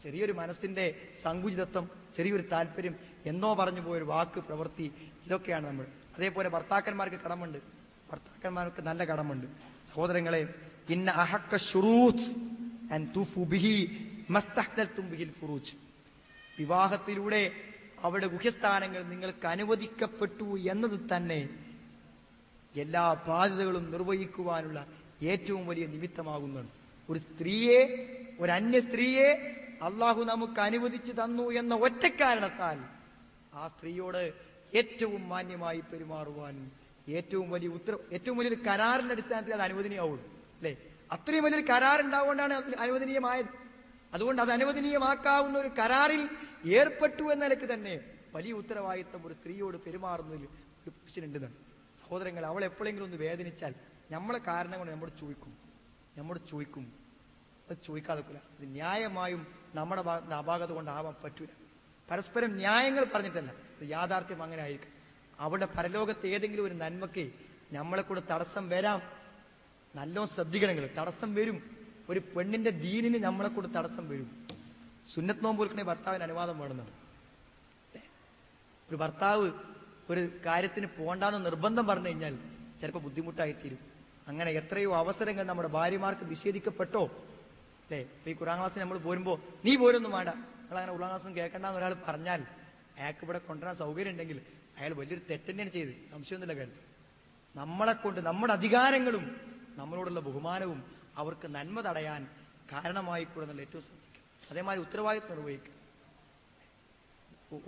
[SPEAKER 1] ചെറിയൊരു മനസ്സിന്റെ സങ്കുചിതത്വം, ചെറിയൊരു താല്പര്യം, എന്നോ പറഞ്ഞു പോയൊരു വാക്ക്, പ്രവൃത്തി, ഇതൊക്കെയാണ് നമ്മൾ. അതേപോലെ ഭർത്താക്കന്മാർക്ക് കടമുണ്ട്, ഭർത്താക്കന്മാർക്ക് നല്ല കടമുണ്ട് സഹോദരങ്ങളെ. ഇന്ന അഹക്ക ശുറൂത്ത് അൻ തുഫു ബിഹി മസ്തഹ്ലൽതും ബിഹിൽ ഫുറൂജ്, വിവാഹത്തിലൂടെ അവരുടെ ഗുഹ്യസ്ഥാനങ്ങൾ നിങ്ങൾക്ക് അനുവദിക്കപ്പെട്ടു എന്നത് തന്നെ എല്ലാ ബാധ്യതകളും നിർവഹിക്കുവാനുള്ള ഏറ്റവും വലിയ നിമിത്തമാകുന്നതാണ്. ഒരു സ്ത്രീയെ, ഒരു അന്യ സ്ത്രീയെ അള്ളാഹു നമുക്ക് അനുവദിച്ചു തന്നു എന്ന ഒറ്റ കാരണത്താൽ ആ സ്ത്രീയോട് ഏറ്റവും മാന്യമായി പെരുമാറുവാനും ഏറ്റവും വലിയൊരു കരാറിന്റെ അടിസ്ഥാനത്തിൽ അത് അനുവദനീയമാവുള്ളൂ, അല്ലെ? അത്രയും വലിയൊരു കരാർ ഉണ്ടാവുകൊണ്ടാണ് അത് അനുവദനീയമായത്. അതുകൊണ്ട് അത് അനുവദനീയമാക്കാവുന്ന ഒരു കരാറിൽ ഏർപ്പെട്ടു എന്ന നിലക്ക് തന്നെ വലിയ ഉത്തരവാദിത്വം ഒരു സ്ത്രീയോട് പെരുമാറുന്നതിൽ ഒരു പുരുഷനുണ്ടെന്നാണ് സഹോദരങ്ങൾ. അവൾ എപ്പോഴെങ്കിലും ഒന്ന് വേദനിച്ചാൽ നമ്മളെ കാരണം കൊണ്ട് നമ്മോട് ചോദിക്കും, അത് ചോദിക്കാതെ ഇത് ന്യായമായും നമ്മുടെ അപാകത കൊണ്ടാവാൻ പറ്റൂല. പരസ്പരം ന്യായങ്ങൾ പറഞ്ഞിട്ടല്ല, ഇത് യാഥാർത്ഥ്യം അങ്ങനെ ആയിരിക്കും. അവളുടെ പരലോകത്ത് ഏതെങ്കിലും ഒരു നന്മയ്ക്ക് നമ്മളെ കൂടെ തടസ്സം വരാം. നല്ലോണം ശ്രദ്ധിക്കണമെങ്കിൽ തടസ്സം വരും. ഒരു പെണ്ണിന്റെ ദീനിന് നമ്മളെ കൂടെ തടസ്സം വരും. സുന്നത്ത് നോമ്പ് കൊടുക്കണേ ഭർത്താവിന് അനുവാദം വേണമെന്നാണ്. ഒരു ഭർത്താവ് ഒരു കാര്യത്തിന് പോണ്ടാന്ന് നിർബന്ധം പറഞ്ഞു കഴിഞ്ഞാൽ ചിലപ്പോൾ ബുദ്ധിമുട്ടായിത്തീരും. അങ്ങനെ എത്രയോ അവസരങ്ങൾ നമ്മുടെ ഭാര്യമാർക്ക് നിഷേധിക്കപ്പെട്ടോ, അല്ലെ? ഈ ഖുർആൻ ക്ലാസ്സിന് നമ്മൾ പോരുമ്പോ നീ പോരൊന്നും വേണ്ട, നിങ്ങൾ അങ്ങനെ ഖുർആൻ ക്ലാസ്സൊന്നും കേൾക്കണ്ടെന്ന് ഒരാൾ പറഞ്ഞാൽ അയാൾക്ക് ഇവിടെ കൊണ്ടുവരാൻ സൗകര്യം ഉണ്ടെങ്കിൽ അയാൾ വലിയൊരു തെറ്റന്നെയാണ് ചെയ്ത്, സംശയമൊന്നുമില്ല കാര്യം. നമ്മളെ കൊണ്ട് നമ്മുടെ അധികാരങ്ങളും നമ്മളോടുള്ള ബഹുമാനവും അവർക്ക് നന്മ തടയാൻ കാരണമായി കൂടെ എന്നുള്ള ഏറ്റവും ശ്രദ്ധിക്കുക. അതേമാതിരി ഉത്തരവാദിത്വം നിർവഹിക്കുക.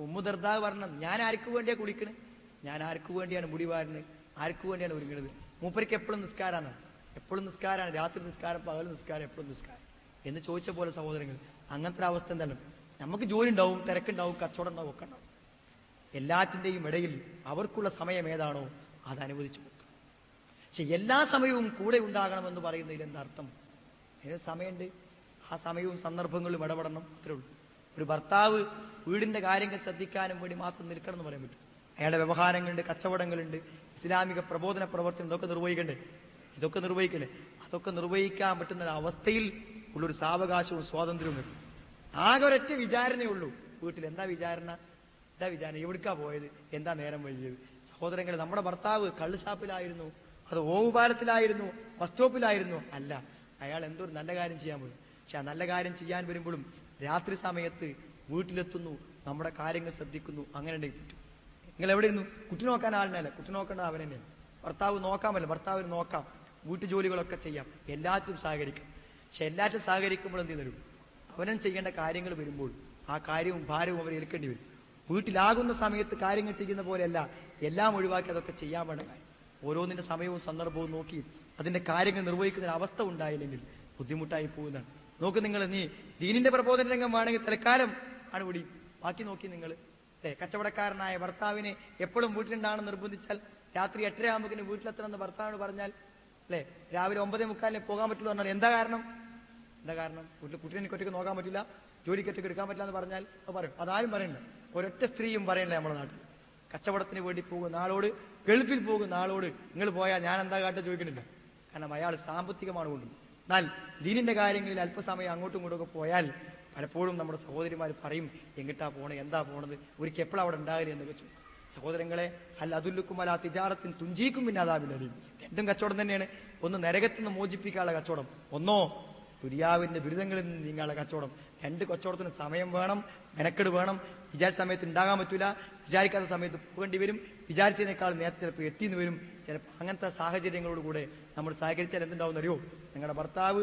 [SPEAKER 1] ഉമ്മു ദർദാ പറഞ്ഞത്, ഞാൻ ആർക്ക് വേണ്ടിയാ കുളിക്കണ്, ഞാൻ ആർക്ക് വേണ്ടിയാണ് മുടി വാരുന്നത്, ആർക്ക് വേണ്ടിയാണ് ഒരുങ്ങുന്നത്, മൂപ്പർക്ക് എപ്പോഴും നിസ്കാരമാണ്, എപ്പോഴും നിസ്കാരമാണ്, രാത്രി നിസ്കാരം, പകൽ നിസ്കാരം, എപ്പോഴും നിസ്കാരം എന്ന് ചോദിച്ച പോലെ സഹോദരങ്ങൾ, അങ്ങനത്തെ അവസ്ഥ എന്താണ്? നമുക്ക് ജോലി ഉണ്ടാവും, തിരക്കുണ്ടാവും, കച്ചവടം ഉണ്ടാവും, ഒക്കെ ഉണ്ടാവും. എല്ലാറ്റിന്റെയും ഇടയിൽ അവർക്കുള്ള സമയം ഏതാണോ അത് അനുവദിച്ചു കൊടുക്കണം. പക്ഷെ എല്ലാ സമയവും കൂടെ ഉണ്ടാകണമെന്ന് പറയുന്നതിൽ എന്താ അർത്ഥം? അതിന് സമയമുണ്ട്, ആ സമയവും സന്ദർഭങ്ങളിലും ഇടപെടണം, അത്രേ ഉള്ളൂ. ഒരു ഭർത്താവ് വീടിന്റെ കാര്യങ്ങൾ ശ്രദ്ധിക്കാനും വേണ്ടി മാത്രം നിൽക്കണം എന്ന് പറയാൻ പറ്റും. അയാളുടെ വ്യവഹാരങ്ങളുണ്ട്, കച്ചവടങ്ങളുണ്ട്, ഇസ്ലാമിക പ്രബോധന പ്രവർത്തനം, ഇതൊക്കെ നിർവഹിക്കണ്ടേ? അതൊക്കെ നിർവഹിക്കാൻ പറ്റുന്ന അവസ്ഥയിൽ ഉള്ളൊരു സാവകാശവും സ്വാതന്ത്ര്യവും കിട്ടും. ആകെ ഒരൊറ്റ വിചാരണയേ ഉള്ളൂ വീട്ടിൽ. എന്താ വിചാരണ? എവിടുക്കാ പോയത്, എന്താ നേരം വൈകിയത്? സഹോദരങ്ങളെ, നമ്മുടെ ഭർത്താവ് കള്ള് ഷാപ്പിലായിരുന്നു, അത് ഓവുപാലത്തിലായിരുന്നു, ബസ് സ്റ്റോപ്പിലായിരുന്നു, അല്ല, അയാൾ എന്തോ ഒരു നല്ല കാര്യം ചെയ്യാൻ പോയി. പക്ഷെ ആ നല്ല കാര്യം ചെയ്യാൻ വരുമ്പോഴും രാത്രി സമയത്ത് വീട്ടിലെത്തുന്നു, നമ്മുടെ കാര്യങ്ങൾ ശ്രദ്ധിക്കുന്നു. അങ്ങനെ ഉണ്ടെങ്കിൽ പറ്റും. നിങ്ങൾ എവിടെ ഇരുന്നു? കുട്ടി നോക്കാൻ ആളിനല്ല, കുട്ടി നോക്കേണ്ടത് അവൻ തന്നെയാണ്. ഭർത്താവ് നോക്കാമല്ല, ഭർത്താവിന് നോക്കാം, വീട്ടു ജോലികളൊക്കെ ചെയ്യാം, എല്ലാത്തിലും സഹകരിക്കാം. പക്ഷെ എല്ലാറ്റിലും സഹകരിക്കുമ്പോൾ എന്ത് തരും? അവനും ചെയ്യേണ്ട കാര്യങ്ങൾ വരുമ്പോൾ ആ കാര്യവും ഭാരവും അവർ ഏൽക്കേണ്ടി വരും. വീട്ടിലാകുന്ന സമയത്ത് കാര്യങ്ങൾ ചെയ്യുന്ന പോലെയല്ല, എല്ലാം ഒഴിവാക്കി അതൊക്കെ ചെയ്യാൻ വേണ്ട കാര്യം. ഓരോന്നിന്റെ സമയവും സന്ദർഭവും നോക്കി അതിന്റെ കാര്യങ്ങൾ നിർവഹിക്കുന്ന അവസ്ഥ ഉണ്ടായില്ലെങ്കിൽ ബുദ്ധിമുട്ടായി പോകുന്നതാണ്. നോക്ക് നിങ്ങൾ, നീ ദീനിന്റെ പ്രബോധന രംഗം വേണമെങ്കിൽ തൽക്കാലം ആണ് കൂടി, ബാക്കി നോക്കി നിങ്ങൾ. കച്ചവടക്കാരനായ ഭർത്താവിനെ എപ്പോഴും വീട്ടിലുണ്ടാണെന്ന് നിർബന്ധിച്ചാൽ രാത്രി 8:30 ആകുമ്പോഴേക്കും വീട്ടിലെത്തണമെന്ന് ഭർത്താവിനോട് പറഞ്ഞാൽ, അല്ലെ, രാവിലെ 9:45 പോകാൻ പറ്റുള്ളൂ പറഞ്ഞാൽ എന്താ കാരണം? വീട്ടിൽ കുട്ടീനെ എനിക്ക് ഒറ്റയ്ക്ക് നോക്കാൻ പറ്റില്ല, ജോലിക്ക് ഒറ്റയ്ക്ക് എടുക്കാൻ പറ്റില്ല എന്ന് പറഞ്ഞാൽ അത് പറയും. അതാരും പറയണ്ട, ഒരൊറ്റ സ്ത്രീയും പറയണ്ട നമ്മുടെ നാട്ടിൽ. കച്ചവടത്തിന് വേണ്ടി പോകുന്ന ആളോട്, ഗൾഫിൽ പോകുന്ന ആളോട് നിങ്ങൾ പോയാൽ ഞാൻ എന്താ കാട്ട ചോദിക്കണില്ല. കാരണം അയാൾ സാമ്പത്തികമാണ് കൊണ്ടു. എന്നാൽ ദീനിന്റെ കാര്യങ്ങളിൽ അല്പസമയം അങ്ങോട്ടും ഇങ്ങോട്ടും ഒക്കെ പോയാൽ പലപ്പോഴും നമ്മുടെ സഹോദരിമാർ പറയും, എങ്ങിട്ടാ പോണേ, എന്താ പോണത്, ഒരിക്കൽ എപ്പോഴും അവിടെ ഉണ്ടാകില്ല എന്നൊക്കെ ചോദിക്കും. സഹോദരങ്ങളെ, അല്ല അതുല്ലുക്കും അല്ല തിജാറത്തിന് തുഞ്ചീക്കും പിന്നെ അതാവില്ലയും, രണ്ടും കച്ചവടം തന്നെയാണ്. ഒന്ന് നരകത്തിൽ നിന്ന് മോചിപ്പിക്കാനുള്ള കച്ചവടം, ഒന്നോ ദുര്യാവിന്റെ ദുരിതങ്ങളിൽ നിന്ന് നീങ്ങാനുള്ള കച്ചവടം. രണ്ട് കച്ചവടത്തിന് സമയം വേണം, മെനക്കെട് വേണം. വിചാരിച്ച സമയത്ത് ഉണ്ടാകാൻ പറ്റൂല, വിചാരിക്കാത്ത സമയത്ത് പോകേണ്ടി വരും, വിചാരിച്ചതിനേക്കാൾ നേരത്തെ ചിലപ്പോൾ എത്തിന്ന് വരും. ചിലപ്പോൾ അങ്ങനത്തെ സാഹചര്യങ്ങളോട് കൂടെ നമ്മൾ സഹകരിച്ചാൽ എന്തുണ്ടാവും അറിയോ? നിങ്ങളുടെ ഭർത്താവ്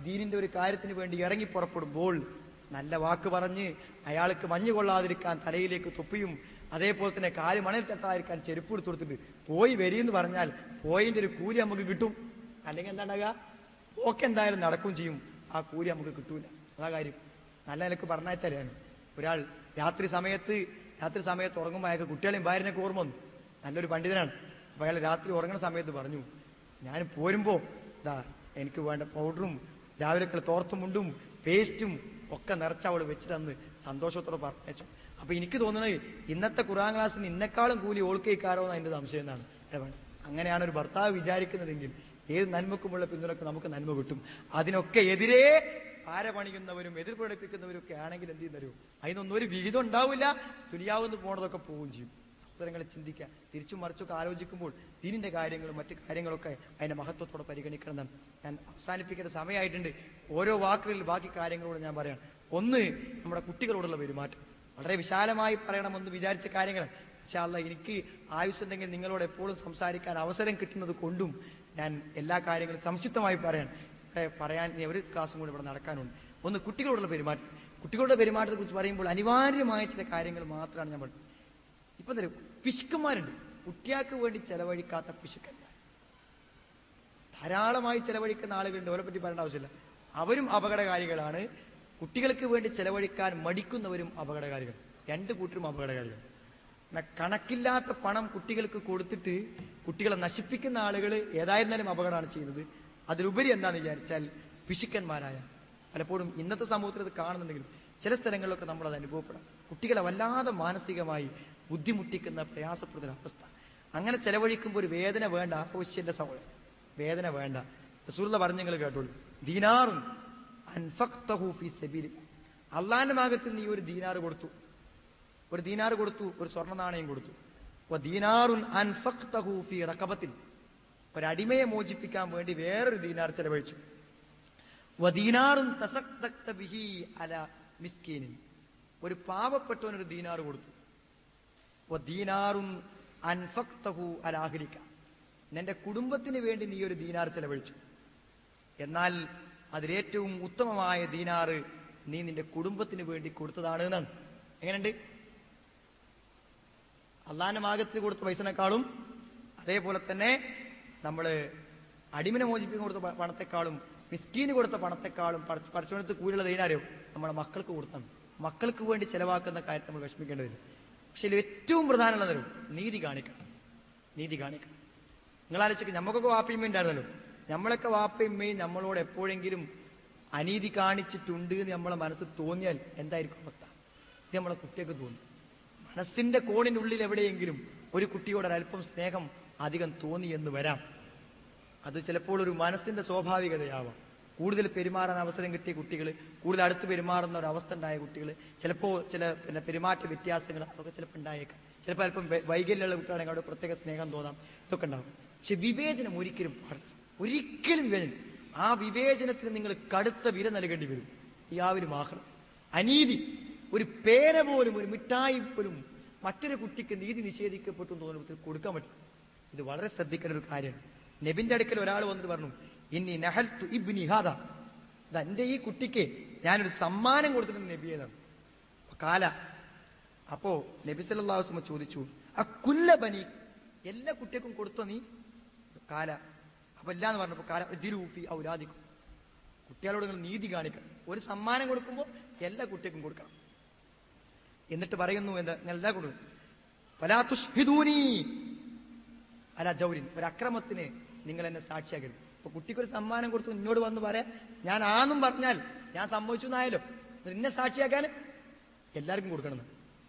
[SPEAKER 1] ദീനിന്റെ ഒരു കാര്യത്തിന് വേണ്ടി ഇറങ്ങി പുറപ്പെടുമ്പോൾ നല്ല വാക്ക് പറഞ്ഞ് അയാൾക്ക് മഞ്ഞു കൊള്ളാതിരിക്കാൻ തലയിലേക്ക് തൊപ്പിയും അതേപോലെ തന്നെ കാല് മണൽ തട്ടാതിരിക്കാൻ ചെരുപ്പ് എടുത്ത് കൊടുത്തിട്ട് പോയി വരിയെന്ന് പറഞ്ഞാൽ പോയിന്റെ ഒരു കൂലി നമുക്ക് കിട്ടും. അല്ലെങ്കിൽ എന്താ ഉണ്ടാകുക, പോക്ക് എന്തായാലും നടക്കും ചെയ്യും, ആ കൂലി നമുക്ക് കിട്ടൂല. അതാ കാര്യം. നല്ല നിലക്ക് പറഞ്ഞാൽ ഞാൻ ഒരാൾ രാത്രി സമയത്ത് ഉറങ്ങുമ്പോൾ അയാൾക്ക് കുട്ടികളെയും ഭാര്യനൊക്കെ ഓർമ്മ വന്നു. നല്ലൊരു പണ്ഡിതനാണ്. അപ്പൊ അയാൾ രാത്രി ഉറങ്ങുന്ന സമയത്ത് പറഞ്ഞു, ഞാൻ പോരുമ്പോ ഇതാ എനിക്ക് വേണ്ട പൗഡറും രാവിലെ തോർത്തും മുണ്ടും പേസ്റ്റും ഒക്കെ നിറച്ച് അവൾ വെച്ച് തന്ന് സന്തോഷത്തോടെ പറഞ്ഞു. അപ്പൊ എനിക്ക് തോന്നുന്നത് ഇന്നത്തെ ഖുർആൻ ക്ലാസ്സിന് ഇന്നെക്കാളും കൂലി ഓൾക്കേക്കാരോ എന്ന് അതിന്റെ സംശയം എന്നാണ്. അങ്ങനെയാണ് ഒരു ഭർത്താവ് വിചാരിക്കുന്നതെങ്കിൽ ഏത് നന്മക്കുമുള്ള പിന്തുണക്ക് നമുക്ക് നന്മ കിട്ടും. അതിനൊക്കെ എതിരെ ആരപണിയുന്നവരും എതിർ പ്രകടിപ്പിക്കുന്നവരും ഒക്കെ ആണെങ്കിൽ എന്ത് ചെയ്യുന്നവരും അതിനൊന്നും ഒരു വിഹിതം ഉണ്ടാവില്ല. ദുനിയാവെന്ന് പോണതൊക്കെ പോവുകയും ചെയ്യും. സഹോദരങ്ങളെ ചിന്തിക്കുക. തിരിച്ചും മറിച്ചൊക്കെ ആലോചിക്കുമ്പോൾ ദീനിന്റെ കാര്യങ്ങളും മറ്റു കാര്യങ്ങളൊക്കെ അതിന്റെ മഹത്വത്തോടെ പരിഗണിക്കണം എന്നാണ്. ഞാൻ അവസാനിപ്പിക്കേണ്ട സമയമായിട്ടുണ്ട്. ഓരോ വാക്കുകളിൽ ബാക്കി കാര്യങ്ങളോട് ഞാൻ പറയാം. ഒന്ന്, നമ്മുടെ കുട്ടികളോടുള്ള പെരുമാറ്റം വളരെ വിശാലമായി പറയണമെന്ന് വിചാരിച്ച കാര്യങ്ങളാണ്. ഇൻഷാ അല്ലാഹ് എനിക്ക് ആയുസ്സുണ്ടെങ്കിൽ നിങ്ങളോട് എപ്പോഴും സംസാരിക്കാൻ അവസരം കിട്ടുന്നത് കൊണ്ടും ഞാൻ എല്ലാ കാര്യങ്ങളും സംക്ഷിപ്തമായി പറയാൻ ഒരു ക്ലാസ്സും കൂടി ഇവിടെ നടക്കാനുണ്ട്. ഒന്ന്, കുട്ടികളോടുള്ള പെരുമാറ്റം. കുട്ടികളുടെ പെരുമാറ്റത്തെ കുറിച്ച് പറയുമ്പോൾ അനിവാര്യമായ ചില കാര്യങ്ങൾ മാത്രമാണ് ഞാൻ പറയുന്നത്. ഇപ്പൊ തരും പിശുക്കന്മാരുണ്ട്. കുട്ടിയാൾക്ക് വേണ്ടി ചെലവഴിക്കാത്ത പിശുക്കന്മാർ ധാരാളമായി ചെലവഴിക്കുന്ന ആളുകളുണ്ട്. അവരെ പറ്റി പറയേണ്ട ആവശ്യമില്ല. അവരും അപകടകാരികളാണ്. കുട്ടികൾക്ക് വേണ്ടി ചെലവഴിക്കാൻ മടിക്കുന്നവരും അപകടകാരികൾ. രണ്ടു കൂട്ടരും അപകടകാരികൾ. കണക്കില്ലാത്ത പണം കുട്ടികൾക്ക് കൊടുത്തിട്ട് കുട്ടികളെ നശിപ്പിക്കുന്ന ആളുകൾ ഏതായിരുന്നാലും അപകടമാണ് ചെയ്യുന്നത്. അതിലുപരി എന്താന്ന് വിചാരിച്ചാൽ പിശുക്കന്മാരായ പലപ്പോഴും ഇന്നത്തെ സമൂഹത്തിൽ അത് കാണുന്നുണ്ടെങ്കിലും ചില സ്ഥലങ്ങളിലൊക്കെ നമ്മളത് അനുഭവപ്പെടാം. കുട്ടികളെ വല്ലാതെ മാനസികമായി ബുദ്ധിമുട്ടിക്കുന്ന പ്രയാസപ്പെടുന്ന അവസ്ഥ. അങ്ങനെ ചെലവഴിക്കുമ്പോൾ ഒരു വേദന വേണ്ട. ആവശ്യന്റെ സഹോദരൻ, വേദന വേണ്ട. റസൂലുള്ളാഹി പറഞ്ഞു, നിങ്ങൾ കേട്ടോളൂ, ദീനാറുൻ അൻഫഖ്തഹു ഫീ സബീലി. അള്ളാന്റെ ഭാഗത്ത് നീ ഒരു ദീനാർ കൊടുത്തു, ഒരു സ്വർണ്ണ നാണയം കൊടുത്തു. ദീനാറുൻ അൻഫഖ്തഹു ഫീ റഖബത്തിൻ, ഒരടിമയെ മോചിപ്പിക്കാൻ വേണ്ടി വേറൊരു ദീനാർ ചെലവഴിച്ചു. വദീനാറുൻ തസദ്ദഖ്ത ബിഹി അലാ മിസ്കീനിൻ, ഒരു പാവപ്പെട്ടവനൊരു ദീനാർ കൊടുത്തു. വദീനാറുൻ അൻഫഖ്തഹു അലാ അഹ്ലിക, നിന്റെ കുടുംബത്തിന് വേണ്ടി നീ ഒരു ദീനാർ ചെലവഴിച്ചു. എന്നാൽ അതിലേറ്റവും ഉത്തമമായ ദീനാറ് നീ നിന്റെ കുടുംബത്തിന് വേണ്ടി കൊടുത്തതാണ് എന്നാണ്. എങ്ങനെയുണ്ട്? അള്ളാന്റെ മാർഗത്തിന് കൊടുത്ത പൈസനേക്കാളും അതേപോലെ തന്നെ നമ്മള് അടിമനെ മോചിപ്പിക്കാൻ കൊടുത്ത പണത്തെക്കാളും മിസ്കീന് കൊടുത്ത പണത്തെക്കാളും പഠിച്ചോണത്ത് കൂടിയുള്ള ദീനാരോ നമ്മളെ മക്കൾക്ക് കൊടുത്താണ്. മക്കൾക്ക് വേണ്ടി ചെലവാക്കുന്ന കാര്യം നമ്മൾ വിഷമിക്കേണ്ടതില്ല. പക്ഷെ ഏറ്റവും പ്രധാനമുള്ളതരും നീതി കാണിക്കണം. നിങ്ങൾ ആലോചിക്കുക, നമുക്കൊക്കെ വാപ്പയും ഉണ്ടായിരുന്നല്ലോ. നമ്മളൊക്കെ വാപ്പയമ്മയും നമ്മളോട് എപ്പോഴെങ്കിലും അനീതി കാണിച്ചിട്ടുണ്ട് എന്ന് നമ്മളെ മനസ്സിൽ തോന്നിയാൽ എന്തായിരിക്കും അവസ്ഥ? ഇത് നമ്മളെ കുട്ടിയൊക്കെ തോന്നും. മനസ്സിന്റെ കോണിനുള്ളിൽ എവിടെയെങ്കിലും ഒരു കുട്ടിയോട് ഒരല്പം സ്നേഹം അധികം തോന്നി എന്ന് വരാം. അത് ചിലപ്പോൾ ഒരു മനസ്സിന്റെ സ്വാഭാവികതയാവാം. കൂടുതൽ പെരുമാറാൻ അവസരം കിട്ടിയ കുട്ടികൾ, കൂടുതൽ അടുത്ത് പെരുമാറുന്ന ഒരു അവസ്ഥ ഉണ്ടായ കുട്ടികൾ, ചിലപ്പോൾ ചില പെരുമാറ്റ വ്യത്യാസങ്ങൾ അതൊക്കെ ചിലപ്പോൾ ഉണ്ടായേക്കാം. ചിലപ്പോൾ അല്പം വൈകല്യമുള്ള കുട്ടികളാണെങ്കിൽ അവിടെ പ്രത്യേക സ്നേഹം തോന്നാം. ഇതൊക്കെ ഉണ്ടാവും. പക്ഷെ വിവേചനം ഒരിക്കലും പാടില്ല. ഒരിക്കലും വിവേചനം. ആ വിവേചനത്തിന് നിങ്ങൾ കടുത്ത വില നൽകേണ്ടി വരും. യാവലും ആഹ്റം. അനീതി, ഒരു പേന പോലും, ഒരു മിഠായി പോലും മറ്റൊരു കുട്ടിക്ക് നീതി നിഷേധിക്കപ്പെട്ടു എന്ന് തോന്നുമ്പോൾ കൊടുക്കാൻ പറ്റും. ഇത് വളരെ ശ്രദ്ധിക്കേണ്ട ഒരു കാര്യമാണ്. നബിന്റെ അടുക്കൽ ഒരാൾ വന്നിട്ട് പറഞ്ഞു, ഇന്നി നഹൽതു ഇബ്നി ഹാദാ, എന്റെ ഈ കുട്ടിക്ക് ഞാനൊരു സമ്മാനം കൊടുത്തിട്ടുണ്ട് നബിയെ എന്നാണ്. കാല, അപ്പോ നബി സല്ലല്ലാഹു അലൈഹി വസല്ലം ചോദിച്ചു, അക്കുല്ല ബനി, എല്ലാ കുട്ടികൾക്കും കൊടുത്തോ നീ? കാല, അപ്പൊ ഇല്ലാന്ന് പറഞ്ഞപ്പോ കാല ദിരൂഫി ഔലാദിക്കും, കുട്ടികളോട് നിങ്ങൾ നീതി കാണിക്കണം. ഒരു സമ്മാനം കൊടുക്കുമ്പോൾ എല്ലാ കുട്ടികൾക്കും കൊടുക്കണം. എന്നിട്ട് പറയുന്നു, എന്താ എല്ലാ കൊടുക്കും, ഫലാ തുഷ്ഹിദൂനി അലാ ജൗരിൻ, ഒരു അക്രമത്തിന് നിങ്ങൾ എന്നെ സാക്ഷിയാക്കരുത്. ഇപ്പൊ കുട്ടിക്കൊരു സമ്മാനം കൊടുത്തു എന്നോട് വന്ന് പറയാം, ഞാൻ ആന്നും പറഞ്ഞാൽ ഞാൻ സമ്മതിച്ചു എന്നായാലോ, എന്നെ സാക്ഷിയാക്കാൻ എല്ലാവർക്കും കൊടുക്കണം.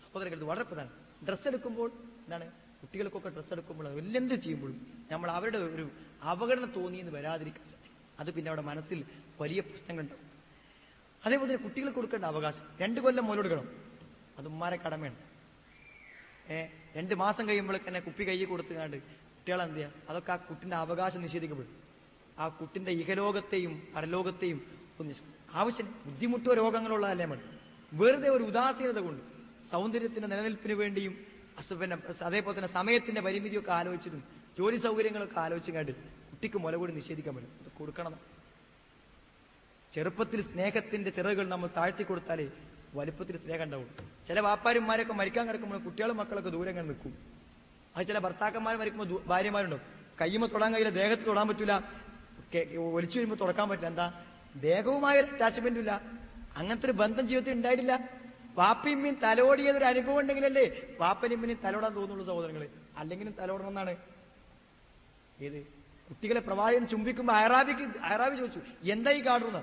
[SPEAKER 1] സഹോദരങ്ങൾ, ഇത് വളരെ പ്രധാനം. ഡ്രസ്സ് എടുക്കുമ്പോൾ എന്താണ്, കുട്ടികൾക്കൊക്കെ ഡ്രസ്സ് എടുക്കുമ്പോൾ എന്ത് ചെയ്യുമ്പോഴും നമ്മൾ അവരുടെ ഒരു അവഗണന തോന്നിയെന്ന് വരാതിരിക്കാൻ സാധിക്കും. അത് പിന്നെ അവിടെ മനസ്സിൽ വലിയ പ്രശ്നങ്ങളുണ്ടാവും. അതേപോലെ തന്നെ കുട്ടികൾക്ക് കൊടുക്കേണ്ട അവകാശം 2 കൊല്ലം മുതൽ കൊടുക്കണം. അത് ഉമ്മാരെ കടമയാണ്. 2 മാസം കഴിയുമ്പോഴേക്ക് തന്നെ കുപ്പി കൈ കൊടുത്തുകാണ്ട് കുട്ടികളെ എന്ത് ചെയ്യാം, അതൊക്കെ ആ കുട്ടിന്റെ അവകാശം നിഷേധിക്കപ്പെടും. ആ കുട്ടിന്റെ ഇഹലോകത്തെയും പരലോകത്തെയും ആവശ്യം ബുദ്ധിമുട്ടോ രോഗങ്ങളുള്ളതല്ലേ മതി. വെറുതെ ഒരു ഉദാസീനത കൊണ്ട് സൗന്ദര്യത്തിന്റെ നിലനിൽപ്പിന് വേണ്ടിയും അതേപോലെ തന്നെ സമയത്തിന്റെ പരിമിതിയൊക്കെ ആലോചിച്ചിട്ടും ജോലി സൗകര്യങ്ങളൊക്കെ ആലോചിച്ചും കണ്ട് കുട്ടിക്ക് മുല കൂടി നിഷേധിക്കാൻ പറ്റും. അത് കൊടുക്കണം. ചെറുപ്പത്തിൽ സ്നേഹത്തിന്റെ ചിറകുകൾ നമ്മൾ താഴ്ത്തി കൊടുത്താലേ വലിപ്പത്തിൽ സ്നേഹം ഉണ്ടാവും. ചില വാപ്പാരന്മാരൊക്കെ മരിക്കാൻ കിടക്കുമ്പോൾ കുട്ടികളും മക്കളൊക്കെ ദൂരം കണ്ട് നിൽക്കും. അത് ചില ഭർത്താക്കന്മാർ മരിക്കുമ്പോൾ ഭാര്യമാരുണ്ടാവും, കയ്യുമ്പോൾ തൊടാൻ കഴിയില്ല, ദേഹത്ത് തൊടാൻ പറ്റൂല, ഒലിച്ചു വരുമ്പോൾ തുടക്കാൻ പറ്റില്ല. എന്താ? ദേഹവുമായ ഒരു അറ്റാച്ച്മെന്റ് ഇല്ല. അങ്ങനത്തെ ഒരു ബന്ധം ജീവിതത്തിൽ ഉണ്ടായിട്ടില്ല. വാപ്പയമ്മയും തലോടിയതൊരു അനുഭവം ഉണ്ടെങ്കിലല്ലേ വാപ്പനിമ്മനെയും തലോടാൻ തോന്നുള്ളൂ സഹോദരങ്ങളെ. അല്ലെങ്കിലും തലോടണം എന്നാണ്. ഏത് കുട്ടികളെ പ്രവാചകൻ ചുംബിക്കുമ്പോ അയറാബി ചോദിച്ചു, എന്താ ഈ കാണുന്നത്?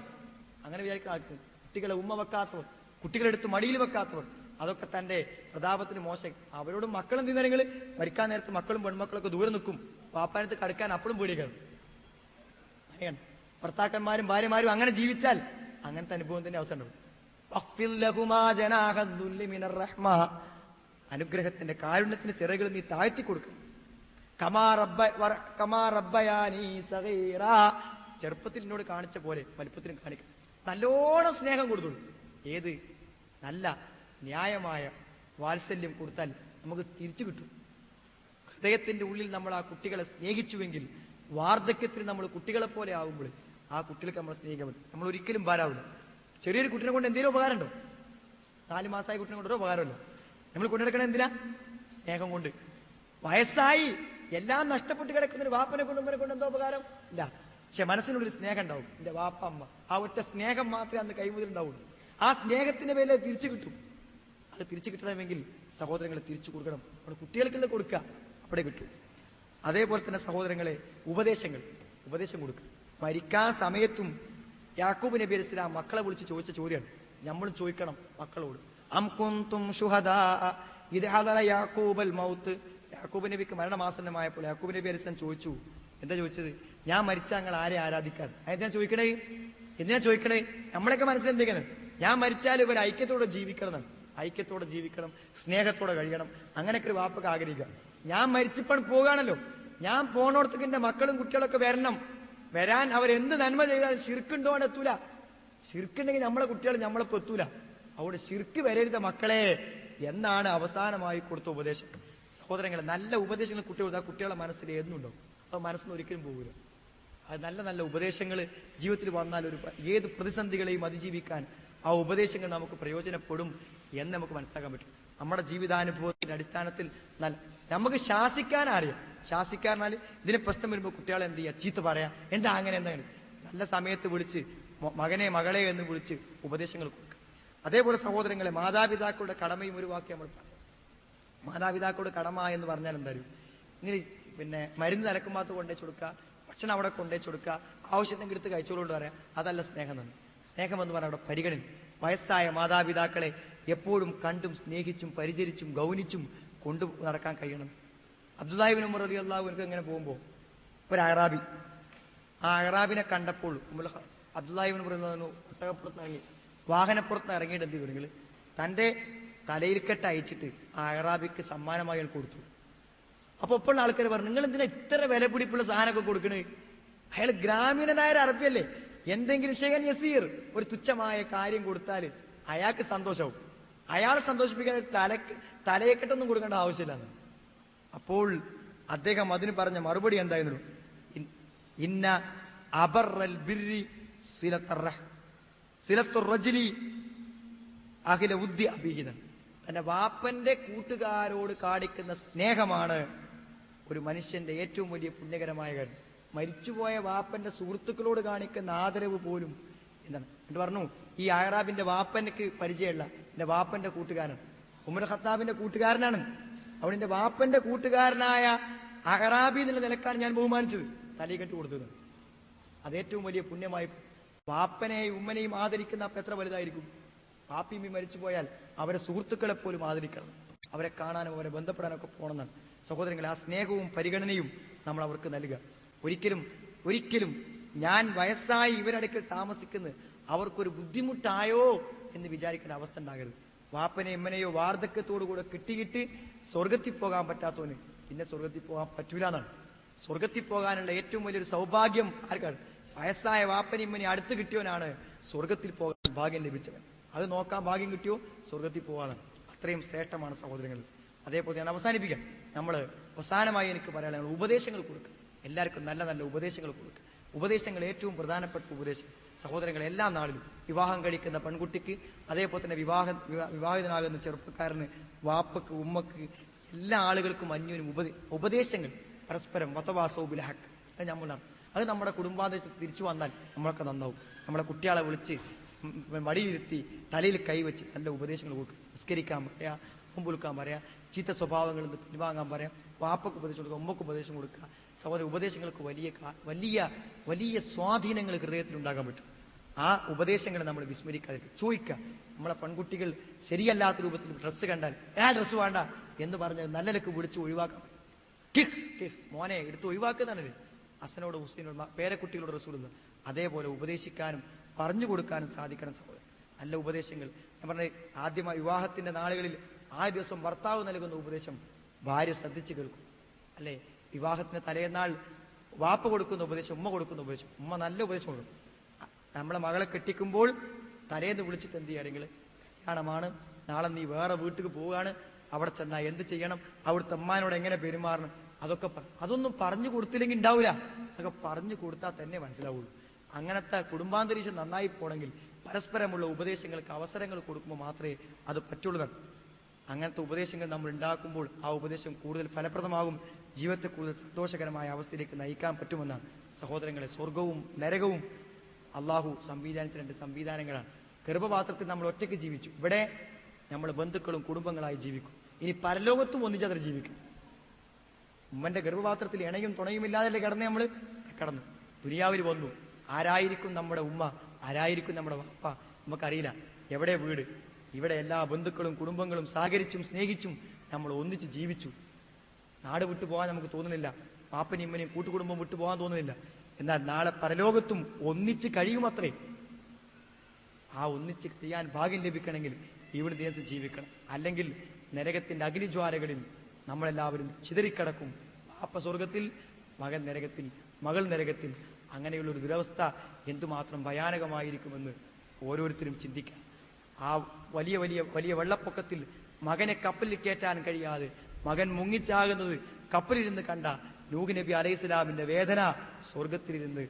[SPEAKER 1] അങ്ങനെ വിചാരിക്കുന്ന ആൾക്ക് കുട്ടികളെ ഉമ്മ വെക്കാത്തവർ, കുട്ടികളെടുത്ത് മടിയിൽ വെക്കാത്തവർ, അതൊക്കെ തന്റെ പ്രതാപത്തിന് മോശം. അവരോടും മക്കളും തിന്നരങ്ങൾ മരിക്കാൻ നേരത്ത് മക്കളും പെൺമക്കളൊക്കെ ദൂരെ നിൽക്കും. പാപ്പാനത്ത് കടക്കാൻ അപ്പോഴും പേടിക്കണം. അങ്ങനെയാണ് ഭർത്താക്കന്മാരും ഭാര്യമാരും അങ്ങനെ ജീവിച്ചാൽ അങ്ങനത്തെ അനുഭവത്തിന്റെ അവസ്ഥ ഉണ്ടാവും. അനുഗ്രഹത്തിന്റെ കാരുണ്യത്തിന്റെ ചിറകുകൾ നീ താഴ്ത്തി കൊടുക്കും. ചെറുപ്പത്തിൽ എന്നോട് കാണിച്ച പോലെ വലുപ്പത്തിനും കാണിക്കും. നല്ലോണം സ്നേഹം കൊടുത്തോളൂ. ഏത്? നല്ല ന്യായമായ വാത്സല്യം കൊടുത്താൽ നമുക്ക് തിരിച്ചു കിട്ടും. ഹൃദയത്തിന്റെ ഉള്ളിൽ നമ്മൾ ആ കുട്ടികളെ സ്നേഹിച്ചുവെങ്കിൽ വാർദ്ധക്യത്തിൽ നമ്മൾ കുട്ടികളെ പോലെ ആകുമ്പോൾ ആ കുട്ടികൾക്ക് നമ്മൾ സ്നേഹിക്കാൻ പറ്റും. നമ്മൾ ഒരിക്കലും ഭാരാവില്ല. ചെറിയൊരു കുട്ടിനെ കൊണ്ട് എന്തെങ്കിലും ഉപകാരമുണ്ടോ? 4 മാസമായ കുട്ടിനെ കൊണ്ട് ഒരു ഉപകാരമല്ല. നമ്മൾ കൊണ്ടെടുക്കണത് എന്തിനാ? സ്നേഹം കൊണ്ട്. വയസ്സായി എല്ലാം നഷ്ടപ്പെട്ട് കിടക്കുന്നൊരു വാപ്പനെ കൊണ്ട് ഉമ്മനെ കൊണ്ട് എന്തോ ഉപകാരം ഇല്ല. പക്ഷെ മനസ്സിനുള്ളിൽ സ്നേഹം ഉണ്ടാവും. എന്റെ വാപ്പ അമ്മ, ആ ഒറ്റ സ്നേഹം മാത്രമേ അന്ന് കൈമുതൽ ഉണ്ടാവുള്ളൂ. ആ സ്നേഹത്തിന്റെ പേരിൽ തിരിച്ചു കിട്ടും. അത് തിരിച്ചു കിട്ടണമെങ്കിൽ സഹോദരങ്ങളെ തിരിച്ചു കൊടുക്കണം. നമ്മുടെ കുട്ടികൾക്കുള്ള കൊടുക്കുക, അവിടെ കിട്ടും. അതേപോലെ തന്നെ സഹോദരങ്ങളെ ഉപദേശം കൊടുക്കുക. മരിക്കാൻ സമയത്തും യാക്കൂബ് നബി അലൈഹി സ്വലാം മക്കളെ വിളിച്ച് ചോദിച്ച ചോദ്യമാണ് നമ്മളും ചോദിക്കണം മക്കളോട്. അം കുന്തും ശുഹദാ ഇദ് ഹദറ യാക്കൂബൽ മൗത്ത്. യാക്കൂബ് നബിക്ക് മരണമാസന്നമായപ്പോൾ യാക്കൂബ് നബി അലൈഹി സ്വലാം ചോദിച്ചു. എന്താ ചോദിച്ചത്? ഞാൻ മരിച്ചാൽ ഞങ്ങൾ ആരെ ആരാധിക്കാൻ? എന്തിനാ ചോദിക്കണേ? നമ്മളൊക്കെ മനസ്സിലെന്തിരിക്കുന്നത്? ഞാൻ മരിച്ചാൽ ഇവർ ഐക്യത്തോടെ ജീവിക്കണം, സ്നേഹത്തോടെ കഴിയണം. അങ്ങനെയൊക്കെ ഒരു വാപ്പൊക്കെ ആഗ്രഹിക്കുക. ഞാൻ മരിച്ചിപ്പോൾ പോവുകയാണല്ലോ, ഞാൻ പോണോടത്തേക്ക് എന്റെ മക്കളും കുട്ടികളൊക്കെ വരാൻ അവരെന്ത് നന്മ ചെയ്താലും ശിർക്കുണ്ടോ എത്തൂല. ശിർക്കുണ്ടെങ്കിൽ നമ്മളെ കുട്ടികൾ നമ്മളെ എത്തൂല. അവിടെ ശിർക്ക് വരരുത മക്കളെ എന്നാണ് അവസാനമായി കൊടുത്ത ഉപദേശം. സഹോദരങ്ങളെ, നല്ല ഉപദേശങ്ങൾ കുട്ടികളെ മനസ്സിൽ എന്നുണ്ടോ? അത് മനസ്സിൽ ഒരിക്കലും പോകില്ല. അത് നല്ല ഉപദേശങ്ങൾ ജീവിതത്തിൽ വന്നാൽ ഏത് പ്രതിസന്ധികളെയും അതിജീവിക്കാൻ ആ ഉപദേശങ്ങൾ നമുക്ക് പ്രയോജനപ്പെടും എന്ന് നമുക്ക് മനസ്സിലാക്കാൻ പറ്റും. നമ്മുടെ ജീവിതാനുഭവത്തിന്റെ അടിസ്ഥാനത്തിൽ നമുക്ക് ശാസിക്കാൻ അറിയാം. ശാസിക്കാറിനാൽ ഇതിന് പ്രശ്നം വരുമ്പോൾ കുട്ടികളെ എന്ത് ചെയ്യുക? ചീത്ത പറയാ, എന്താ അങ്ങനെ നല്ല സമയത്ത് വിളിച്ച് മകനെ മകളെ എന്ന് വിളിച്ച് ഉപദേശങ്ങൾ കൊടുക്കുക. അതേപോലെ സഹോദരങ്ങളെ, മാതാപിതാക്കളുടെ കടമയും ഒരു വാക്ക് നമ്മൾ പറയാം. മാതാപിതാക്കളുടെ കടമ എന്ന് പറഞ്ഞാൽ എന്തായാലും ഇങ്ങനെ മരുന്ന് തലക്കുമാത്ത് കൊണ്ടേച്ച് കൊടുക്കുക, ഭക്ഷണം അവിടെ കൊണ്ടേച്ച് കൊടുക്കുക, ആവശ്യത്തിന് എടുത്ത് കഴിച്ചോളുകൊണ്ട് പറയാം. അതല്ല സ്നേഹം എന്ന്. സ്നേഹം എന്ന് പറഞ്ഞാൽ അവിടെ പരിഗണന. വയസ്സായ മാതാപിതാക്കളെ എപ്പോഴും കണ്ടും സ്നേഹിച്ചും പരിചരിച്ചും ഗൗനിച്ചും കൊണ്ടു നടക്കാൻ കഴിയണം. അബ്ദുല്ലാഹി ഇബ്നു ഉമർ റളിയല്ലാഹു അൻഹു എങ്ങനെ പോകുമ്പോൾ ഒരു അഅറാബി, ആ അഅറാബിനെ കണ്ടപ്പോൾ അബ്ദുല്ലാഹി ഇബ്നു ഉമർ ഒട്ടകപ്പുറത്ത് ഇറങ്ങി, വാഹനപ്പുറത്ത് ഇറങ്ങിയിട്ട് എന്ത് ചെയ്തു? തന്റെ തലയിൽ കെട്ട് അയച്ചിട്ട് ആ അഅറാബിക്ക് സമ്മാനമായി കൊടുത്തു. അപ്പൊ ഇപ്പോൾ ആൾക്കാർ പറഞ്ഞു, നിങ്ങൾ എന്തിനാ ഇത്ര വില പിടിപ്പുള്ള സാധനമൊക്കെ കൊടുക്കണേ? അയാൾ ഗ്രാമീണനായ ഒരു അറബിയല്ലേ, എന്തെങ്കിലും ഷെയ്ഖൻ യസീർ ഒരു തുച്ഛമായ കാര്യം കൊടുത്താൽ അയാൾക്ക് സന്തോഷവും. അയാളെ സന്തോഷിപ്പിക്കാൻ തലയെക്കെട്ടൊന്നും കൊടുക്കേണ്ട ആവശ്യമില്ല. അപ്പോൾ അദ്ദേഹം അതിന് പറഞ്ഞ മറുപടി എന്തായിരുന്നു? ഇന്ന അബറൽ ബിർരി സിലത്തുർ റജുലി അഖില ഉദ്ദി അബീഹിദൻ. തന്റെ വാപ്പന്റെ കൂട്ടുകാരോട് കാണിക്കുന്ന സ്നേഹമാണ് ഒരു മനുഷ്യന്റെ ഏറ്റവും വലിയ പുണ്യകരമായ കാര്യം. മരിച്ചുപോയ വാപ്പന്റെ സുഹൃത്തുക്കളോട് കാണിക്കുന്ന ആദരവ് പോലും എന്താണ് എന്ന് പറഞ്ഞു. ഈ അഅറാബിന്റെ വാപ്പനക്ക് പരിചയമുള്ള എന്റെ വാപ്പന്റെ കൂട്ടുകാരൻ ഉമർ ഖത്താബിന്റെ കൂട്ടുകാരനാണ്. അവിടെ എന്റെ വാപ്പന്റെ കൂട്ടുകാരനായ അഅറാബി എന്നുള്ള നിലക്കാണ് ഞാൻ ബഹുമാനിച്ചത്, തലയിൽ കെട്ടി കൊടുത്തത്. അത് ഏറ്റവും വലിയ പുണ്യമായി. വാപ്പനെയും ഉമ്മനെയും ആദരിക്കുന്ന അപ്പൊ എത്ര വലുതായിരിക്കും? വാപ്പിയമ്മി മരിച്ചു പോയാൽ അവരെ സുഹൃത്തുക്കളെ പോലും ആദരിക്കണം, അവരെ കാണാനും അവരെ ബന്ധപ്പെടാനൊക്കെ പോകണമെന്നാണ്. സഹോദരങ്ങളെ, ആ സ്നേഹവും പരിഗണനയും നമ്മൾ അവർക്ക് നൽകുക. ഒരിക്കലും ഞാൻ വയസ്സായി ഇവരടുക്കൽ താമസിക്കുന്നത് അവർക്കൊരു ബുദ്ധിമുട്ടായോ എന്ന് വിചാരിക്കേണ്ട അവസ്ഥ ഉണ്ടാകരുത്. വാപ്പനെ എമ്മനെയോ വാർദ്ധക്യത്തോടുകൂടെ കിട്ടിയിട്ട് സ്വർഗത്തിൽ പോകാൻ പറ്റാത്തവന് പിന്നെ സ്വർഗത്തിൽ പോകാൻ പറ്റൂല എന്നാണ്. സ്വർഗത്തിൽ പോകാനുള്ള ഏറ്റവും വലിയൊരു സൗഭാഗ്യം ആർക്കാണ്? വയസ്സായ വാപ്പനെ ഇമ്മനെ അടുത്ത് കിട്ടിയവനാണ് സ്വർഗത്തിൽ പോകാൻ ഭാഗ്യം ലഭിച്ചവൻ. അത് നോക്കാൻ ഭാഗ്യം കിട്ടിയോ സ്വർഗത്തിൽ പോകാനാണ്. അത്രയും ശ്രേഷ്ഠമാണ് സഹോദരങ്ങൾ. അതേപോലെ ഞാൻ അവസാനിപ്പിക്കാം. അവസാനമായി എനിക്ക് പറയാനുള്ള ഉപദേശങ്ങൾ കൊടുക്കുക. എല്ലാവർക്കും നല്ല ഉപദേശങ്ങൾ കൊടുക്കുക. ഉപദേശങ്ങൾ ഏറ്റവും പ്രധാനപ്പെട്ട ഉപദേശം സഹോദരങ്ങൾ, എല്ലാ നാളിലും വിവാഹം കഴിക്കുന്ന പെൺകുട്ടിക്ക്, അതേപോലെ തന്നെ വിവാഹിതനാകുന്ന ചെറുപ്പക്കാരന്, വാപ്പക്ക്, ഉമ്മക്ക്, എല്ലാ ആളുകൾക്കും അന്യോന്യം ഉപദേശങ്ങൾ പരസ്പരം വതവാസൗ ഹക്ക് അത് നമ്മളാണ്. അത് നമ്മുടെ കുടുംബാന്തരീക്ഷത്തിൽ തിരിച്ചു വന്നാൽ നമ്മളൊക്കെ നന്നാവും. നമ്മളെ കുട്ടികളെ വിളിച്ച് മടിയിരുത്തി തലയിൽ കൈവച്ച് നല്ല ഉപദേശങ്ങൾ കൊടുക്കും. നിസ്കരിക്കാൻ പറയാ, മുമ്പുൽക്കാൻ പറയാ, ചീത്ത സ്വഭാവങ്ങളിൽ നിന്ന് പിൻവാങ്ങാൻ പറയാം, വാപ്പക്ക് ഉപദേശം കൊടുക്കുക, ഉമ്മക്ക് ഉപദേശം കൊടുക്കുക. സഹോദര, ഉപദേശങ്ങൾക്ക് വലിയ വലിയ സ്വാധീനങ്ങൾ ഹൃദയത്തിൽ ഉണ്ടാകാൻ പറ്റും. ആ ഉപദേശങ്ങൾ നമ്മൾ വിസ്മരിക്കാതിരിക്കും. ചോദിക്കുക, നമ്മളെ പെൺകുട്ടികൾ ശരിയല്ലാത്ത രൂപത്തിൽ ഡ്രസ്സ് കണ്ടാൽ ഡ്രസ്സ് വേണ്ട എന്ന് പറഞ്ഞ് നല്ലലക്ക് വിളിച്ച് ഒഴിവാക്കാം. മോനെ എടുത്ത് ഒഴിവാക്കുന്നതാണ് ഹസനോട് ഹുസൈനോട് പേരക്കുട്ടികളോട് റസൂലുള്ള. അതേപോലെ ഉപദേശിക്കാനും പറഞ്ഞു കൊടുക്കാനും സാധിക്കണം സഹോദരൻ. നല്ല ഉപദേശങ്ങൾ ഞാൻ പറഞ്ഞ, ആദ്യമായി വിവാഹത്തിന്റെ നാളുകളിൽ ആദ്യ ദിവസം ഭർത്താവ് നൽകുന്ന ഉപദേശം ഭാര്യ ശ്രദ്ധിച്ചു കേൾക്കും. അല്ലെ, വിവാഹത്തിന് തലേന്നാൾ വാപ്പ കൊടുക്കുന്ന ഉപദേശം, ഉമ്മ കൊടുക്കുന്ന ഉപദേശം, ഉമ്മ നല്ല ഉപദേശം കൊടുക്കും. നമ്മളെ മകളെ കെട്ടിക്കുമ്പോൾ തലേന്ന് വിളിച്ചിട്ട് എന്ത് ചെയ്യുക, കല്യാണമാണ്, നാളെ നീ വേറെ വീട്ടിൽ പോവുകയാണ്, അവിടെ ചെന്നാൽ എന്ത് ചെയ്യണം, അവിടുത്തെ അമ്മാനോട് എങ്ങനെ പെരുമാറണം, അതൊന്നും പറഞ്ഞു കൊടുത്തില്ലെങ്കിൽ ഉണ്ടാവില്ല. അതൊക്കെ പറഞ്ഞു കൊടുത്താൽ തന്നെ മനസ്സിലാവുള്ളൂ. അങ്ങനത്തെ കുടുംബാന്തരീക്ഷം നന്നായി പോണെങ്കിൽ പരസ്പരമുള്ള ഉപദേശങ്ങൾക്ക് അവസരങ്ങൾ കൊടുക്കുമ്പോൾ മാത്രമേ അത് പറ്റുള്ളൂ. അങ്ങനത്തെ ഉപദേശങ്ങൾ നമ്മൾ ഉണ്ടാക്കുമ്പോൾ ആ ഉപദേശം കൂടുതൽ ഫലപ്രദമാകും, ജീവിതത്തെ കൂടുതൽ സന്തോഷകരമായ അവസ്ഥയിലേക്ക് നയിക്കാൻ പറ്റുമെന്നാണ് സഹോദരങ്ങളെ. സ്വർഗവും നരകവും അള്ളാഹു സംവിധാനിച്ച രണ്ട് സംവിധാനങ്ങളാണ്. ഗർഭപാത്രത്തിൽ നമ്മൾ ഒറ്റയ്ക്ക് ജീവിച്ചു, ഇവിടെ നമ്മൾ ബന്ധുക്കളും കുടുംബങ്ങളായി ജീവിക്കും. ഇനി പരലോകത്തും ഒന്നിച്ചതിൽ ജീവിക്കും. ഉമ്മന്റെ ഗർഭപാത്രത്തിൽ ഇണയും തുണയുമില്ലാതെ നമ്മൾ കടന്നു ദുനിയാവിൽ വന്നു. ആരായിരിക്കും നമ്മുടെ ഉമ്മ, ആരായിരിക്കും നമ്മുടെ വാപ്പ നമുക്കറിയില്ല. എവിടെ വീട്, ഇവിടെ എല്ലാ ബന്ധുക്കളും കുടുംബങ്ങളും സഹകരിച്ചും സ്നേഹിച്ചും നമ്മൾ ഒന്നിച്ച് ജീവിച്ചു. നാട് വിട്ടു പോകാൻ നമുക്ക് തോന്നുന്നില്ല, പാപ്പനെയും ഇമ്മനെയും കൂട്ടുകുടുംബം വിട്ടു പോകാൻ തോന്നുന്നില്ല. എന്നാൽ നാളെ പരലോകത്തും ഒന്നിച്ച് കഴിയുമത്രേ. ആ ഒന്നിച്ച് കഴിയാൻ ഭാഗ്യം ലഭിക്കണമെങ്കിൽ ഇവിടെ ദിവസം ജീവിക്കണം. അല്ലെങ്കിൽ നരകത്തിന്റെ അഗ്നിജ്വാലകളിൽ നമ്മളെല്ലാവരും ചിതറിക്കിടക്കും. പാപ്പ സ്വർഗത്തിൽ, മകൻ നരകത്തിൽ, മകൾ നരകത്തിൽ. അങ്ങനെയുള്ള ഒരു ദുരവസ്ഥ എന്തുമാത്രം ഭയാനകമായിരിക്കുമെന്ന് ഓരോരുത്തരും ചിന്തിക്കാം. ആ വലിയ വലിയ വലിയ വെള്ളപ്പൊക്കത്തിൽ മകനെ കപ്പലിൽ കയറ്റാൻ കഴിയാതെ മകൻ മുങ്ങിച്ചാകുന്നത് കപ്പലിരുന്ന് കണ്ട നൂഹ് നബി അലൈഹിസ്സലാമിന്റെ വേദന സ്വർഗത്തിലിരുന്ന്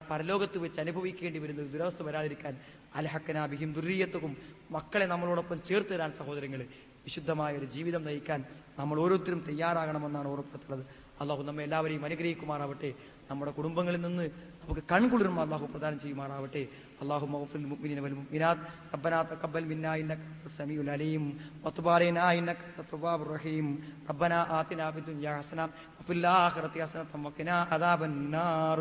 [SPEAKER 1] പരലോകത്ത് വെച്ച് അനുഭവിക്കേണ്ടി വരുന്ന ദുരവസ്ഥ വരാതിരിക്കാൻ അൽഹഖനാ ബിഹിം ദുർരിയ്യത്തുഹും, മക്കളെ നമ്മളോടൊപ്പം ചേർത്ത് തരാൻ സഹോദരങ്ങളെ വിശുദ്ധമായ ഒരു ജീവിതം നയിക്കാൻ നമ്മൾ ഓരോരുത്തരും തയ്യാറാകണമെന്നാണ് ഓർമ്മപ്പെടുത്തുന്നത്. അള്ളാഹു നമ്മെ എല്ലാവരെയും അനുഗ്രഹിക്കുമാറാവട്ടെ. നമ്മുടെ കുടുംബങ്ങളിൽ നിന്ന് നമുക്ക് കൺകുളിർമ അള്ളാഹു പ്രദാനം ചെയ്യുമാറാവട്ടെ. اللهم اغفر للمؤمنين والمؤمنات ربنا تقبل منا انك انت السميع العليم وتب علينا انك انت التواب الرحيم ربنا آتنا في الدنيا حسنة وفي الآخرة حسنة وقنا عذاب النار.